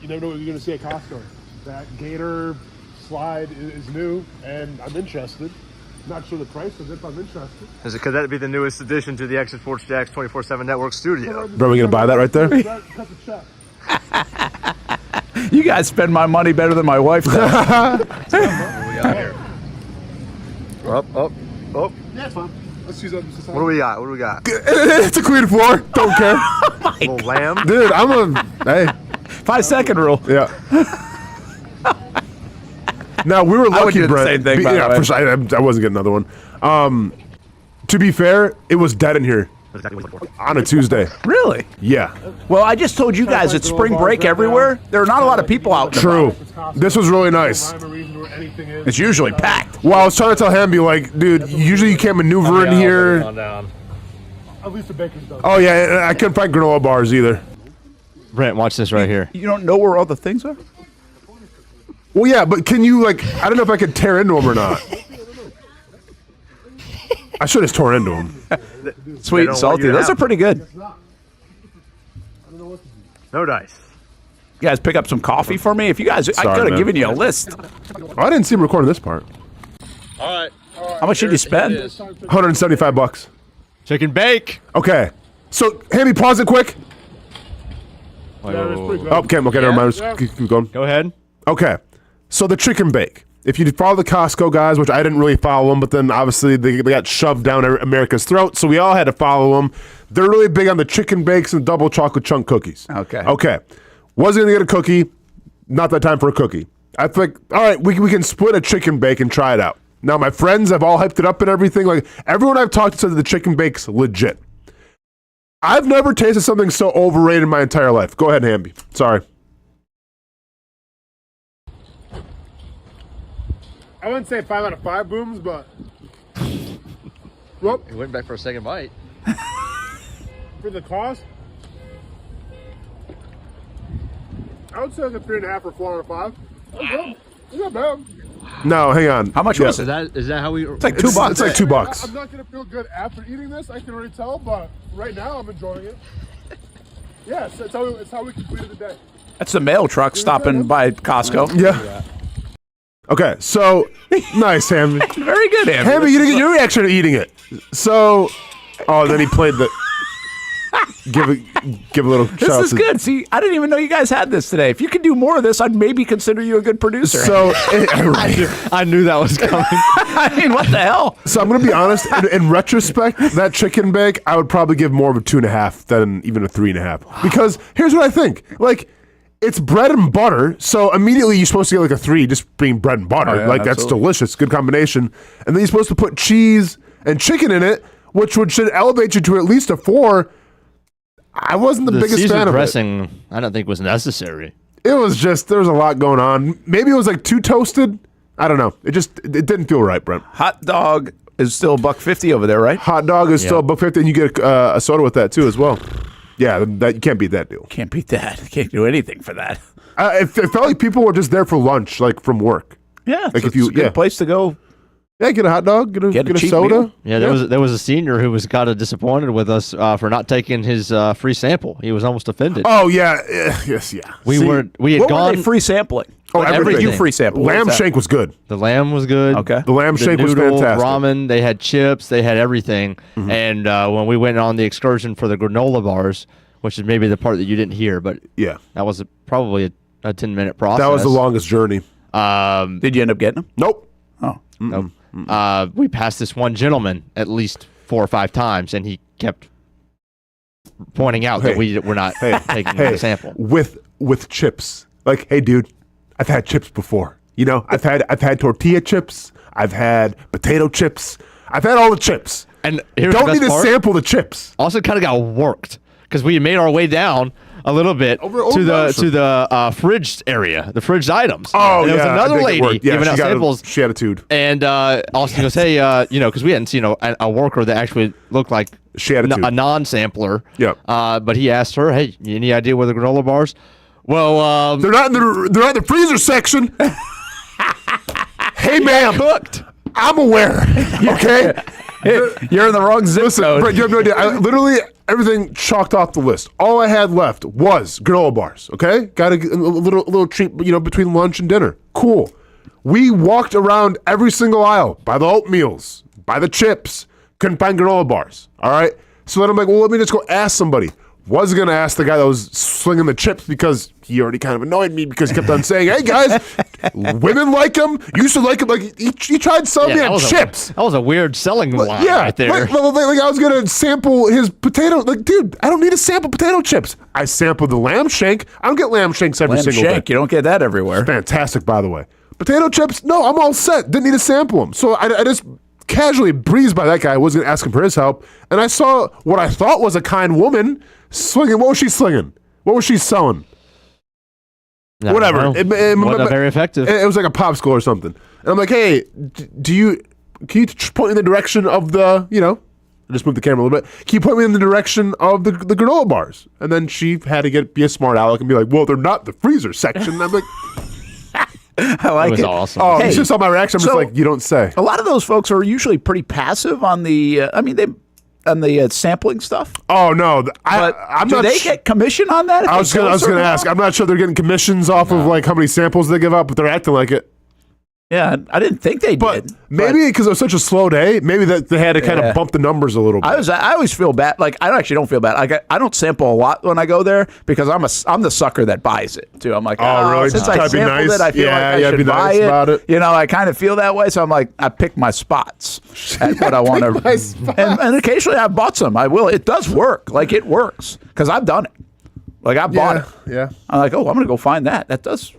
You never know what you're going to see at Costco. That Gator slide is new, and I'm interested. Not sure the price of it, but I'm interested. Could that be the newest addition to the Action Sports Jacks 24/7 Network studio? Bro, we going to buy that right there? You guys spend my money better than my wife does. What do we got here? Up. Yeah, it's fine. Let's use that. What do we got? It's a clean floor. Don't care. Little lamb. Dude, hey. 5-second rule. Yeah. Now, we were lucky, I would do the Brent. same thing, by the way. For sure, I wasn't getting another one. To be fair, it was dead in here on a Tuesday. Really? Yeah. Well, I just told you guys it's spring break everywhere. There are not a lot of people out. True. This was really nice. It's usually packed. Well, I was trying to tell Hamby, like, dude, usually you can't maneuver in here. At least the baker's done. Oh, yeah, I couldn't find granola bars either. Brent, watch this right here. You don't know where all the things are? Well, yeah, but can you, like, I don't know if I could tear into them or not. I should have tore into them. Sweet and salty. Those are pretty good. No dice. You guys pick up some coffee for me? If you guys, I could have given you a list. Oh, I didn't see him recording this part. All right. How much did you spend? $175. Chicken bake. Okay. So, Hamby, pause it quick. Yeah, that's pretty good. Oh, okay, never mind. Just keep going. Go ahead. Okay. So, the chicken bake. If you follow the Costco guys, which I didn't really follow them, but then obviously they got shoved down America's throat, so we all had to follow them. They're really big on the chicken bakes and double chocolate chunk cookies. Okay. Wasn't going to get a cookie. Not that time for a cookie. I think, all right, we can split a chicken bake and try it out. Now, my friends have all hyped it up and everything. Like, everyone I've talked to said that the chicken bake's legit. I've never tasted something so overrated in my entire life. Go ahead, Hamby. Sorry. I wouldn't say 5 out of 5 booms, but He went back for a second bite. for the cost, I would say like a 3.5 or 4 out of 5. It's not bad. No, hang on. How much was it? Is that how we? It's like $2. It's like $2. I'm not gonna feel good after eating this. I can already tell, but right now I'm enjoying it. Yes, it's how we completed the day. That's the mail truck stopping by Costco. Yeah. Okay, so nice, Hamby. Very good, Hamby. Hamby, you didn't get your reaction to eating it. So, then he played the. Give a little. This is good. See, I didn't even know you guys had this today. If you could do more of this, I'd maybe consider you a good producer. So, I knew that was coming. I mean, what the hell? So I'm gonna be honest. In retrospect, that chicken bake, I would probably give more of a 2.5 than even a 3.5. Because here's what I think. Like, it's bread and butter, so immediately you're supposed to get like a 3 just being bread and butter. Oh, yeah, like, that's absolutely. delicious, good combination. And then you're supposed to put cheese and chicken in it, which should elevate you to at least a 4. I wasn't the biggest fan of dressing, I don't think was necessary. it. It was just, there was a lot going on. Maybe it was like too toasted. I don't know. It didn't feel right, Brent. Hot dog is still $1.50 over there, right? Hot dog is still $1.50, and you get a soda with that too as well. Yeah, that you can't beat that deal. Can't beat that. Can't do anything for that. It felt like people were just there for lunch, like from work. Yeah, like it's a good place to go. Yeah, get a hot dog, get a cheap soda. meal. Yeah, there was a senior who was kind of disappointed with us for not taking his free sample. He was almost offended. Oh yeah, yes, yeah. We had what gone were they free sampling? Oh, everything. You free sample. Lamb shank was good. The lamb was good. Okay. The lamb shank was noodle, fantastic. Ramen. They had chips. They had everything. Mm-hmm. And when we went on the excursion for the granola bars, which is maybe the part that you didn't hear, but yeah, that was probably a 10-minute process. That was the longest journey. Did you end up getting them? Nope. Oh. Nope. We passed this one gentleman at least 4 or 5 times, and he kept pointing out that we were not taking the sample with chips. Like, hey, dude, I've had chips before. You know, I've had tortilla chips. I've had potato chips. I've had all the chips. And here's don't the need best to part. sample the chips. Also, kind of got worked because we made our way down a little bit to the fridge area, the fridge items. Oh, and there was another lady giving out samples. She attitude. And Austen goes, "Hey, because we hadn't seen a worker that actually looked like a non-sampler. Yep. But he asked her, "Hey, any idea where the granola bars?" Well, they're not in the freezer section. Hey, ma'am. Cooked. I'm aware. Okay. You're in the wrong zip code. Brent, you have no idea. I literally everything chalked off the list. All I had left was granola bars. Okay, got a little treat, between lunch and dinner. Cool. We walked around every single aisle, by the oatmeals, by the chips. Couldn't find granola bars. All right. So then I'm like, well, let me just go ask somebody. Was going to ask the guy that was slinging the chips because he already kind of annoyed me because he kept on saying, "Hey guys, women like him. You should like him." Like he tried selling me on chips. That was a weird selling line right there. Like I was going to sample his potato. Like, dude, I don't need to sample potato chips. I sampled the lamb shank. I don't get lamb shanks every single day. You don't get that everywhere. Fantastic, by the way. Potato chips, no, I'm all set. Didn't need to sample them. So I just casually breezed by that guy. I wasn't going to ask him for his help. And I saw what I thought was a kind woman slinging. What was she slinging? What was she selling? Whatever. Wasn't very effective. It was like a popsicle or something. And I'm like, hey, can you point me in the direction of the, I just moved the camera a little bit. Can you point me in the direction of the granola bars? And then she had to be a smart aleck and be like, well, they're not the freezer section. And I'm like, I like it. Awesome. Oh, it's just on my reaction. I'm just like, you don't say. A lot of those folks are usually pretty passive on the, on the sampling stuff. Oh no, I'm do not. They get commission on that? I was going to ask. I'm not sure they're getting commissions off of like how many samples they give out, but they're acting like it. Yeah, I didn't think they did. Maybe because it was such a slow day, maybe that they had to kind of bump the numbers a little bit. I always feel bad. Like I actually don't feel bad. Like I don't sample a lot when I go there because I'm the sucker that buys it too. I'm like, really? Since Just I gotta be sampled nice. it, I feel like I should be buy nice it. about it. I kind of feel that way. So I'm like, I pick my spots at what I want to. And occasionally I bought some. I will. It does work. Like it works because I've done it. Like I bought it. Yeah. I'm like, I'm gonna go find that. That does.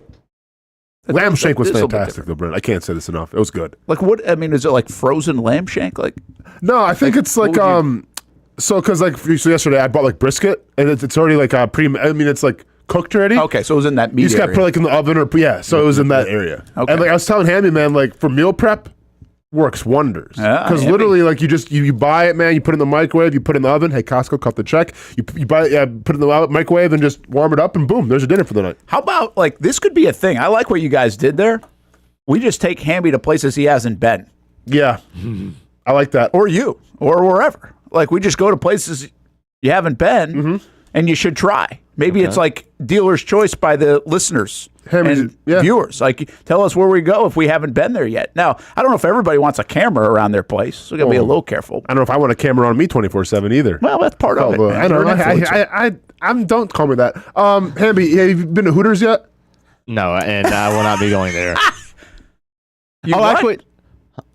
Lamb shank was fantastic, though, Brent. I can't say this enough. It was good. Like what? I mean, is it like frozen lamb shank? Like no, I think it's like because so yesterday I bought like brisket and it's already like it's like cooked already. Okay, so it was in that meat. You just got to put like in the oven so it was in that area. Okay. And like I was telling Hammy, man, like for meal prep works wonders because literally like you buy it, man. You put it in the microwave, you put it in the oven. Hey, Costco, cut the check. You buy it, put it in the microwave and just warm it up and boom, there's a dinner for the night. How about like this could be a thing? I like what you guys did there. We just take Hamby to places he hasn't been. Yeah, I like that. Or you, or wherever. Like we just go to places you haven't been, and you should try. Maybe it's like dealer's choice by the listeners and viewers. Like, tell us where we go if we haven't been there yet. Now, I don't know if everybody wants a camera around their place, so we got to be a little careful. I don't know if I want a camera on me 24/7 either. Well, that's part of it. Man. I don't know. I don't call me that. Hamby, have you been to Hooters yet? No, and I will not be going there.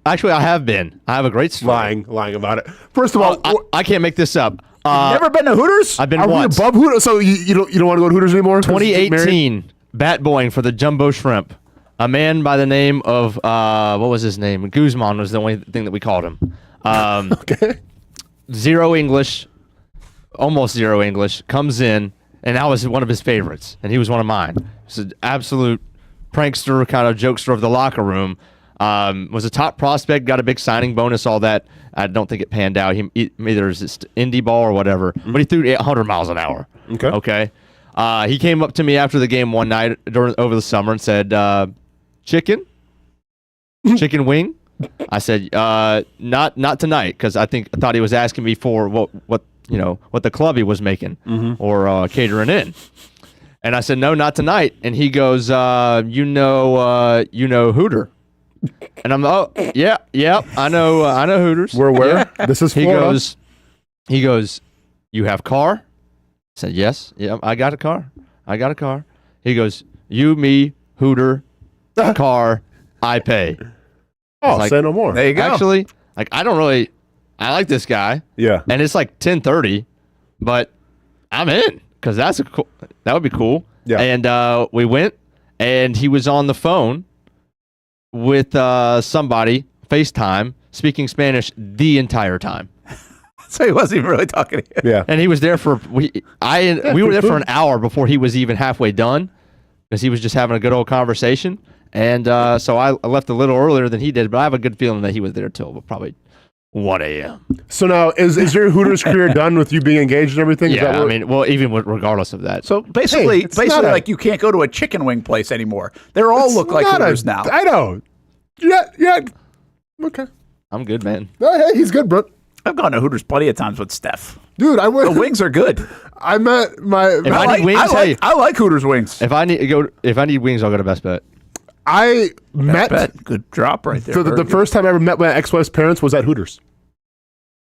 Actually, I have been. I have a great story. Lying about it. First of all, I can't make this up. You've never been to Hooters? I've been Are once. we above Hooters? So you don't want to go to Hooters anymore? 2018, bat boying for the Jumbo Shrimp. A man by the name of what was his name? Guzman was the only thing that we called him. Okay. Zero English, almost zero English. Comes in, and I was one of his favorites, and he was one of mine. He's an absolute prankster, kind of jokester of the locker room. Was a top prospect, got a big signing bonus, all that. I don't think it panned out. Either it's indie ball or whatever, but he threw 100 miles an hour. Okay. He came up to me after the game one night over the summer and said, chicken wing? I said, not tonight, because I thought he was asking me for what the club he was making or catering in. And I said, no, not tonight. And he goes, you know Hooter. And I'm yeah, I know Hooters. We're where? Yeah. This is Florida. He goes, you have car? I said, yes. Yeah, I got a car. He goes, you, me, Hooter, car, I pay. Oh, say no more. There you go. Actually, I like this guy. Yeah. And it's like 10:30, but I'm in because that would be cool. Yeah. And we went, and he was on the phone with somebody, FaceTime, speaking Spanish the entire time. So he wasn't even really talking to you. Yeah. And he was there for we were there for an hour before he was even halfway done because he was just having a good old conversation. And so I left a little earlier than he did, but I have a good feeling that he was there till probably 1 a.m. So now, is your Hooters career done with you being engaged and everything? Yeah, I mean, well, even regardless of that. So basically, like you can't go to a chicken wing place anymore. They all look like Hooters now. I know. Yeah. Okay. I'm good, man. Oh, hey, he's good, bro. I've gone to Hooters plenty of times with Steph. Dude, I went. The wings are good. I met my. I like Hooters wings. If I need wings, I'll go to Best Bet. I met. Good drop right there. The first time I ever met my ex-wife's parents was at Hooters.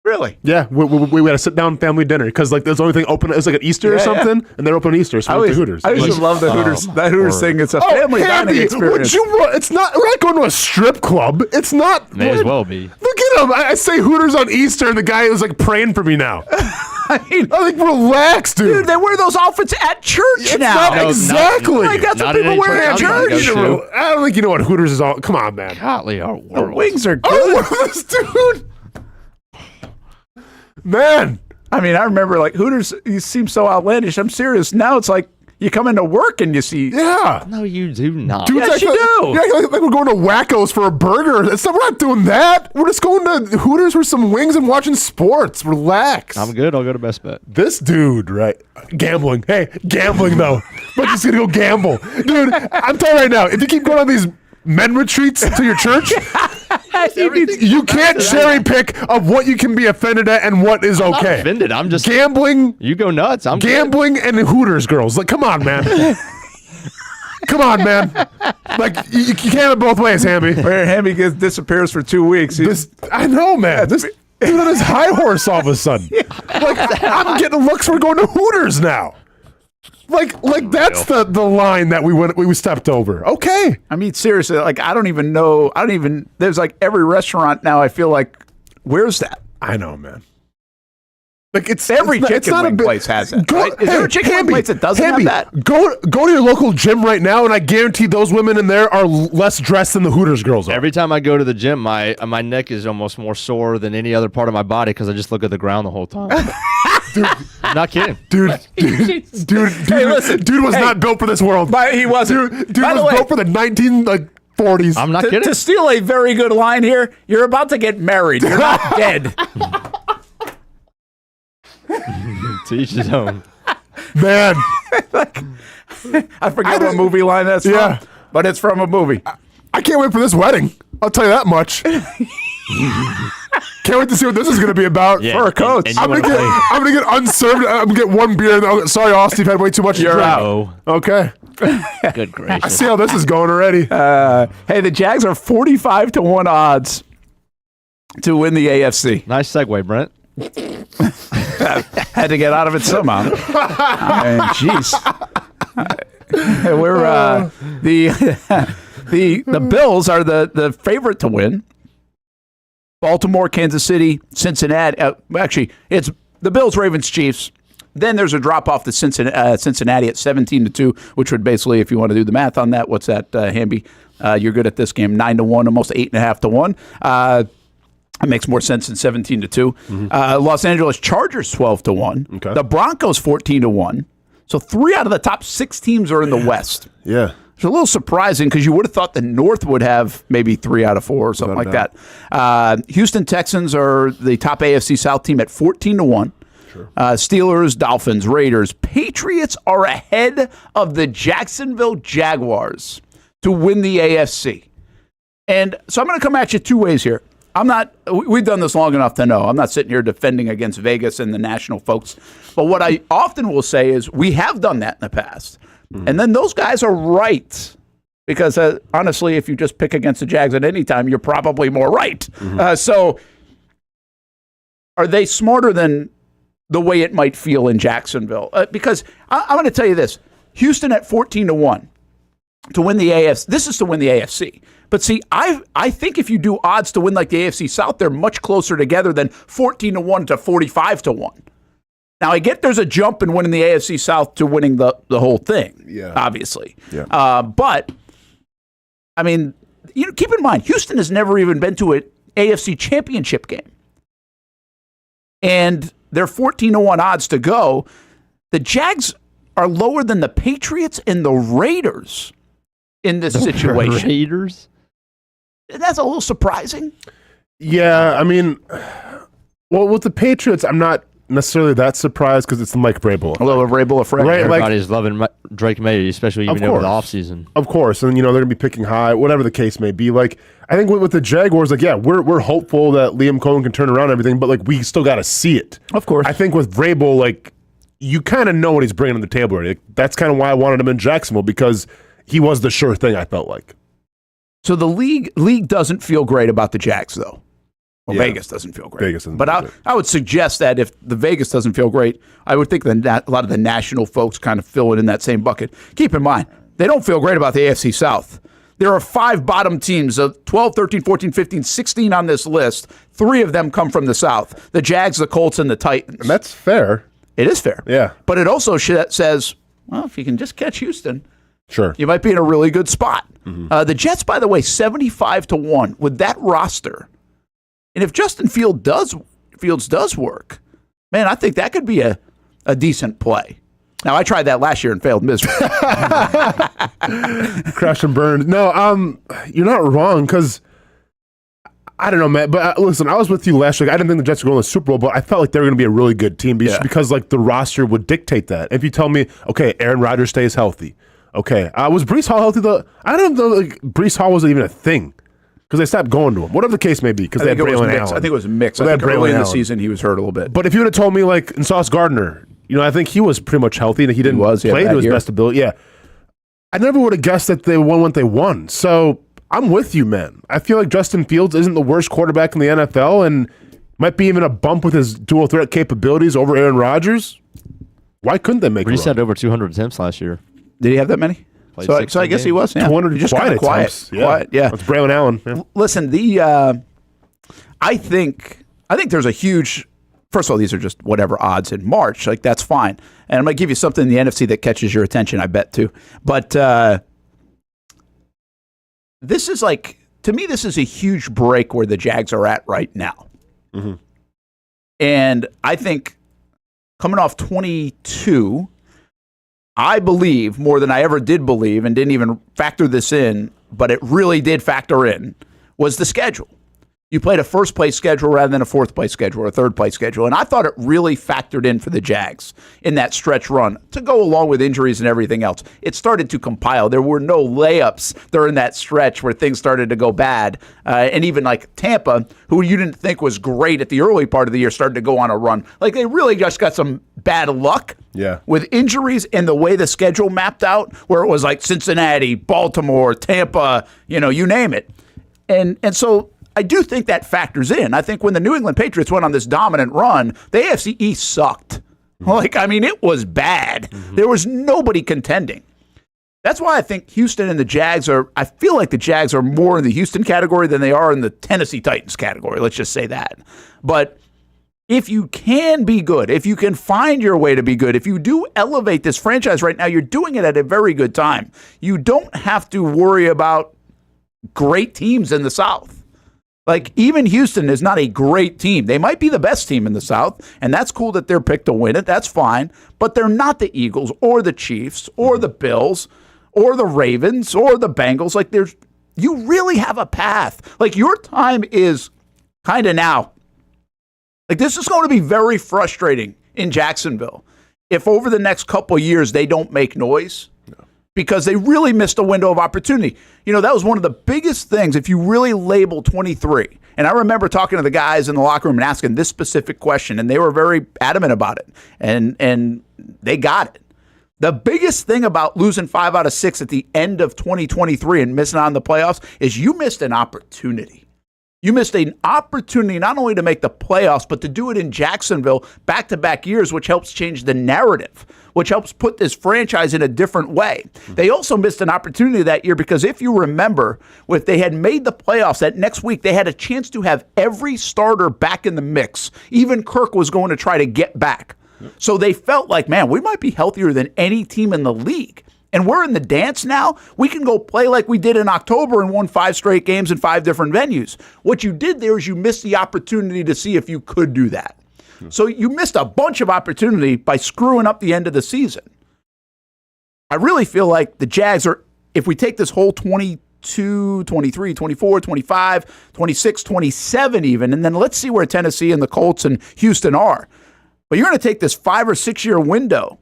Really? Yeah, we had a sit-down family dinner because like there's the only thing open. It was like an Easter or something, and they're open on Easter. So we went to Hooters. I used to love the Hooters. That Hooters thing. It's a family dining experience. It's not. We're not going to a strip club. It's not. May as well be. Look at him. I say Hooters on Easter, and the guy is like praying for me now. I mean, relax, dude. Dude, they wear those outfits at church now. Not exactly. Like that's what people wear at church. I don't think you know what Hooters is all. Come on, man. Golly, our world. The wings are good. Oh, this dude. Man, I mean, I remember like Hooters. You seem so outlandish. I'm serious. Now it's like you come into work and you see. Yeah. No, you do not. Dude, yes, you do. Yeah, like we're going to Wacko's for a burger. We're not doing that. We're just going to Hooters for some wings and watching sports. Relax. I'm good. I'll go to Best Bet. This dude, right? Gambling. Hey, gambling though. We're just gonna go gamble, dude. I'm telling you right now. If you keep going on these men retreats to your church. You can't cherry pick of what you can be offended at and what is okay. I'm not offended. I'm just gambling. You go nuts. I'm gambling and Hooters girls. Like, come on, man. Come on, man. Like, you can't have it both ways, Hamby. Where Hamby disappears for 2 weeks. I know, man. This dude on his high horse all of a sudden. Like, I'm getting looks for going to Hooters now. Like that's the line that we stepped over. Okay. I mean, seriously, like I don't even know. There's like every restaurant now. I feel like, where's that? I know, man. Like every chicken wing place has it. Right? Is there a chicken wing place that doesn't have that? Go to your local gym right now, and I guarantee those women in there are less dressed than the Hooters girls are. Every time I go to the gym, my neck is almost more sore than any other part of my body because I just look at the ground the whole time. Dude, I'm not kidding. Dude was not built for this world. He wasn't. Dude was built for the 1940s. I'm not kidding. To steal a very good line here, you're about to get married. You're not dead. To each his own. Man. I forget what movie line that's from, but it's from a movie. I can't wait for this wedding. I'll tell you that much. Can't wait to see what this is going to be about. Yeah, for a coach. I'm gonna get unserved. I'm gonna get one beer. And sorry, Austin, you've had way too much. You're to drink. out. Okay. Good gracious. I see how this is going already. Hey, the Jags are 45-1 odds to win the AFC. Nice segue, Brent. Had to get out of it somehow. I mean, jeez. We're the Bills are the favorite to win. Baltimore, Kansas City, Cincinnati. Actually, it's the Bills, Ravens, Chiefs. Then there's a drop off to Cincinnati at 17-2, which would basically, if you want to do the math on that, what's that, Hamby? You're good at this game. 9-1, almost 8.5-1. It makes more sense than 17-2. Mm-hmm. Los Angeles Chargers 12-1. Okay. The Broncos 14-1. So 3 out of the top 6 teams are in the West. Yeah. It's a little surprising because you would have thought the North would have maybe 3 out of 4 or something like that. Houston Texans are the top AFC South team at 14-1. Sure. Steelers, Dolphins, Raiders, Patriots are ahead of the Jacksonville Jaguars to win the AFC. And so I'm going to come at you 2 ways here. We've done this long enough to know. I'm not sitting here defending against Vegas and the national folks. But what I often will say is we have done that in the past. Mm-hmm. And then those guys are right. Because honestly, if you just pick against the Jags at any time, you're probably more right. Mm-hmm. So are they smarter than the way it might feel in Jacksonville? Because I'm going to tell you this. Houston at 14-1 to win the AFC. This is to win the AFC. But see, I think if you do odds to win like the AFC South, they're much closer together than 14-1 to 45-1. Now, I get there's a jump in winning the AFC South to winning the whole thing, obviously. Yeah. But, I mean, keep in mind, Houston has never even been to an AFC championship game. and they're 14-1 odds to go. The Jags are lower than the Patriots and the Raiders in this situation. Raiders? That's a little surprising. Yeah, I mean, well, with the Patriots, I'm not necessarily that surprised because it's the Mike Vrabel. A little Vrabel effect. Right, Everybody's loving Drake May, especially even over the offseason. Of course, and they're going to be picking high, whatever the case may be. Like, I think with the Jaguars, we're hopeful that Liam Cohen can turn around everything, but we still got to see it. Of course. I think with Vrabel, you kind of know what he's bringing to the table already. That's kind of why I wanted him in Jacksonville, because he was the sure thing, I felt like. So the league doesn't feel great about the Jags, though. Well, Yeah. Vegas doesn't feel great. Vegas doesn't but feel great. I would suggest that if the Vegas doesn't feel great, I would think that a lot of the national folks kind of fill it in that same bucket. Keep in mind, they don't feel great about the AFC South. There are 5 bottom teams of 12, 13, 14, 15, 16 on this list. 3 of them come from the South. The Jags, the Colts, and the Titans. And that's fair. It is fair. Yeah. But it also says, well, if you can just catch Houston, sure, you might be in a really good spot. The Jets, by the way, 75-1 with that roster. And if Justin Fields does work, man, I think that could be a decent play. Now, I tried that last year and failed miserably. Crash and burn. No, you're not wrong, because I don't know, man. But listen, I was with you last week. I didn't think the Jets were going to the Super Bowl, but I felt like they were going to be a really good team because the roster would dictate that. If you tell me, okay, Aaron Rodgers stays healthy. Okay, was Breece Hall healthy though? I don't know. Breece Hall wasn't even a thing because they stopped going to him. Whatever the case may be, because they had Braylon Allen. I think it was mixed. So I think early in the Allen. season he was hurt a little bit. But if you would have told me and Sauce Gardner, I think he was pretty much healthy and he didn't play to his best ability. Yeah, I never would have guessed that they won what they won. So I'm with you, man. I feel like Justin Fields isn't the worst quarterback in the NFL and might be even a bump with his dual threat capabilities over Aaron Rodgers. Why couldn't they make? Breece had over 200 attempts last year. Did he have that many? So I guess he was. Yeah. 200 just quiet kind of quiet. attempts. Quiet. Yeah. That's Braylon Allen. Yeah. Listen, I think there's a huge. First of all, these are just whatever odds in March. That's fine. And I'm going to give you something in the NFC that catches your attention, I bet, too. But this is to me, this is a huge break where the Jags are at right now. Mm-hmm. And I think coming off 22, I believe more than I ever did believe and didn't even factor this in, but it really did factor in, was the schedule. You played a first-place schedule rather than a fourth-place schedule or a third-place schedule. And I thought it really factored in for the Jags in that stretch run to go along with injuries and everything else. It started to compile. There were no layups during that stretch where things started to go bad. And even Tampa, who you didn't think was great at the early part of the year, started to go on a run. They really just got some bad luck with injuries and the way the schedule mapped out, where it was Cincinnati, Baltimore, Tampa, you name it. And so I do think that factors in. I think when the New England Patriots went on this dominant run, the AFC East sucked. It was bad. Mm-hmm. There was nobody contending. That's why I think Houston and the Jags I feel like the Jags are more in the Houston category than they are in the Tennessee Titans category. Let's just say that. But if you can be good, if you can find your way to be good, if you do elevate this franchise right now, you're doing it at a very good time. You don't have to worry about great teams in the South. Even Houston is not a great team. They might be the best team in the South, and that's cool that they're picked to win it. That's fine. But they're not the Eagles or the Chiefs or the Bills or the Ravens or the Bengals. You really have a path. Your time is kind of now. This is going to be very frustrating in Jacksonville if over the next couple of years they don't make noise. Because they really missed a window of opportunity. That was one of the biggest things if you really label 23. And I remember talking to the guys in the locker room and asking this specific question, and they were very adamant about it. And they got it. The biggest thing about losing 5 out of 6 at the end of 2023 and missing out on the playoffs is you missed an opportunity. You missed an opportunity not only to make the playoffs, but to do it in Jacksonville back-to-back years, which helps change the narrative, which helps put this franchise in a different way. They also missed an opportunity that year because if you remember, if they had made the playoffs that next week, they had a chance to have every starter back in the mix. Even Kirk was going to try to get back. So they felt like, man, we might be healthier than any team in the league. And we're in the dance now. We can go play like we did in October and won 5 straight games in 5 different venues. What you did there is you missed the opportunity to see if you could do that. So you missed a bunch of opportunity by screwing up the end of the season. I really feel like the Jags are, if we take this whole 22, 23, 24, 25, 26, 27 even, and then let's see where Tennessee and the Colts and Houston are. But you're going to take this 5 or 6 year window.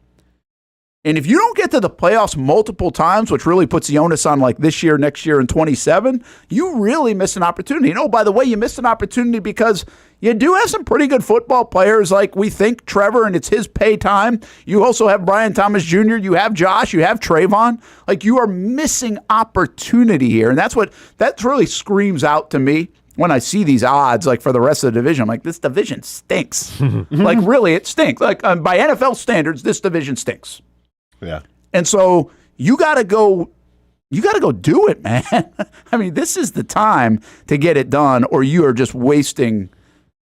And if you don't get to the playoffs multiple times, which really puts the onus on like this year, next year, and 27, you really miss an opportunity. And oh, by the way, you missed an opportunity because you do have some pretty good football players like we think Trevor, and it's his pay time. You also have Brian Thomas Jr., you have Josh, you have Trayvon. Like, you are missing opportunity here. And that really screams out to me when I see these odds, like for the rest of the division. I'm like, this division stinks. Like, really, it stinks. Like, by NFL standards, this division stinks. Yeah. And so you got to go do it, man. I mean, this is the time to get it done, or you are just wasting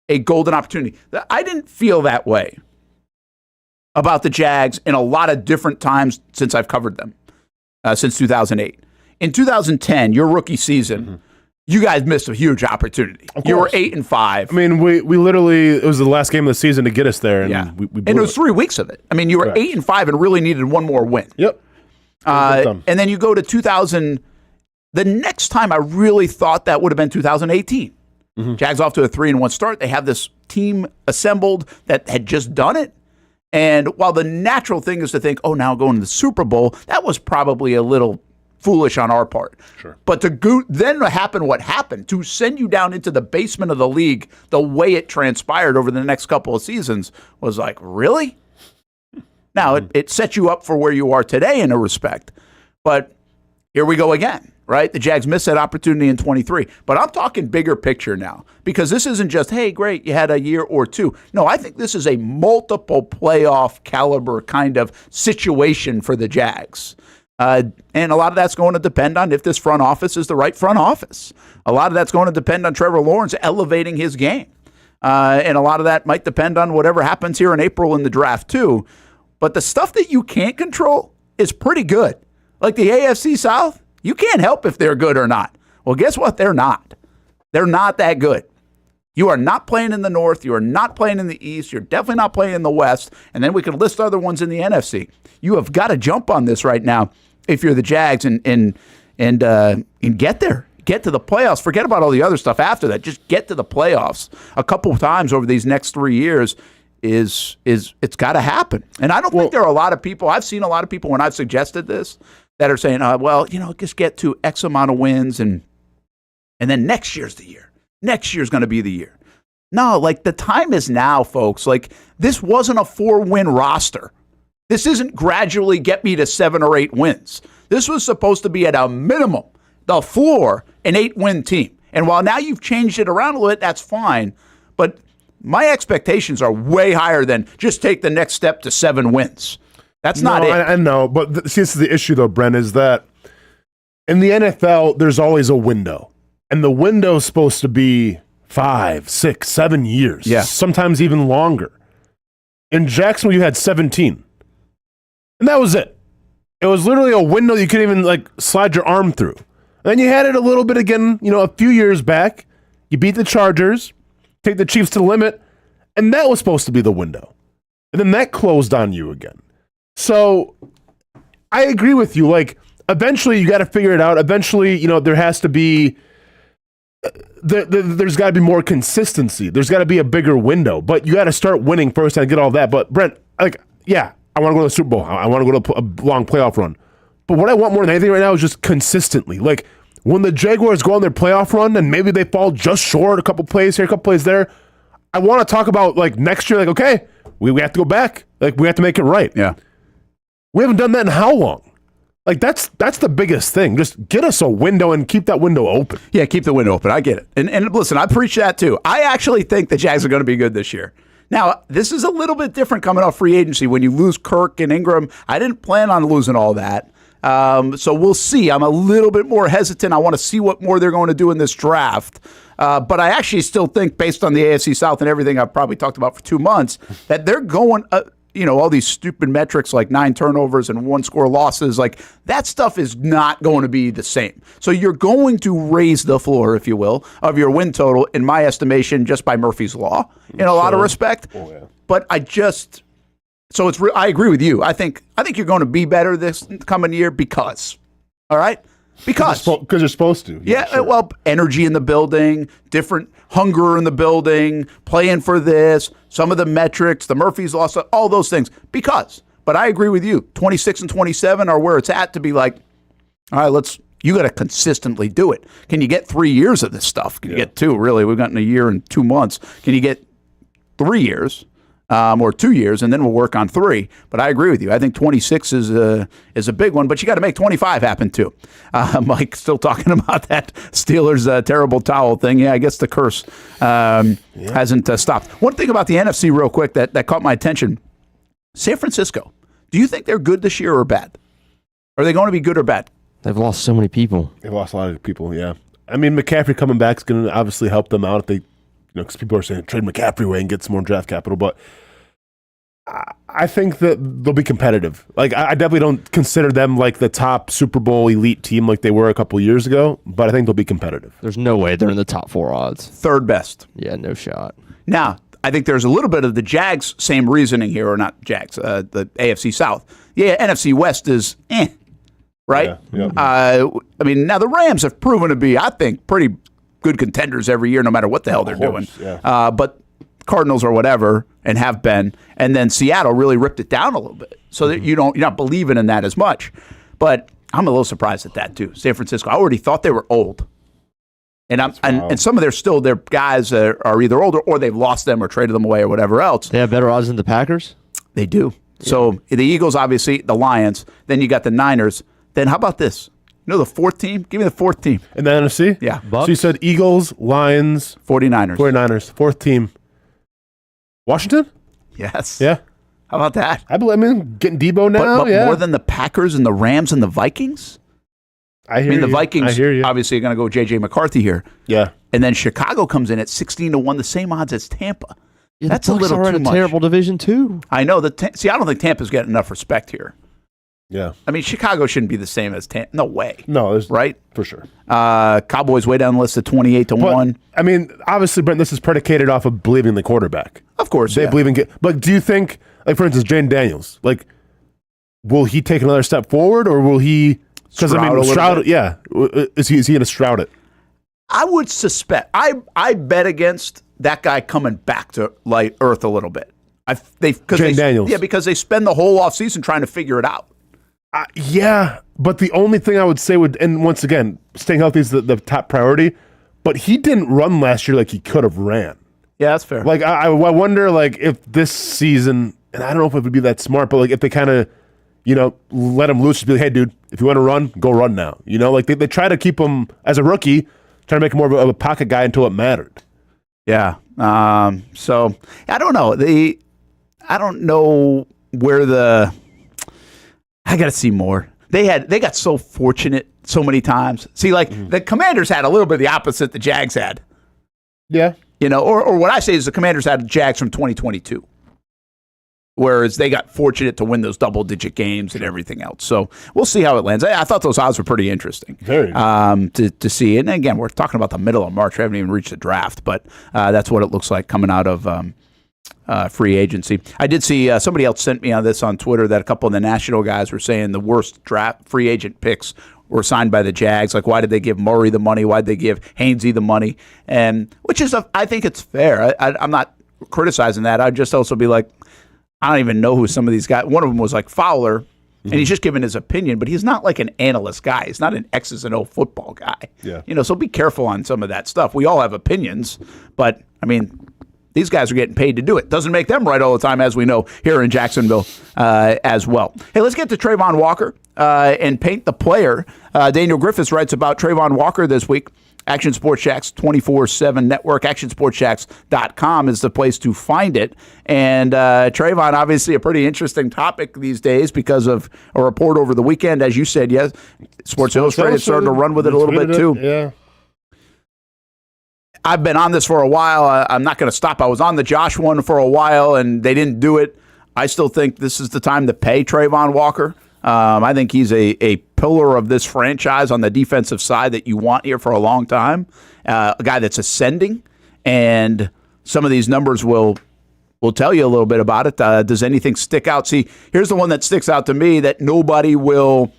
a golden opportunity. I didn't feel that way about the Jags in a lot of different times since I've covered them, since 2008. In 2010, your rookie season, you guys missed a huge opportunity. You were 8-5. I mean, we literally, it was the last game of the season to get us there. And we and it was 3 weeks of it. I mean, you were 8-5 and really needed one more win. Yep. And then you go to 2000. The next time I really thought that would have been 2018. Jags off to a 3-1 start. They have this team assembled that had just done it. And while the natural thing is to think, oh, now going to the Super Bowl, that was probably a little foolish on our part. Sure. But then happen what happened, to send you down into the basement of the league the way it transpired over the next couple of seasons was like, really? Now, it set you up for where you are today in a respect. But here we go again, right? The Jags missed that opportunity in 23. But I'm talking bigger picture now, because this isn't just, hey, great, you had a year or two. No, I think this is a multiple playoff caliber kind of situation for the Jags. And a lot of that's going to depend on if this front office is the right front office. A lot of that's going to depend on Trevor Lawrence elevating his game. And a lot of that might depend on whatever happens here in April in the draft, too. But the stuff that you can't control is pretty good. Like the AFC South, you can't help if they're good or not. Well, guess what? They're not. They're not that good. You are not playing in the North. You are not playing in the East. You're definitely not playing in the West. And then we can list other ones in the NFC. You have got to jump on this right now if you're the Jags and get there. Get to the playoffs. Forget about all the other stuff after that. Just get to the playoffs a couple of times over these next 3 years. It's got to happen. And I don't think there are a lot of people. I've seen a lot of people when I've suggested this that are saying, just get to X amount of wins and then next year's the year. Next year's going to be the year. No, like the time is now, folks. Like this wasn't a 4-win roster. This isn't gradually get me to 7 or 8 wins. This was supposed to be at a minimum, the floor, an 8-win team. And while now you've changed it around a little bit, that's fine. But my expectations are way higher than just take the next step to 7 wins. That's not it. I know, but see, this is the issue, though, Brent, is that in the NFL, there's always a window. And the window is supposed to be 5, 6, 7 years. Yeah. Sometimes even longer. In Jacksonville, you had 17. And that was it. It was literally a window you couldn't even slide your arm through. And then you had it a little bit again, a few years back. You beat the Chargers, take the Chiefs to the limit, and that was supposed to be the window. And then that closed on you again. So I agree with you. Eventually you got to figure it out. Eventually, there has to be there's got to be more consistency. There's got to be a bigger window. But you got to start winning first and get all that. But Brent, I want to go to the Super Bowl. I want to go to a long playoff run. But what I want more than anything right now is just consistently. When the Jaguars go on their playoff run and maybe they fall just short, a couple plays here, a couple plays there, I want to talk about next year, okay, we have to go back. We have to make it right. Yeah. We haven't done that in how long? That's the biggest thing. Just get us a window and keep that window open. Yeah, keep the window open. I get it. And listen, I preach that too. I actually think the Jags are going to be good this year. Now, this is a little bit different coming off free agency. When you lose Kirk and Ingram, I didn't plan on losing all that. So we'll see. I'm a little bit more hesitant. I want to see what more they're going to do in this draft. But I actually still think, based on the AFC South and everything I've probably talked about for 2 months, that they're going all these stupid metrics like 9 turnovers and 1 score losses, like that stuff is not going to be the same. So you're going to raise the floor, if you will, of your win total, in my estimation, just by Murphy's Law, in a lot of respect. Oh, yeah. But I agree with you. I think you're going to be better this coming year because, all right? Because you're supposed to. Yeah, sure. well, energy in the building, different hunger in the building, playing for this, some of the metrics, the Murphy's Law, all those things. Because, but I agree with you. 26 and 27 are where it's at to be like, all right, you got to consistently do it. Can you get 3 years of this stuff? Can you get 2? Really, we've gotten a year and 2 months. Can you get 3 years? Or 2 years, and then we'll work on 3. But I agree with you. I think 26 is a big one, but you got to make 25 happen too. Mike, still talking about that Steelers terrible towel thing. Yeah, I guess the curse hasn't stopped. One thing about the NFC real quick that caught my attention, San Francisco. Do you think they're good this year or bad? Are they going to be good or bad? They've lost so many people. They've lost a lot of people, yeah. I mean, McCaffrey coming back is going to obviously help them out if they, because people are saying trade McCaffrey away and get some more draft capital, but I think that they'll be competitive. Like, I definitely don't consider them like the top Super Bowl elite team like they were a couple years ago, but I think they'll be competitive. There's no way they're in the top 4 odds. Third best. Yeah, no shot. Now, I think there's a little bit of the Jags same reasoning here, or not Jags, the AFC South. Yeah, NFC West is right? Yeah. I mean, now the Rams have proven to be, I think, pretty good contenders every year, no matter what the hell they're doing. Yeah. But Cardinals or whatever, and have been, and then Seattle really ripped it down a little bit, so that you're not believing in that as much. But I'm a little surprised at that too. San Francisco, I already thought they were old, and and some of their guys are either older or they've lost them or traded them away or whatever else. They have better odds than the Packers. They do. Yeah. So the Eagles, obviously, the Lions. Then you got the Niners. Then how about this? The 4th team? Give me the 4th team. In the NFC? Yeah. Bucks? So you said Eagles, Lions, 49ers. 4th team. Washington? Yes. Yeah. How about that? I mean, getting Debo now. But more than the Packers and the Rams and the Vikings? I hear you. The Vikings I hear you. obviously are going to go J.J. McCarthy here. Yeah. And then Chicago comes in at 16-1, the same odds as Tampa. Yeah, that's a little too much. In a terrible division too. I know. See, I don't think Tampa's getting enough respect here. Yeah. I mean, Chicago shouldn't be the same as Tampa. No way. No, right? For sure. Cowboys way down the list at 28-1. I mean, obviously, Brent, this is predicated off of believing the quarterback. Of course, they believe in. But do you think, like for instance, Jaden Daniels, like, will he take another step forward, or will he? Because I mean, Stroud. Yeah, is he going to Stroud it? I would suspect. I bet against that guy coming back to light earth a little bit. Jaden Daniels. Yeah, because they spend the whole offseason trying to figure it out. Yeah, but the only thing I would say and once again, staying healthy is the top priority, but he didn't run last year like he could have ran. Yeah, that's fair. Like, I wonder, like, if this season, and I don't know if it would be that smart, but, like, if they kind of, let him loose, just be like, hey, dude, if you want to run, go run now. Like, they try to keep him, as a rookie, try to make him more of a pocket guy until it mattered. Yeah. So, I don't know. I don't know where I got to see more. They got so fortunate so many times. See, like the Commanders had a little bit of the opposite the Jags had. Yeah. Or what I say is the Commanders had the Jags from 2022. Whereas they got fortunate to win those double-digit games and everything else. So we'll see how it lands. I thought those odds were pretty interesting. Very. To see. And again, we're talking about the middle of March. We haven't even reached the draft, but that's what it looks like coming out of free agency. I did see somebody else sent me on this on Twitter that a couple of the national guys were saying the worst draft free agent picks were signed by the Jags. Like, why did they give Murray the money? Why did they give Hainsey the money? And which is, I think it's fair. I'm not criticizing that. I'd just also be like, I don't even know who some of these guys. One of them was like Fowler, and he's just giving his opinion, but he's not like an analyst guy. He's not an X's and O football guy. Yeah. So be careful on some of that stuff. We all have opinions, but I mean, these guys are getting paid to do it. Doesn't make them right all the time, as we know here in Jacksonville as well. Hey, let's get to Travon Walker and paint the player. Daniel Griffiths writes about Travon Walker this week. Action Sports Shacks 24/7 network. ActionSportsShacks.com is the place to find it. And Travon, obviously a pretty interesting topic these days because of a report over the weekend. As you said, yes, Sports Illustrated started to run with it a little bit too. Yeah. I've been on this for a while. I'm not going to stop. I was on the Josh one for a while, and they didn't do it. I still think this is the time to pay Travon Walker. I think he's a pillar of this franchise on the defensive side that you want here for a long time. A guy that's ascending, and some of these numbers will tell you a little bit about it. Does anything stick out? See, here's the one that sticks out to me that nobody will,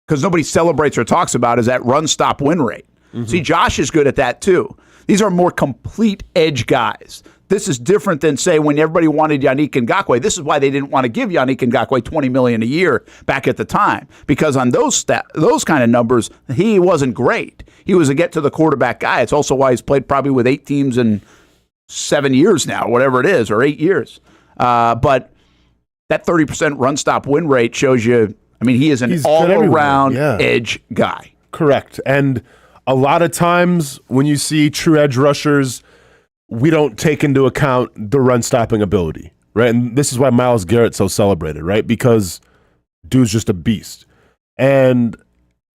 because nobody celebrates or talks about, is that run-stop win rate. Mm-hmm. See, Josh is good at that too. These are more complete edge guys. This is different than, say, when everybody wanted Yannick Ngakoue. This is why they didn't want to give Yannick Ngakoue $20 million a year back at the time, because on those kind of numbers, he wasn't great. He was a get-to-the-quarterback guy. It's also why he's played probably with 8 teams in 7 years now, whatever it is, or 8 years. But that 30% run-stop win rate shows you, I mean, he is an all-around edge guy. Correct. And a lot of times when you see true edge rushers, we don't take into account the run-stopping ability, right? And this is why Myles Garrett's so celebrated, right? Because dude's just a beast. And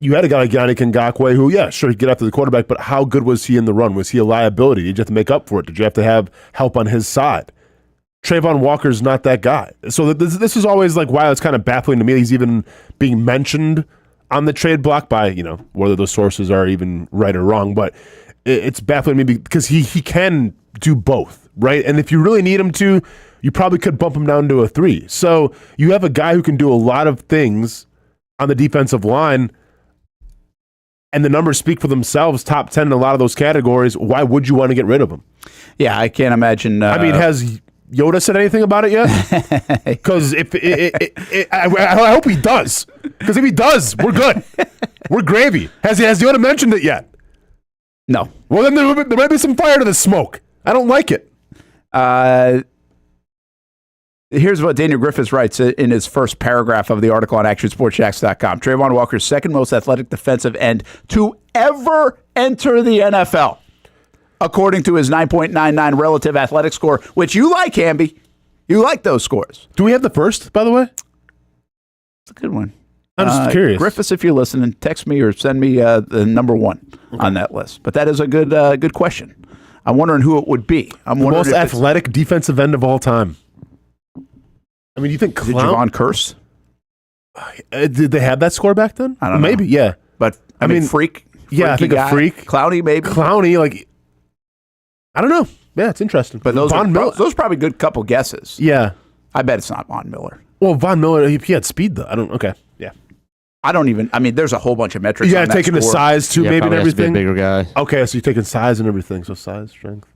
you had a guy like Yannick Ngakoue who, yeah, sure, he'd get after the quarterback, but how good was he in the run? Was he a liability? Did you have to make up for it? Did you have to have help on his side? Travon Walker's not that guy. So this is always like why it's kind of baffling to me. He's even being mentioned on the trade block by, whether those sources are even right or wrong, but it's baffling to me because he can do both, right? And if you really need him to, you probably could bump him down to a 3. So you have a guy who can do a lot of things on the defensive line, and the numbers speak for themselves, top 10 in a lot of those categories. Why would you want to get rid of him? Yeah, I can't imagine. Has Yoda said anything about it yet? Because I hope he does. Because if he does, we're good. We're gravy. Has Yoda mentioned it yet? No. Well, then there might be some fire to the smoke. I don't like it. Here's what Daniel Griffiths writes in his first paragraph of the article on ActionSportsJacks.com. Travon Walker's second most athletic defensive end to ever enter the NFL, according to his 9.99 relative athletic score, which you like, Hamby. You like those scores. Do we have the first, by the way? It's a good one. I'm just curious. Griffiths, if you're listening, text me or send me the number 1 on that list. But that is a good question. I'm wondering who it would be. I'm wondering most athletic defensive end of all time. I mean, you think Javon Curse? Did they have that score back then? I don't know. Maybe, yeah. But I mean, freak. Yeah, I think guy. a freak. Clowney, maybe. Clowney, like, I don't know. Yeah, it's interesting. But those are probably good couple guesses. Yeah. I bet it's not Von Miller. Well, Von Miller, he had speed, though. Okay. Yeah. There's a whole bunch of metrics. You got to take into size, too, maybe, and everything. Bigger guy. Okay, so you're taking size and everything. So size, strength.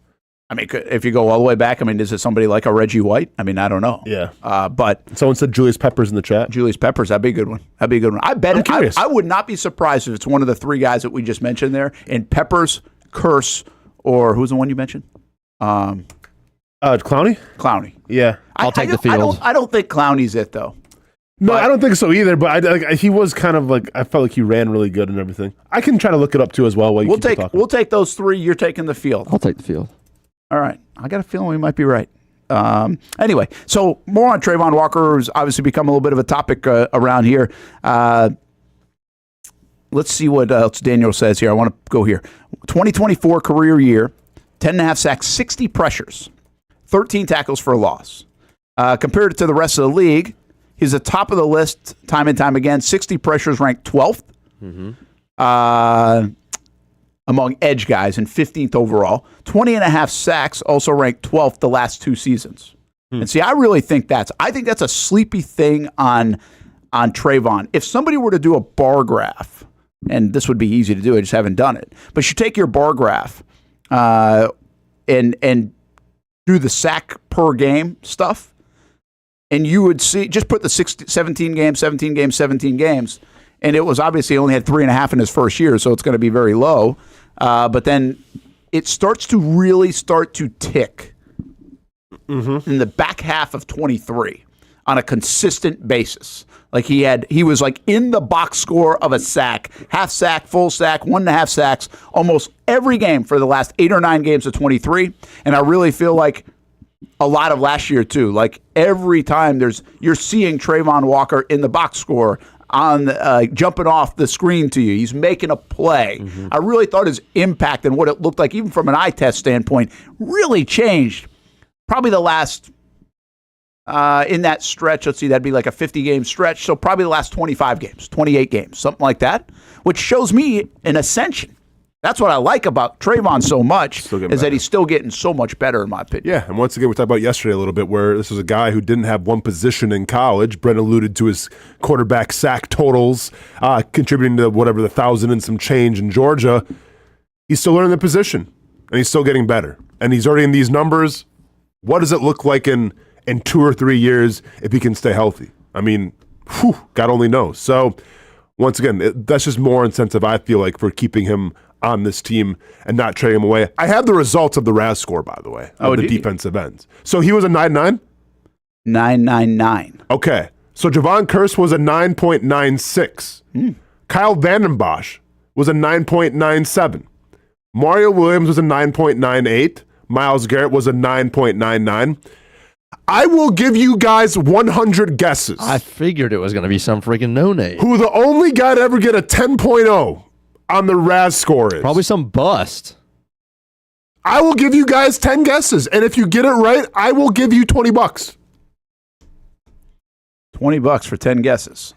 I mean, if you go all the way back, is it somebody like a Reggie White? I don't know. Yeah. But someone said Julius Peppers in the chat. Julius Peppers, that'd be a good one. I bet I would not be surprised if it's one of the 3 guys that we just mentioned there. And Peppers, Curse, or who's the one you mentioned? Clowney? Clowney. Yeah. I'll take the field. I don't think Clowney's it, though. No, I don't think so either, but he was kind of like, I felt like he ran really good and everything. I can try to look it up, too, as well. We'll take those 3. You're taking the field. I'll take the field. All right. I got a feeling we might be right. Anyway, so more on Travon Walker, who's obviously become a little bit of a topic around here. Let's see what else Daniel says here. I want to go here. 2024 career year, 10.5 sacks, 60 pressures, 13 tackles for a loss. Compared to the rest of the league, he's at the top of the list time and time again. 60 pressures, ranked 12th. Mm-hmm. Among edge guys and 15th overall. 20.5 sacks, also ranked 12th the last 2 seasons. And see, I really think that's a sleepy thing on Travon. If somebody were to do a bar graph, and this would be easy to do, I just haven't done it, but you take your bar graph and do the sack per game stuff, and you would see, just put the 17 games, and it was obviously only had 3.5 in his first year, so it's going to be very low. But then it starts to tick in the back half of 23 on a consistent basis. Like he was like in the box score of a sack, half sack, full sack, 1.5 sacks, almost every game for the last 8 or 9 games of 23. And I really feel like a lot of last year too. Like every time you're seeing Travon Walker in the box score on jumping off the screen to you. He's making a play. Mm-hmm. I really thought his impact and what it looked like, even from an eye test standpoint, really changed probably the last in that stretch. Let's see, that'd be like a 50-game stretch. So probably the last 25 games, 28 games, something like that, which shows me an ascension. That's what I like about Travon so much, is that he's still getting so much better, in my opinion. Yeah, and once again, we talked about yesterday a little bit where this was a guy who didn't have one position in college. Brent alluded to his quarterback sack totals, contributing to whatever the 1,000 and some change in Georgia. He's still learning the position, and he's still getting better. And he's already in these numbers. What does it look like in 2 or 3 years if he can stay healthy? I mean, God only knows. So, once again, that's just more incentive, I feel like, for keeping him on this team and not trading him away. I have the results of the RAS score, by the way, of the defensive ends. So he was a 9.9? 9.99. Okay. So Javon Curse was a 9.96. Kyle Vandenbosch was a 9.97. Mario Williams was a 9.98. Myles Garrett was a 9.99. I will give you guys 100 guesses. I figured it was going to be some freaking no-name. Who the only guy to ever get a 10.0 on the RAS score is. Probably some bust. I will give you guys 10 guesses, and if you get it right, I will give you $20. $20 for 10 guesses.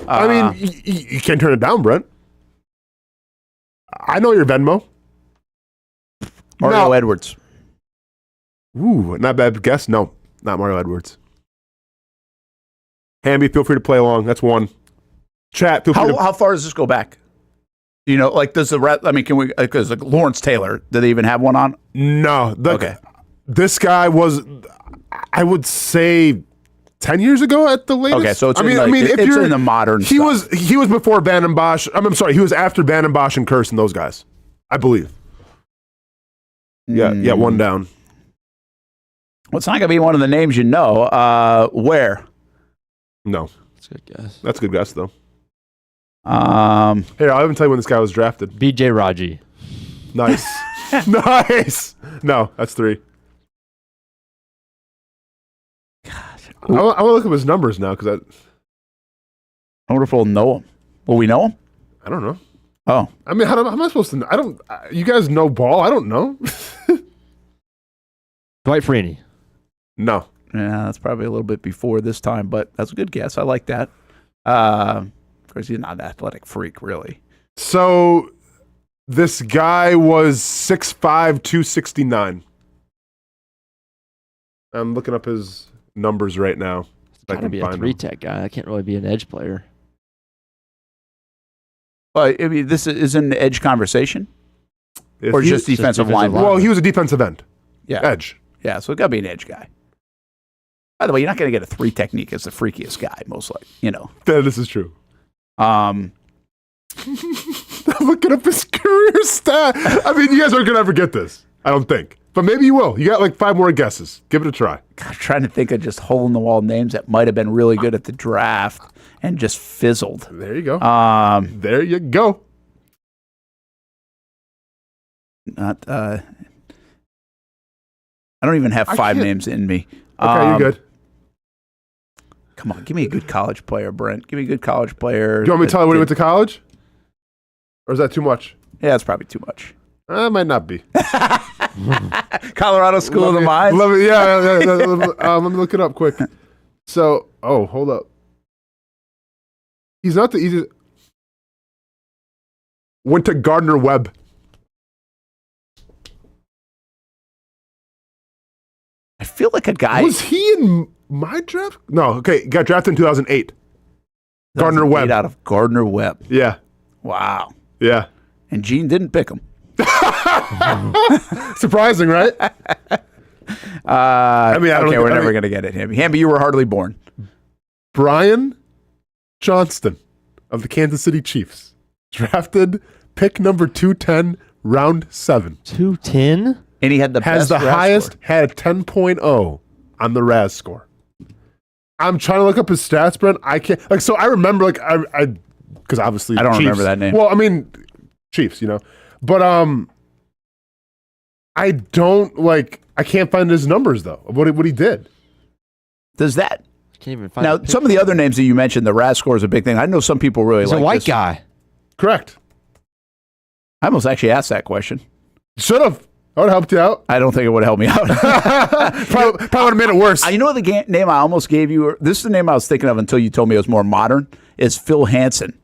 I mean, you can't turn it down, Brent. I know your Venmo. Mario Edwards. Ooh, not bad guess. No, not Mario Edwards. Hamby, feel free to play along. That's one. Chat, feel free to... How far does this go back? You know, like, does can we, because like Lawrence Taylor, do they even have one on? No. Okay. This guy was, I would say, 10 years ago at the latest. Okay, so it's it's in the modern he stuff. He was before Bannon Bosch. I'm sorry, he was after Bannon Bosch and Curse and those guys, I believe. Yeah, one down. Well, it's not going to be one of the names you know. Where? No. That's a good guess. That's a good guess, though. Here, I'll even tell you when this guy was drafted. BJ Raji. Nice. Nice. No, that's 3. Gosh. I want to look up his numbers now because I wonder if we'll know him. Will we know him? I don't know. Oh. I mean, how am I supposed to know? I don't. You guys know ball? I don't know. Dwight Freeney. No. Yeah, that's probably a little bit before this time, but that's a good guess. I like that. Of course, he's not an athletic freak, really. So, this guy was 6'5", 269. I'm looking up his numbers right now. It's got to be a 3-tech guy. That can't really be an edge player. Well, I mean, this is an edge conversation? Or just defensive line? Well, he was a defensive end. Yeah. Edge. Yeah, so it got to be an edge guy. By the way, you're not going to get a 3 technique as the freakiest guy, most likely. You know. Yeah, this is true. I'm looking up his career stat. I mean, you guys aren't going to ever get this. I don't think. But maybe you will. You got like 5 more guesses. Give it a try. God, I'm trying to think of just hole-in-the-wall names that might have been really good at the draft and just fizzled. There you go. There you go. Not. I don't even have 5 names in me. Okay, you're good. Come on, give me a good college player, Brent. Give me a good college player. Do you want me to tell you when he went to college? Or is that too much? Yeah, that's probably too much. It might not be. Colorado School of the Mines? Yeah. Let me look it up quick. So, hold up. He's not the easiest. Went to Gardner-Webb. I feel like a guy. Was he in my draft? No, okay. Got drafted in 2008. Gardner-Webb. Out of Gardner-Webb. Yeah. Wow. Yeah. And Gene didn't pick him. Surprising, right? I mean, we're never going to get it, Hamby. Hamby, you were hardly born. Brian Johnston of the Kansas City Chiefs. Drafted pick number 210, round 7. 210? And he had the best highest, score. had a 10.0 on the RAS score. I'm trying to look up his stats, Brent. I can't. Like, so I remember, like, I because obviously I don't Chiefs. remember that name. Well, I mean, Chiefs, you know. But I don't, like, I can't find his numbers, though, of what he did. Does that? I can't even find Now, some of the other names that you mentioned, the RAS score is a big thing. I know some people really He's like a white this. guy. Correct. I almost actually asked that question. Should have. I would have helped you out. I don't think it would help me out. probably would have made it worse. You know the name I almost gave you? This is the name I was thinking of until you told me it was more modern, is Phil Hansen.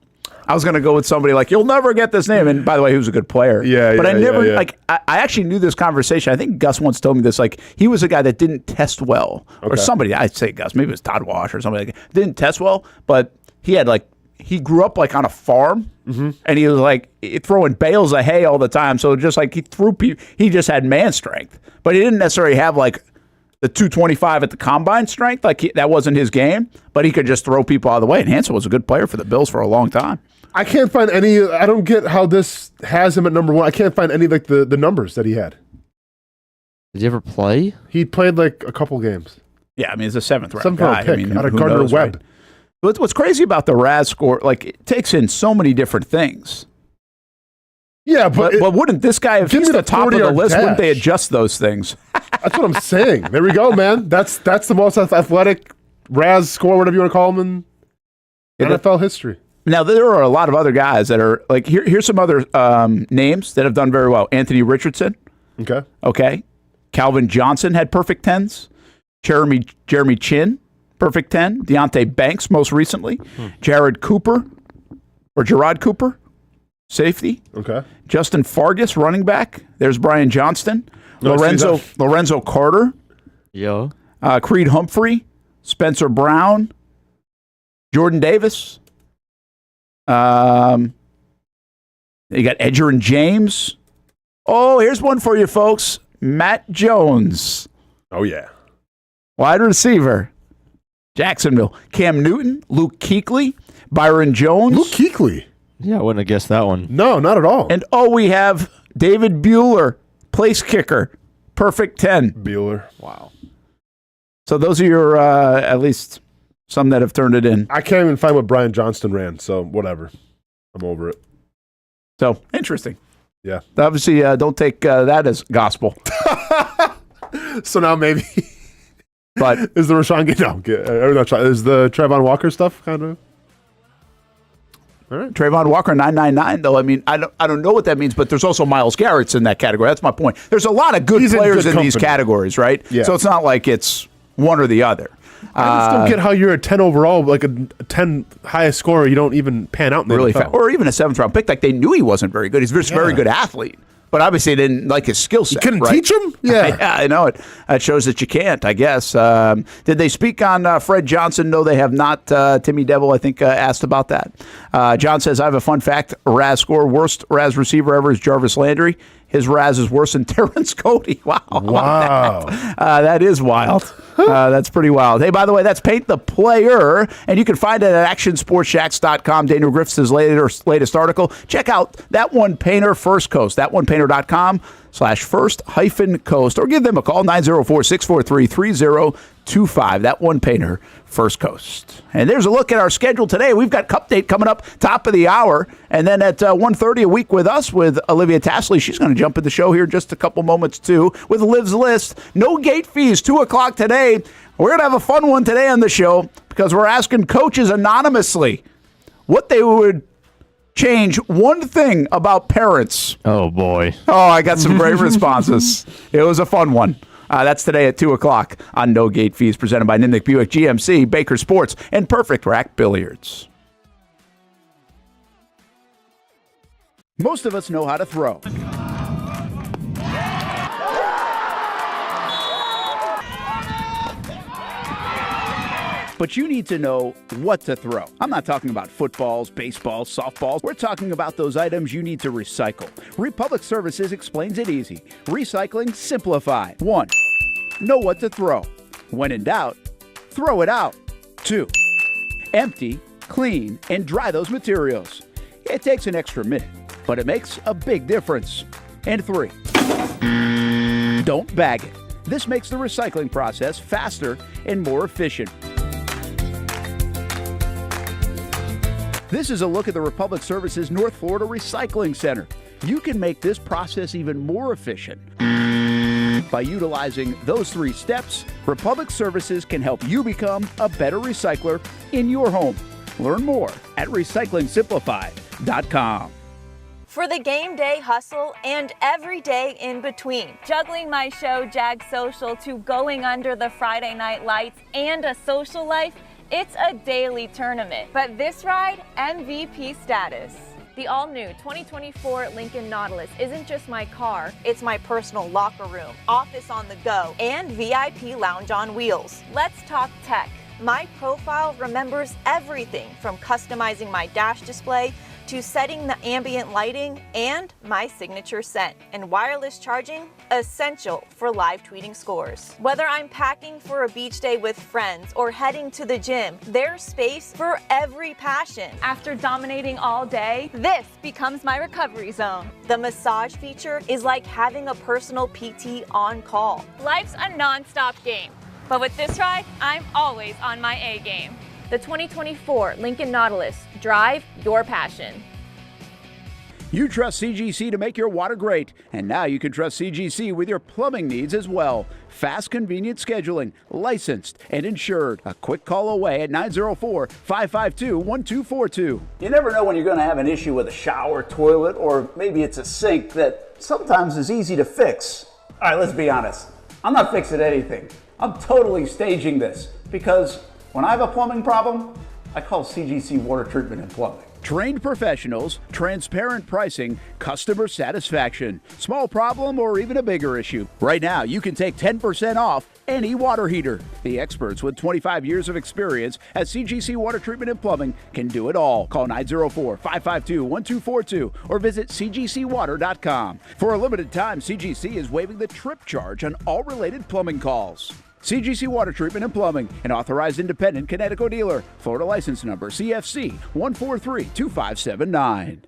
I was going to go with somebody like, you'll never get this name. And by the way, he was a good player. But I never, I actually knew this conversation. I think Gus once told me this. Like, he was a guy that didn't test well. Or somebody, I'd say Gus, maybe it was Todd Wash or somebody like that. Didn't test well, but he had he grew up on a farm, and he was throwing bales of hay all the time. So just he threw people, he just had man strength, but he didn't necessarily have the 225 at the combine strength. That wasn't his game, but he could just throw people out of the way. And Hansen was a good player for the Bills for a long time. I can't find any. I don't get how this has him at number 1. I can't find any the numbers that he had. Did you ever play? He played a couple games. Yeah, I mean, he's a 7th round 7th guy. round pick out of Gardner-Webb. Right? But what's crazy about the RAS score, it takes in so many different things. Yeah, but wouldn't this guy, if he's the top of the list, wouldn't they adjust those things? That's what I'm saying. There we go, man. That's the most athletic RAS score, whatever you want to call him, in NFL history. Now, there are a lot of other guys that are, here's some other names that have done very well. Anthony Richardson. Okay. Calvin Johnson had perfect 10s. Jeremy Chin, perfect 10. Deontay Banks, most recently. Gerard Cooper, safety. Okay. Justin Fargas, running back. There's Brian Johnston. Lorenzo Carter. Yo. Creed Humphrey. Spencer Brown. Jordan Davis. You got Edgerrin James. Oh, here's one for you, folks. Matt Jones. Oh, yeah. Wide receiver. Jacksonville. Cam Newton. Luke Kuechly. Byron Jones. Luke Kuechly. Yeah, I wouldn't have guessed that one. No, not at all. And we have David Bueller, place kicker. Perfect 10. Bueller. Wow. So those are your, at least... some that have turned it in. I can't even find what Brian Johnston ran, so whatever. I'm over it. So, interesting. Yeah. Obviously, don't take that as gospel. So now maybe... But is the Rashawn is the Travon Walker stuff kind of... All right. Travon Walker, 999, though. I mean, I don't know what that means, but there's also Myles Garrett's in that category. That's my point. There's a lot of good players in these categories, right? Yeah. So it's not like it's one or the other. I just don't get how you're a 10 overall, a 10 highest scorer, you don't even pan out in the really NFL. or even a 7th round pick. They knew he wasn't very good. He's just a very good athlete. But obviously, they didn't like his skill set. You couldn't teach him? Yeah. Yeah, I know it. That shows that you can't, I guess. Did they speak on Fred Johnson? No, they have not. Timmy Devil, I think, asked about that. John says, I have a fun fact. RAS score, worst RAS receiver ever is Jarvis Landry. His RAS is worse than Terrence Cody. Wow. That is wild. That's pretty wild. Hey, by the way, that's Paint the Player, and you can find it at actionsportshacks.com. Daniel Griffiths' latest article. Check out That One Painter First Coast, thatonepainter.com/first-coast, or give them a call, 904-643-3025. That One Painter First Coast. And there's a look at our schedule today. We've got Cup Date coming up top of the hour, and then at 1:30 a week with us with Olivia Tasley. She's going to jump in the show here in just a couple moments too with Liv's List. No gate fees, 2 o'clock today. We're going to have a fun one today on the show because we're asking coaches anonymously what they would change one thing about parents. Oh, boy. Oh, I got some great responses. It was a fun one. That's today at 2 o'clock on No Gate Fees, presented by Nimnick Buick GMC, Baker Sports, and Perfect Rack Billiards. Most of us know how to throw. But you need to know what to throw. I'm not talking about footballs, baseballs, softballs. We're talking about those items you need to recycle. Republic Services explains it easy. Recycling simplified. 1. Know what to throw. When in doubt, throw it out. 2. Empty, clean, and dry those materials. It takes an extra minute, but it makes a big difference. And 3. Don't bag it. This makes the recycling process faster and more efficient. This is a look at the Republic Services North Florida Recycling Center. You can make this process even more efficient. By utilizing those 3 steps, Republic Services can help you become a better recycler in your home. Learn more at recyclingsimplified.com. For the game day hustle and every day in between. Juggling my show Jag Social to going under the Friday night lights and a social life, it's a daily tournament. But this ride, MVP status. The all-new 2024 Lincoln Nautilus isn't just my car, it's my personal locker room, office on the go, and VIP lounge on wheels. Let's talk tech. My profile remembers everything from customizing my dash display to setting the ambient lighting and my signature scent. And wireless charging, essential for live tweeting scores. Whether I'm packing for a beach day with friends or heading to the gym, there's space for every passion. After dominating all day, this becomes my recovery zone. The massage feature is like having a personal PT on call. Life's a non-stop game, but with this ride, I'm always on my A game. The 2024 Lincoln Nautilus. Drive your passion. You trust CGC to make your water great, and now you can trust CGC with your plumbing needs as well. Fast, convenient scheduling, licensed and insured. A quick call away at 904-552-1242. You never know when you're going to have an issue with a shower, toilet, or maybe it's a sink that sometimes is easy to fix. All right, let's be honest. I'm not fixing anything. I'm totally staging this because when I have a plumbing problem, I call CGC Water Treatment and Plumbing. Trained professionals, transparent pricing, customer satisfaction. Small problem or even a bigger issue. Right now, you can take 10% off any water heater. The experts with 25 years of experience at CGC Water Treatment and Plumbing can do it all. Call 904-552-1242 or visit cgcwater.com. For a limited time, CGC is waiving the trip charge on all related plumbing calls. CGC Water Treatment and Plumbing, an authorized independent Connecticut dealer. Florida license number CFC 1432579.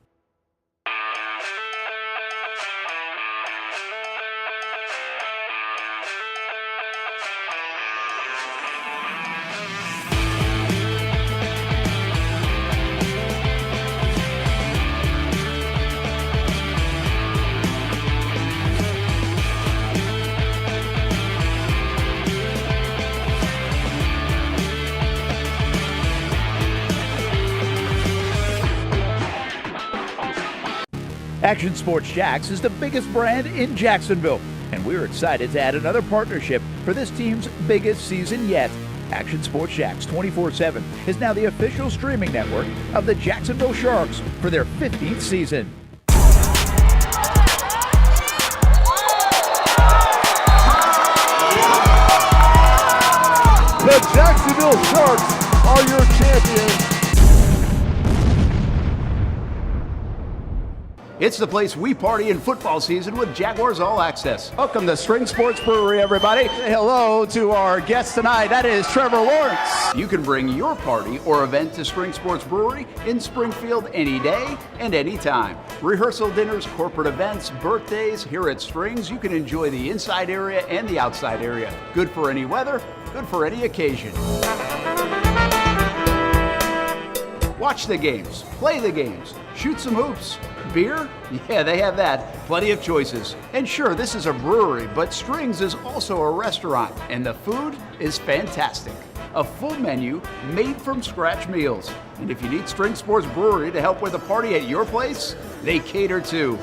Action Sports Jacks is the biggest brand in Jacksonville, and we're excited to add another partnership for this team's biggest season yet. Action Sports Jacks 24/7 is now the official streaming network of the Jacksonville Sharks for their 15th season. The Jacksonville Sharks are your champions. It's the place we party in football season with Jaguars All Access. Welcome to Sports Brewery, everybody. Say hello to our guest tonight. That is Trevor Lawrence. You can bring your party or event to Sports Brewery in Springfield any day and any time. Rehearsal dinners, corporate events, birthdays. Here at Strings, you can enjoy the inside area and the outside area. Good for any weather, good for any occasion. Watch the games, play the games, shoot some hoops. Beer? Yeah, they have that. Plenty of choices. And sure, this is a brewery, but Strings is also a restaurant, and the food is fantastic. A full menu made from scratch meals. And if you need Sports Brewery to help with a party at your place, they cater too.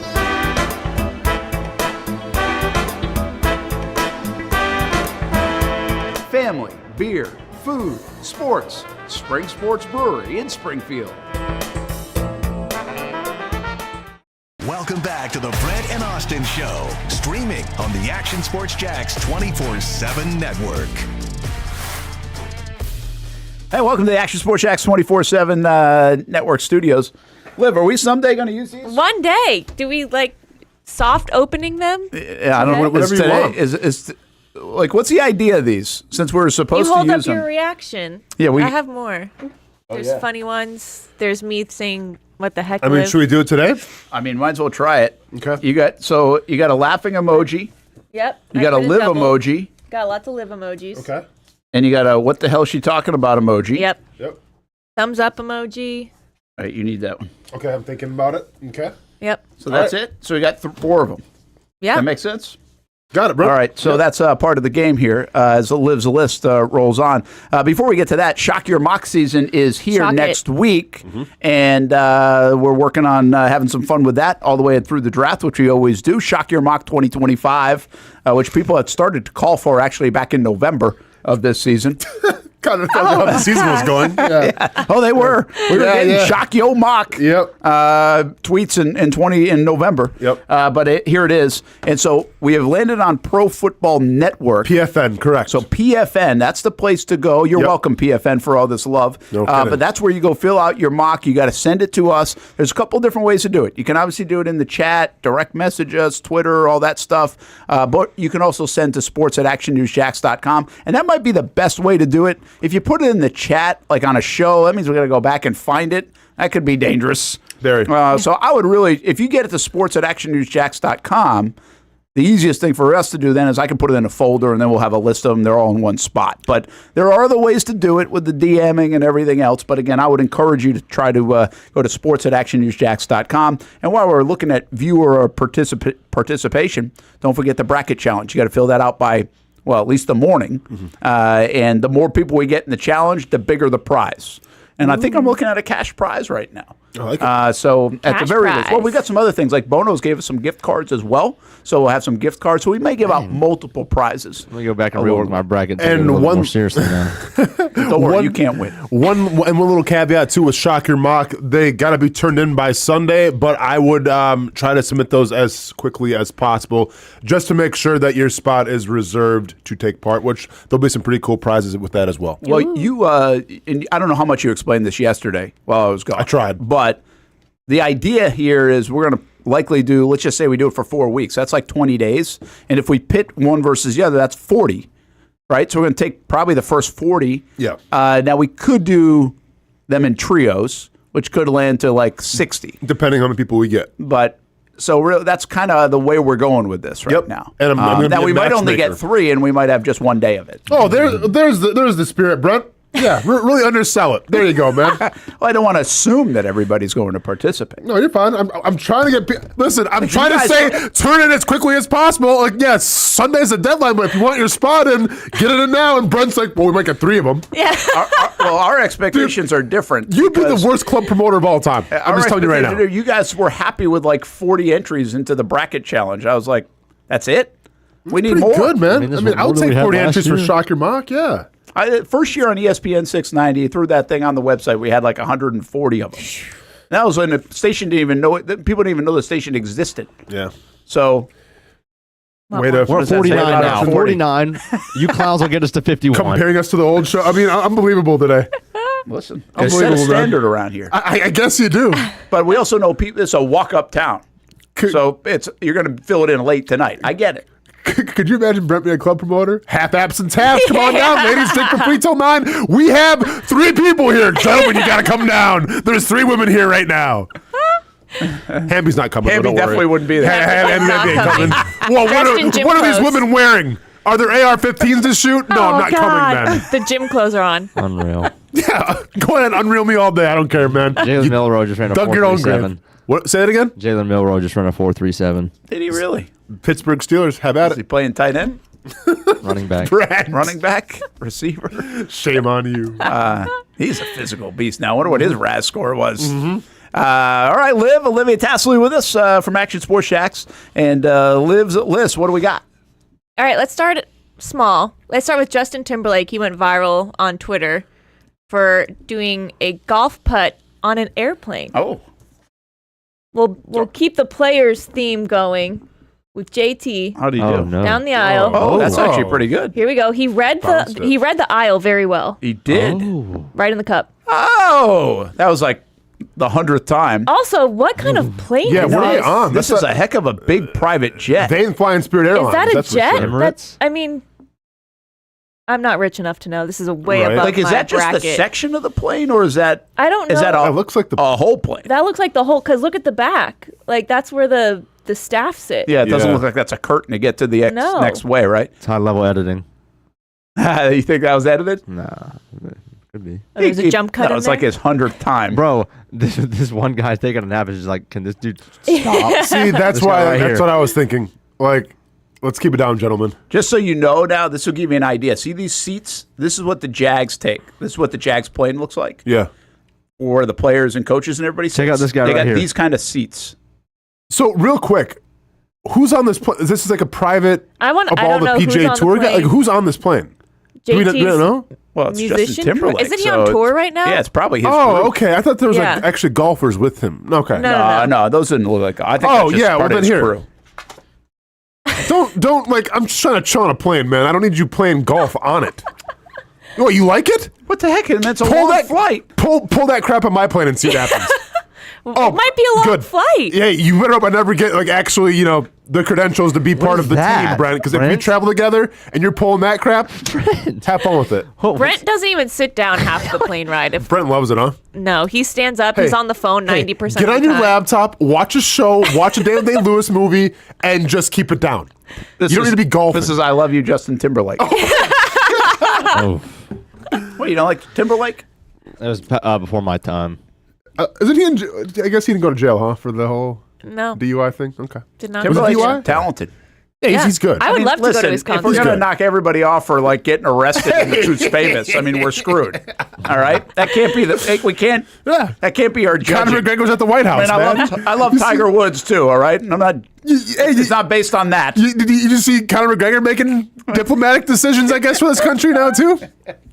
Family, beer, food, sports. Sports Brewery in Springfield. Welcome back to the Brent and Austen Show, streaming on the Action Sports Jacks 24/7 network. Hey, welcome to the Action Sports Jacks 24/7 network studios. Liv, are we someday going to use these? One day. Do we soft opening them? Yeah, I don't know what it's today. Is like, what's the idea of these? Since we're supposed to use them. You hold up your reaction. Yeah, I have more. There's funny ones. There's me saying, "What the heck?" Should we do it today? Might as well try it. Okay. You got a laughing emoji. Yep. You got a live emoji. Got lots of live emojis. Okay. And you got a what the hell she talking about emoji. Yep. Yep. Thumbs up emoji. All right, you need that one. Okay, I'm thinking about it. Okay. Yep. So that's it. So we got 4 of them. Yeah. That makes sense. Got it, bro. All right, so that's part of the game here as Liv's list rolls on. Before we get to that, Shock Your Mock season is here Shock next it. week, and we're working on having some fun with that all the way through the draft, which we always do. Shock Your Mock 2025, which people had started to call for actually back in November of this season. Kind of how the season was going. Yeah. Oh, they were. We were getting Shock Yo Mock tweets in November. Yep. But here it is. And so we have landed on Pro Football Network. PFN, correct. So PFN, that's the place to go. You're welcome, PFN, for all this love. No kidding. But that's where you go fill out your mock. You got to send it to us. There's a couple different ways to do it. You can obviously do it in the chat, direct message us, Twitter, all that stuff. But you can also send to sports@actionnewsjacks.com. And that might be the best way to do it. If you put it in the chat, like on a show, that means we're going to go back and find it. That could be dangerous. Very. So I would really, if you get it to sports@actionnewsjacks.com, the easiest thing for us to do then is I can put it in a folder and then we'll have a list of them. They're all in one spot. But there are other ways to do it with the DMing and everything else. But again, I would encourage you to try to go to sports@actionnewsjacks.com. And while we're looking at viewer or participation, don't forget the bracket challenge. You got to fill that out by, well, at least the morning. And the more people we get in the challenge, the bigger the prize. And I think I'm looking at a cash prize right now. I like it. So at the Cash very least, prize. well, we got some other things. Like Bono's gave us some gift cards as well. So we'll have some gift cards. So we may give out multiple prizes. Let me go back and rework my bracket. And And a little one- more seriously now. Don't worry, you can't win. One little caveat too with Shock Your Mock, they got to be turned in by Sunday, but I would try to submit those as quickly as possible just to make sure that your spot is reserved to take part, which there'll be some pretty cool prizes with that as well. Well, you, and I don't know how much you explained this yesterday while I was gone. I tried. But the idea here is we're going to likely do, let's just say we do it for 4 weeks. That's like 20 days. And if we pit one versus the other, that's 40. Right? So we're going to take probably the first 40. Yeah. Now, we could do them in trios, which could land to like 60. Depending on how many people we get. But so that's kind of the way we're going with this right now. And I'm gonna now, be a we might only matchmaker. get 3, and we might have just one day of it. Oh, there's the spirit, Brent. Yeah, really undersell it. There you go, man. Well, I don't want to assume that everybody's going to participate. No, you're fine. I'm trying to get. Listen, I'm Like, trying you to guys say turn it as quickly as possible. Like, yes, Sunday's the deadline, but if you want your spot in, get it in now. And Brent's like, well, we might get 3 of them. Yeah. Our expectations are different. You'd be the worst club promoter of all time. I'm just telling you right now. You guys were happy with like 40 entries into the bracket challenge. I was like, that's it? We need Pretty more. good, man. I mean, I'll what did take we have 40 last entries for year? Shock Your Mock. Yeah. First year on ESPN 690, threw that thing on the website. We had like 140 of them. That was when the station didn't even know it. People didn't even know the station existed. Yeah. So Way to We're at 49 now. 40. 49. You clowns will get us to 51. comparing us to the old show. I mean, unbelievable today. listen, I set a Unbelievable, man. standard around here. I guess you do. But we also know people. It's a walk-up town, so you're going to fill it in late tonight. I get it. Could you imagine Brent being a club promoter? Half absence, half. Come on down, ladies. Stick for free till 9. We have 3 people here. Gentlemen, you got to come down. There's 3 women here right now. Hamby's not coming. Hamby don't worry. definitely wouldn't be there. Hamby ain't coming. Well, what are these women wearing? Are there AR-15s to shoot? No, I'm not coming, man. The gym clothes are on. Unreal. Yeah, go ahead, unreel me all day. I don't care, man. Jalen Milroe just ran a dug your own grave. 4.37. What? Say it again. Jalen Milroe just ran a 4.37. Did he really? Pittsburgh Steelers, have at Is he it. playing tight end? Running back. Brent. Running back? Receiver? Shame on you. He's a physical beast now. I wonder what his RAS score was. All right, Liv, Olivia Tassley with us from Action Sports Shacks. And Liv's list, what do we got? All right, let's start small. Let's start with Justin Timberlake. He went viral on Twitter for doing a golf putt on an airplane. Oh. We'll keep the players theme going with JT How do you do? No. down the aisle. Oh, that's actually pretty good. Here we go. He read the aisle very well. He did. Right in the cup. Oh, that was like the 100th time. Also, what kind of plane Yeah, is where are this? they on? This is a heck of a big private jet. They ain't flying Spirit Airlines. Is that a that's for jet? sure. Emirates? I mean, I'm not rich enough to know. This is a way Right. above Like, is my that just bracket. the section of the plane, or is that I don't know. is that It looks like a whole plane? That looks like the whole, because look at the back. Like, that's where the staff sit. Yeah, it doesn't Yeah. look like that's a curtain to get to the No. next way, right? It's high-level editing. You think that was edited? Nah. Could be. Oh, there's a jump cut That in was there? like his 100th time. Bro, this one guy's taking a nap. Is just like, can this dude stop? See, that's This guy why. right That's here. what I was thinking. Like, Let's keep it down, gentlemen. Just so you know now, this will give you an idea. See these seats? This is what the Jags take. This is what the Jags plane looks like. Yeah. Or the players and coaches and everybody sits. Check out this guy They right got here. these kind of seats. So real quick, who's on this plane? This is like a private I of don't all the know who's PGA on the Tour guys? plane. Like, who's on this plane? Do we don't know? Well, it's Musician? Justin Timberlake. Isn't he so on tour it's- right now? Yeah, it's probably his Oh, group. okay. I thought there was Yeah. like actually golfers with him. Okay. No, those didn't look like. I think. Oh, that's just yeah, part well, of then his here. crew. Don't like. I'm just trying to chill on a plane, man. I don't need you playing golf on it. What, you like it? What the heck? And that's a long flight. Pull that crap on my plane and see what happens. It might be a long good. flight. Yeah, you better hope I never get like actually, the credentials to be part is of the that, team, Brent. Because if we Brent? travel together and you're pulling that crap, have fun with it. Brent doesn't even sit down half the plane ride. If Brent loves it, huh? no, he stands up. Hey, He's on the phone 90% Get of on the your time. laptop, watch a show, watch a Daniel Day-Lewis movie, and just keep it down. You don't need to be golfing. This is I Love You, Justin Timberlake. Oh, What, you don't like Timberlake? that was before my time. Isn't he in? I guess he didn't go to jail, huh? For the whole No. DUI thing. Okay. Did not Was it go to jail. DUI? Talented. Yeah, he's good. I would love to go to listen, Wisconsin. if we're He's going to good. knock everybody off for like getting arrested in the Truth's Famous, I mean, we're screwed. All right, that can't be we can't. Yeah. That can't be our judging. Conor McGregor was at the White House, I mean, man. I love Tiger Woods too. All right, and I'm not. It's not based on that. Did you just see Conor McGregor making diplomatic decisions, I guess, for this country now, too?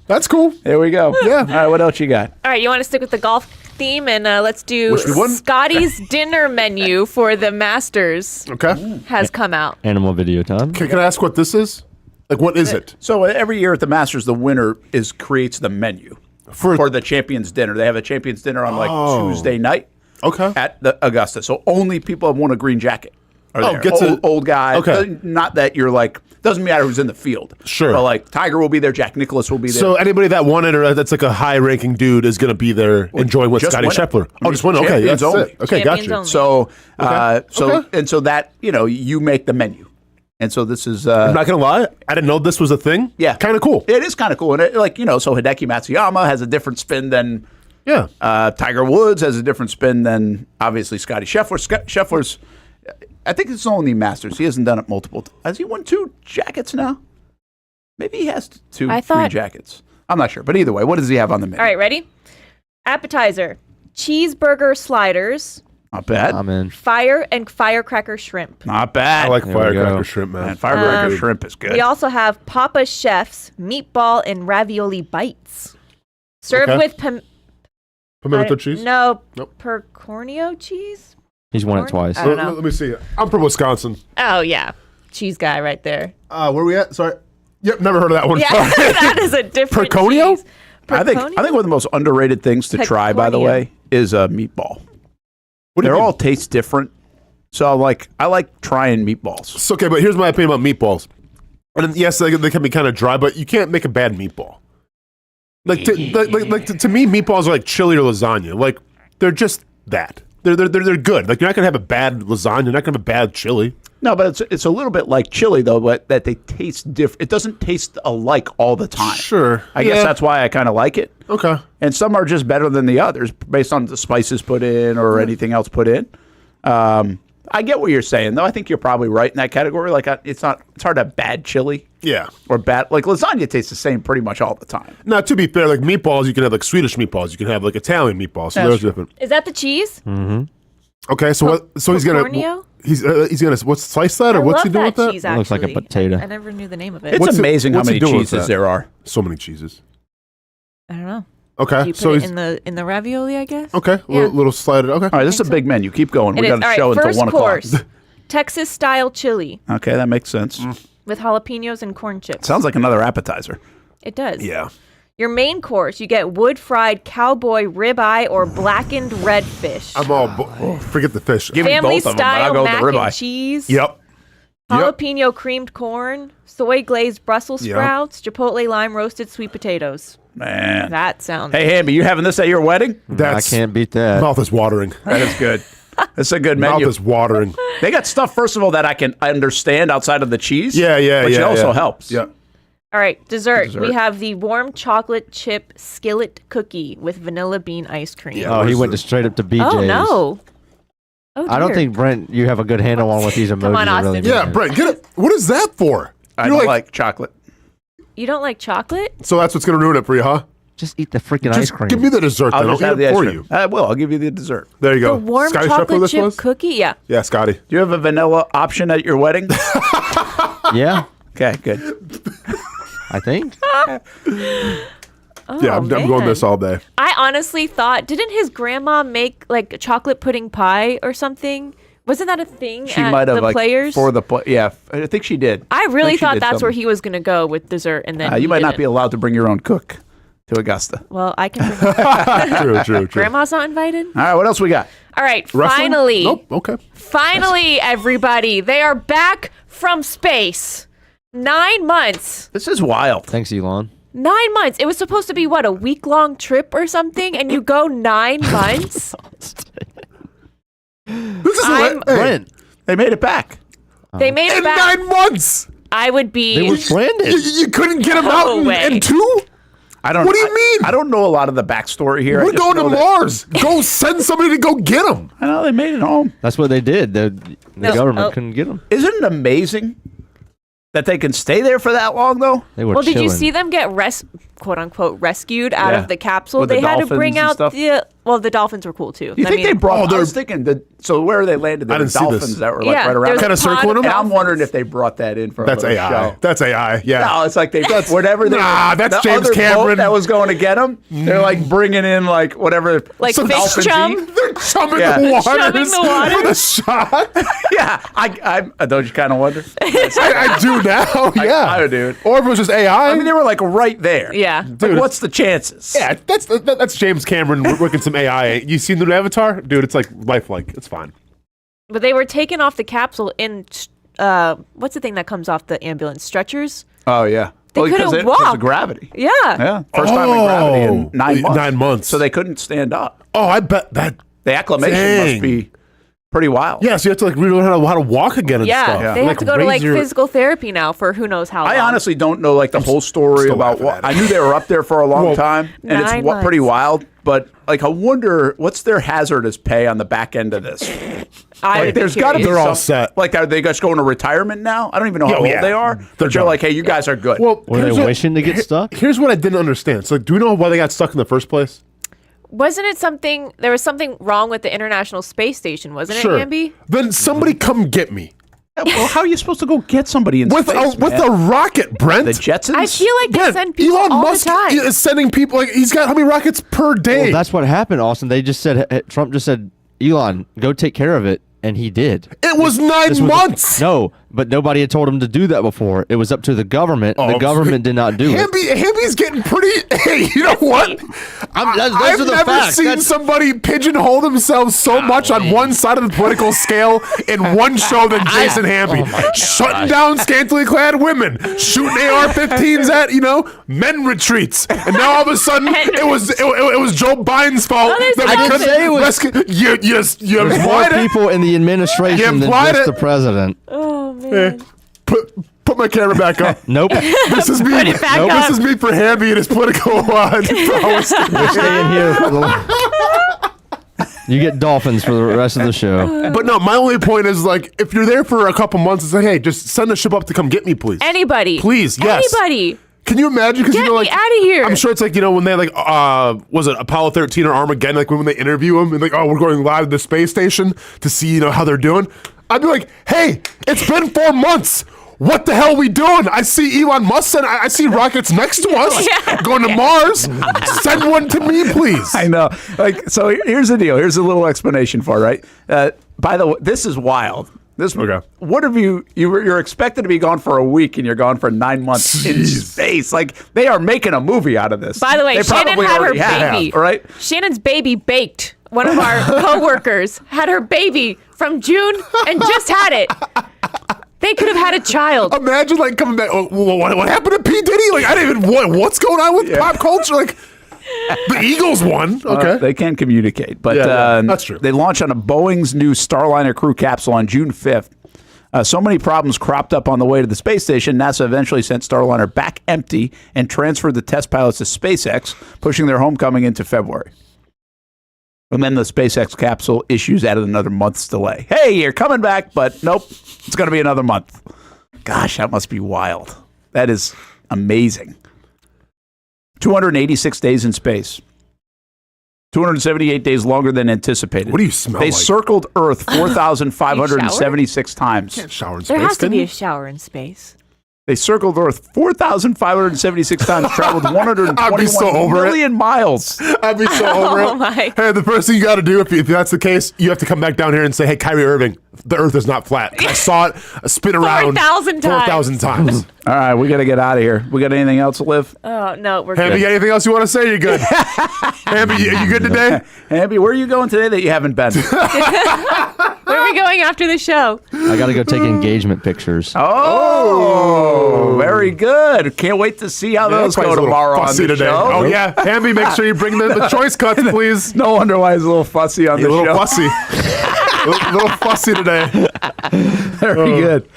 That's cool. There we go. Yeah. All right, what else you got? All right, you want to stick with the golf theme, and let's do Which we wouldn't. Scotty's dinner menu for the Masters Okay. has come out. Animal video time. Can I ask what this is? Like, what is it? So every year at the Masters, the winner creates the menu for the Champions Dinner. They have a Champions Dinner on like Tuesday night. Okay. At the Augusta. So only people have won a green jacket. Are there. gets old guy. Okay. Not that you're like, doesn't matter who's in the field. Sure. But like Tiger will be there, Jack Nicklaus will be there. So anybody that won it or that's like a high-ranking dude is going to be there enjoying with just Scotty win it. Scheffler. I mean, just win. Okay, champions that's only. it. Okay, got Champions you. only. So, Okay. and so that, you make the menu. And so this is. I'm not going to lie. I didn't know this was a thing. Yeah. Kind of cool. It is kind of cool. And so Hideki Matsuyama has a different spin than. Yeah. Tiger Woods has a different spin than obviously Scotty Scheffler. Scheffler's, I think it's only Masters. He hasn't done it multiple times. Has he won 2 jackets now? Maybe he has 2 green jackets. I'm not sure. But either way, what does he have on the menu? All right, ready? Appetizer, cheeseburger sliders, Not bad. I'm in. firecracker shrimp. Not bad. I like There we firecracker go. shrimp, man. Firecracker shrimp is good. We also have Papa Chef's meatball and ravioli bites, served Okay. with Pimento cheese? No, Nope. Percornio cheese. He's won it twice. I don't know. Let me see. I'm from Wisconsin. Oh yeah, cheese guy right there. Where are we at? Sorry. Yep, never heard of that one. Yeah, that is a different Perconio? cheese. I think one of the most underrated things to try, by the Pecorino. way, is a meatball. What do you They mean? all taste different. So I like trying meatballs. It's okay, but here's my opinion about meatballs. And yes, they can be kind of dry, but you can't make a bad meatball. To me, meatballs are like chili or lasagna. Like they're just that. They're good. Like you're not gonna have a bad lasagna. You're not gonna have a bad chili. No, but it's a little bit like chili though, but that they taste different. It doesn't taste alike all the time. Sure. I guess that's why I kind of like it. Okay. And some are just better than the others based on the spices put in or anything else put in. I get what you're saying though. I think you're probably right in that category. Like it's hard to have bad chili. Yeah. Or bad like lasagna tastes the same pretty much all the time. Now, to be fair, like meatballs, you can have like Swedish meatballs. You can have like Italian meatballs. So That's those are true. different. Is that the cheese? Mm-hmm. Okay, so what? So he's gonna Pecorino? he's gonna what's slice that or I what's love he doing that with that? cheese. It looks like a actually. potato. I never knew the name of it. It's amazing how what's he many doing with cheeses that? there are. So many cheeses. I don't know. Okay, Do you so put it he's in the ravioli, I guess. okay. Yeah. Little slider. Okay. All right, this is a big menu. Keep going. It We is. got a All show right, until first 1 o'clock. course, Texas style chili Okay, that makes sense. with jalapenos and corn chips. Sounds like another appetizer. It does. Yeah. Your main course, you get wood fried cowboy ribeye or blackened redfish. I'm all forget the fish. Give me Family both of them, but I'll style go with mac the and ribeye. cheese. Yep. Jalapeno creamed corn, soy glazed Brussels Yep. sprouts, chipotle lime roasted sweet potatoes. Man. That sounds. Hey, Hamby, you having this at your wedding? I can't beat that. Mouth is watering. That is good. That's a good Mouth menu. is watering. They got stuff, first of all, that I can understand outside of the cheese. Yeah, yeah, Which yeah. also yeah. helps. Yeah. All right, dessert. Dessert. We have the warm chocolate chip skillet cookie with vanilla bean ice cream. Yeah. Oh, he where's went the- straight up to BJ's. Oh no. Oh, I don't dear. think Brent, you have a good handle on what these emojis Come on, are really Austin. Yeah, doing. Brent, get it. What is that for? I don't like chocolate. You don't like chocolate? So that's what's going to ruin it for you, huh? Just eat the freaking Just ice cream. give me the dessert, then. I'll eat it for you. I will. I'll give you the dessert. There you go. The warm Scotty Scheffler, chocolate this chip was? cookie? Yeah. Yeah, Scotty. Do you have a vanilla option at your wedding? Yeah. Okay, good. I think. Yeah, I'm going this all day. I honestly thought, didn't his grandma make like chocolate pudding pie or something? Wasn't that a thing She at might have the like Players? for the yeah. I think she did. I really think she thought did that's where something. he was going to go with dessert, and then You he might not didn't. be allowed to bring your own cook to Augusta. Well, I can. True. Grandma's not invited. All right, what else we got? All right, Wrestling? finally. Nope. Okay. Finally, everybody, they are back from space. 9 months. This is wild. Thanks, Elon. 9 months. It was supposed to be what, a week-long trip or something, and you go 9 months. This is I'm- Brent. They made it back. They made it In back. 9 months. I would be. They were stranded. You couldn't get them No out way. in 2? I don't. What do you mean? I don't know a lot of the backstory here. We're going to Mars. Go send somebody to go get them. I know they made it home. That's what they did. The government couldn't get them. Isn't it amazing that they can stay there for that long, though? They were Well, did you chilling. see them get quote unquote rescued out Yeah. of the capsule? With the They had to dolphins bring and out stuff? the dolphins were cool too. You think they brought? Oh, I was thinking that. So where they landed, there I were didn't see dolphins this. that were like Yeah, right around. there's Kind of a pod circling them? And I'm dolphins. wondering if they brought that in for That's a little AI. show. That's AI. Yeah. No, it's like they whatever. They Nah, that's the James other Cameron. boat that was going to get them. They're like bringing in like whatever, Like some fish dolphins chum? eat. They're chumming Yeah. the Chumming waters the water? for the shot. Yeah, I don't you kind of wonder? I do now. Yeah. I do. Or if it was just AI. I mean, they were like right there. Yeah. Like, what's the chances? Yeah, that's James Cameron working some AI. You seen the Avatar? Dude, it's like lifelike. It's fine. But they were taken off the capsule in what's the thing that comes off the ambulance? Stretchers? Oh yeah. They couldn't because walk. of gravity. Yeah. Yeah. First time in gravity in 9 months. 9 months. So they couldn't stand up. Oh, I bet that. The acclimation Dang. must be pretty wild. Yeah, so you have to like relearn how to walk again and Yeah. stuff. They have to go to like raise your- physical therapy now for who knows how long. I honestly don't know like the whole story still about laughing what at I it. knew they were up there for a long Well, time, and it's 9 pretty months. wild. But like, I wonder what's their hazardous pay on the back end of this. I would Like, be there's got to be curious. They're all some- set. Like, are they just going to retirement now? I don't even know how Oh, old yeah. they are. They're But you're done. like, hey, you guys are good. Well, Were here's they what- wishing to get stuck? Here's what I didn't understand. So, like, do we know why they got stuck in the first place? Wasn't it something? There was something wrong with the International Space Station, wasn't Sure. it, Amby? Then somebody come get me Yeah, well, how are you supposed to go get somebody in with space, with man? a rocket, Brent. The Jetsons? I feel like they Brent, send people Elon all Musk the time. is sending people. Like, he's got how many rockets per day? Well, that's what happened, Austin. They just said Trump just said, Elon, go take care of it, and he did. It was 9 This was- months. No, but nobody had told him to do that before. It was up to the government. The government did not do it. Hamby's getting pretty. Hey, you know what? Those I've are the never facts. seen That's- somebody pigeonhole themselves so much on one side of the political scale in one show than Jason Hamby. Shutting down scantily clad women, shooting AR-15s at men retreats, and now all of a sudden it was Joe Biden's fault Oh, there's that I we didn't couldn't say it was- rescue. You There's more implied it. people in the administration You than implied just it. the president. Oh man. Put my camera back up. Nope. This is me. Put it back up. This is me for Hamby and his political prowess. We're staying here for the. You get dolphins for the rest of the show. But no, my only point is like, if you're there for a couple months, it's like, hey, just send a ship up to come get me, please. Anybody. Please, yes. Anybody. Can you imagine? Because Get me like, outta here. I'm sure it's like when they like, was it Apollo 13 or Armageddon? Like when they interview them and like, oh, we're going live to the space station to see how they're doing. I'd be like, hey, it's been 4 months. What the hell are we doing? I see Elon Musk and I see rockets next to us going to Mars. Send one to me, please. I know. Like, so here's the deal. Here's a little explanation for it, right? By the way, this is wild. What have you're expected to be gone for a week and you're gone for 9 months in space. Like, they are making a movie out of this. By the way, they Shannon probably had her already have, baby. right? Shannon's baby baked. One of our coworkers had her baby from June and just had it. They could have had a child. Imagine like coming back. Oh, what happened to P. Diddy? Like I didn't even. What's going on with pop culture? Like the Eagles won. Okay, they can communicate, but that's true. They launch on a Boeing's new Starliner crew capsule on June 5th. So many problems cropped up on the way to the space station, NASA eventually sent Starliner back empty and transferred the test pilots to SpaceX, pushing their homecoming into February. And then the SpaceX capsule issues added another month's delay. Hey, you're coming back, but nope, it's going to be another month. Gosh, that must be wild. That is amazing. 286 days in space. 278 days longer than anticipated. What do you smell They like? circled Earth 4,576 times. Can't shower in space. There has to be can a shower in space. They circled Earth 4,576 times, traveled I'd be so 121 over million miles. I'd be so over Oh it. my. Hey, the first thing you got to do, if that's the case, you have to come back down here and say, hey, Kyrie Irving, the Earth is not flat. I saw it spin around 4,000 times. 4,000 times. All right, we got to get out of here. We got anything else, Liv? Oh, no, we're Hamby, good. you got anything else you want to say? You're good. Hamby, you good today? Hamby, where are you going today that you haven't been? Where are we going after the show? I got to go take engagement pictures. Oh, very good. Can't wait to see how those go tomorrow on the today. show. Oh, yeah. Hamby, make sure you bring the choice cuts, please. No wonder why he's a little fussy on the You're a show. little fussy. a little fussy today. Very good.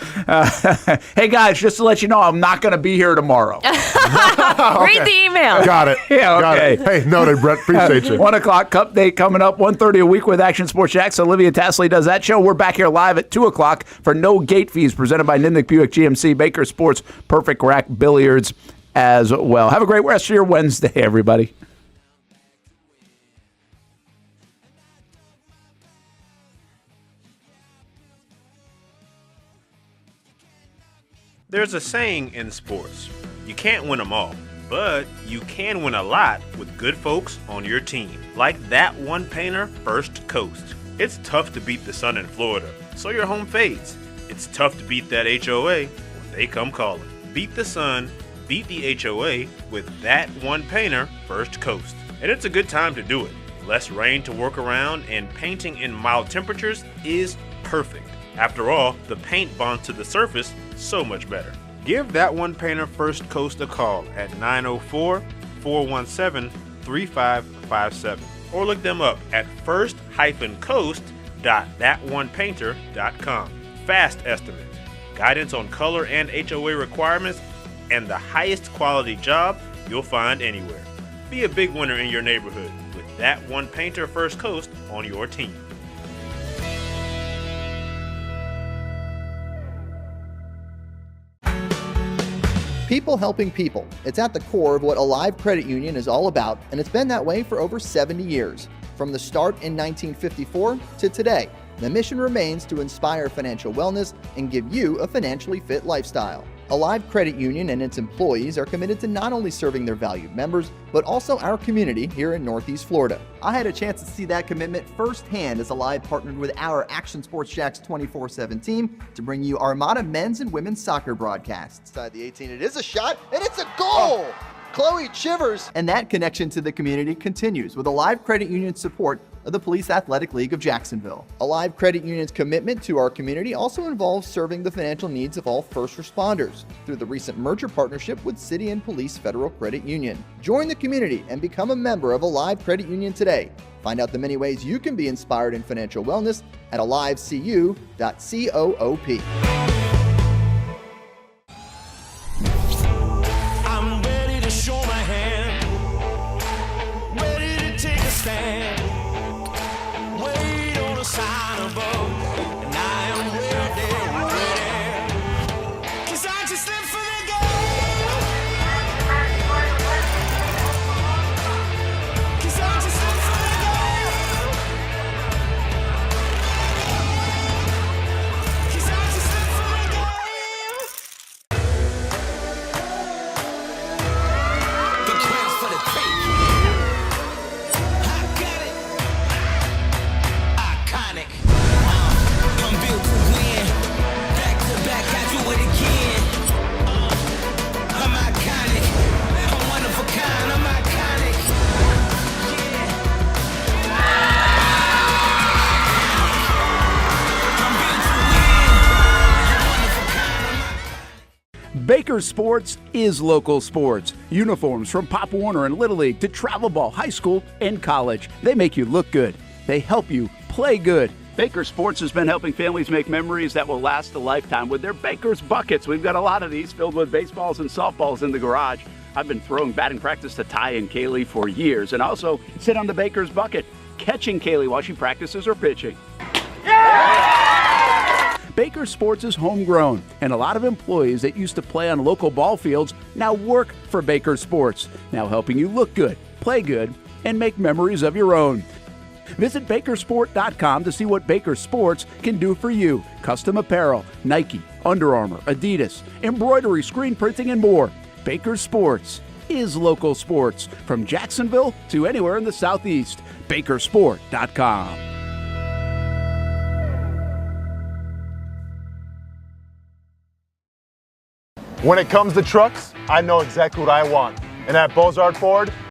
Hey, guys, just to let you know, I'm not going to be here tomorrow. Read the email. Got it. Yeah, Got okay. it. Hey, noted, Brett. Appreciate you. 1 o'clock Cup Day coming up, 1:30 a week with Action Sports Jacks. Olivia Tassley does that show. We're back here live at 2 o'clock for No Gate Fees, presented by Nimnick Buick GMC, Baker Sports, Perfect Rack Billiards as well. Have a great rest of your Wednesday, everybody. There's a saying in sports, you can't win them all, but you can win a lot with good folks on your team. Like that one painter, First Coast. It's tough to beat the sun in Florida, so your home fades. It's tough to beat that HOA when they come calling. Beat the sun, beat the HOA with that one painter, First Coast. And it's a good time to do it. Less rain to work around and painting in mild temperatures is perfect. After all, the paint bonds to the surface so much better. Give that one painter First Coast a call at 904-417-3557 or look them up at first-coast.thatonepainter.com. Fast estimate, guidance on color and HOA requirements, and the highest quality job you'll find anywhere. Be a big winner in your neighborhood with that one painter First Coast on your team. People helping people. It's at the core of what Alive Credit Union is all about, and it's been that way for over 70 years. From the start in 1954 to today, the mission remains to inspire financial wellness and give you a financially fit lifestyle. Alive Credit Union and its employees are committed to not only serving their valued members, but also our community here in Northeast Florida. I had a chance to see that commitment firsthand as Alive partnered with our Action Sports Jacks 24/7 team to bring you Armada men's and women's soccer broadcasts. Inside the 18, it is a shot, and it's a goal! Chloe Chivers! And that connection to the community continues with Alive Credit Union's support of the Police Athletic League of Jacksonville. Alive Credit Union's commitment to our community also involves serving the financial needs of all first responders through the recent merger partnership with City and Police Federal Credit Union. Join the community and become a member of Alive Credit Union today. Find out the many ways you can be inspired in financial wellness at alivecu.coop. I'm ready to show my hand, ready to take a stand. Wait on a sign above, and I am ready, ready. 'Cause I just live for the game. 'Cause I just live for the game. 'Cause I just live for the game. The crown's for the tape. I got it. Iconic. I'm built to win. Back to back, I do it again. I'm iconic. I'm one of a kind. I'm iconic. I'm built to win. I'm one of a kind. Baker Sports is local sports. Uniforms from Pop Warner and Little League to travel ball, high school, and college. They make you look good. They help you play good. Baker Sports has been helping families make memories that will last a lifetime with their Baker's Buckets. We've got a lot of these filled with baseballs and softballs in the garage. I've been throwing batting practice to Ty and Kaylee for years and also sit on the Baker's Bucket, catching Kaylee while she practices her pitching. Baker Sports is homegrown, and a lot of employees that used to play on local ball fields now work for Baker Sports, now helping you look good, play good, and make memories of your own. Visit Bakersport.com to see what Baker Sports can do for you. Custom apparel, Nike, Under Armour, Adidas, embroidery, screen printing, and more. Baker Sports is local sports from Jacksonville to anywhere in the Southeast. Bakersport.com. When it comes to trucks, I know exactly what I want. And at Bozard Ford,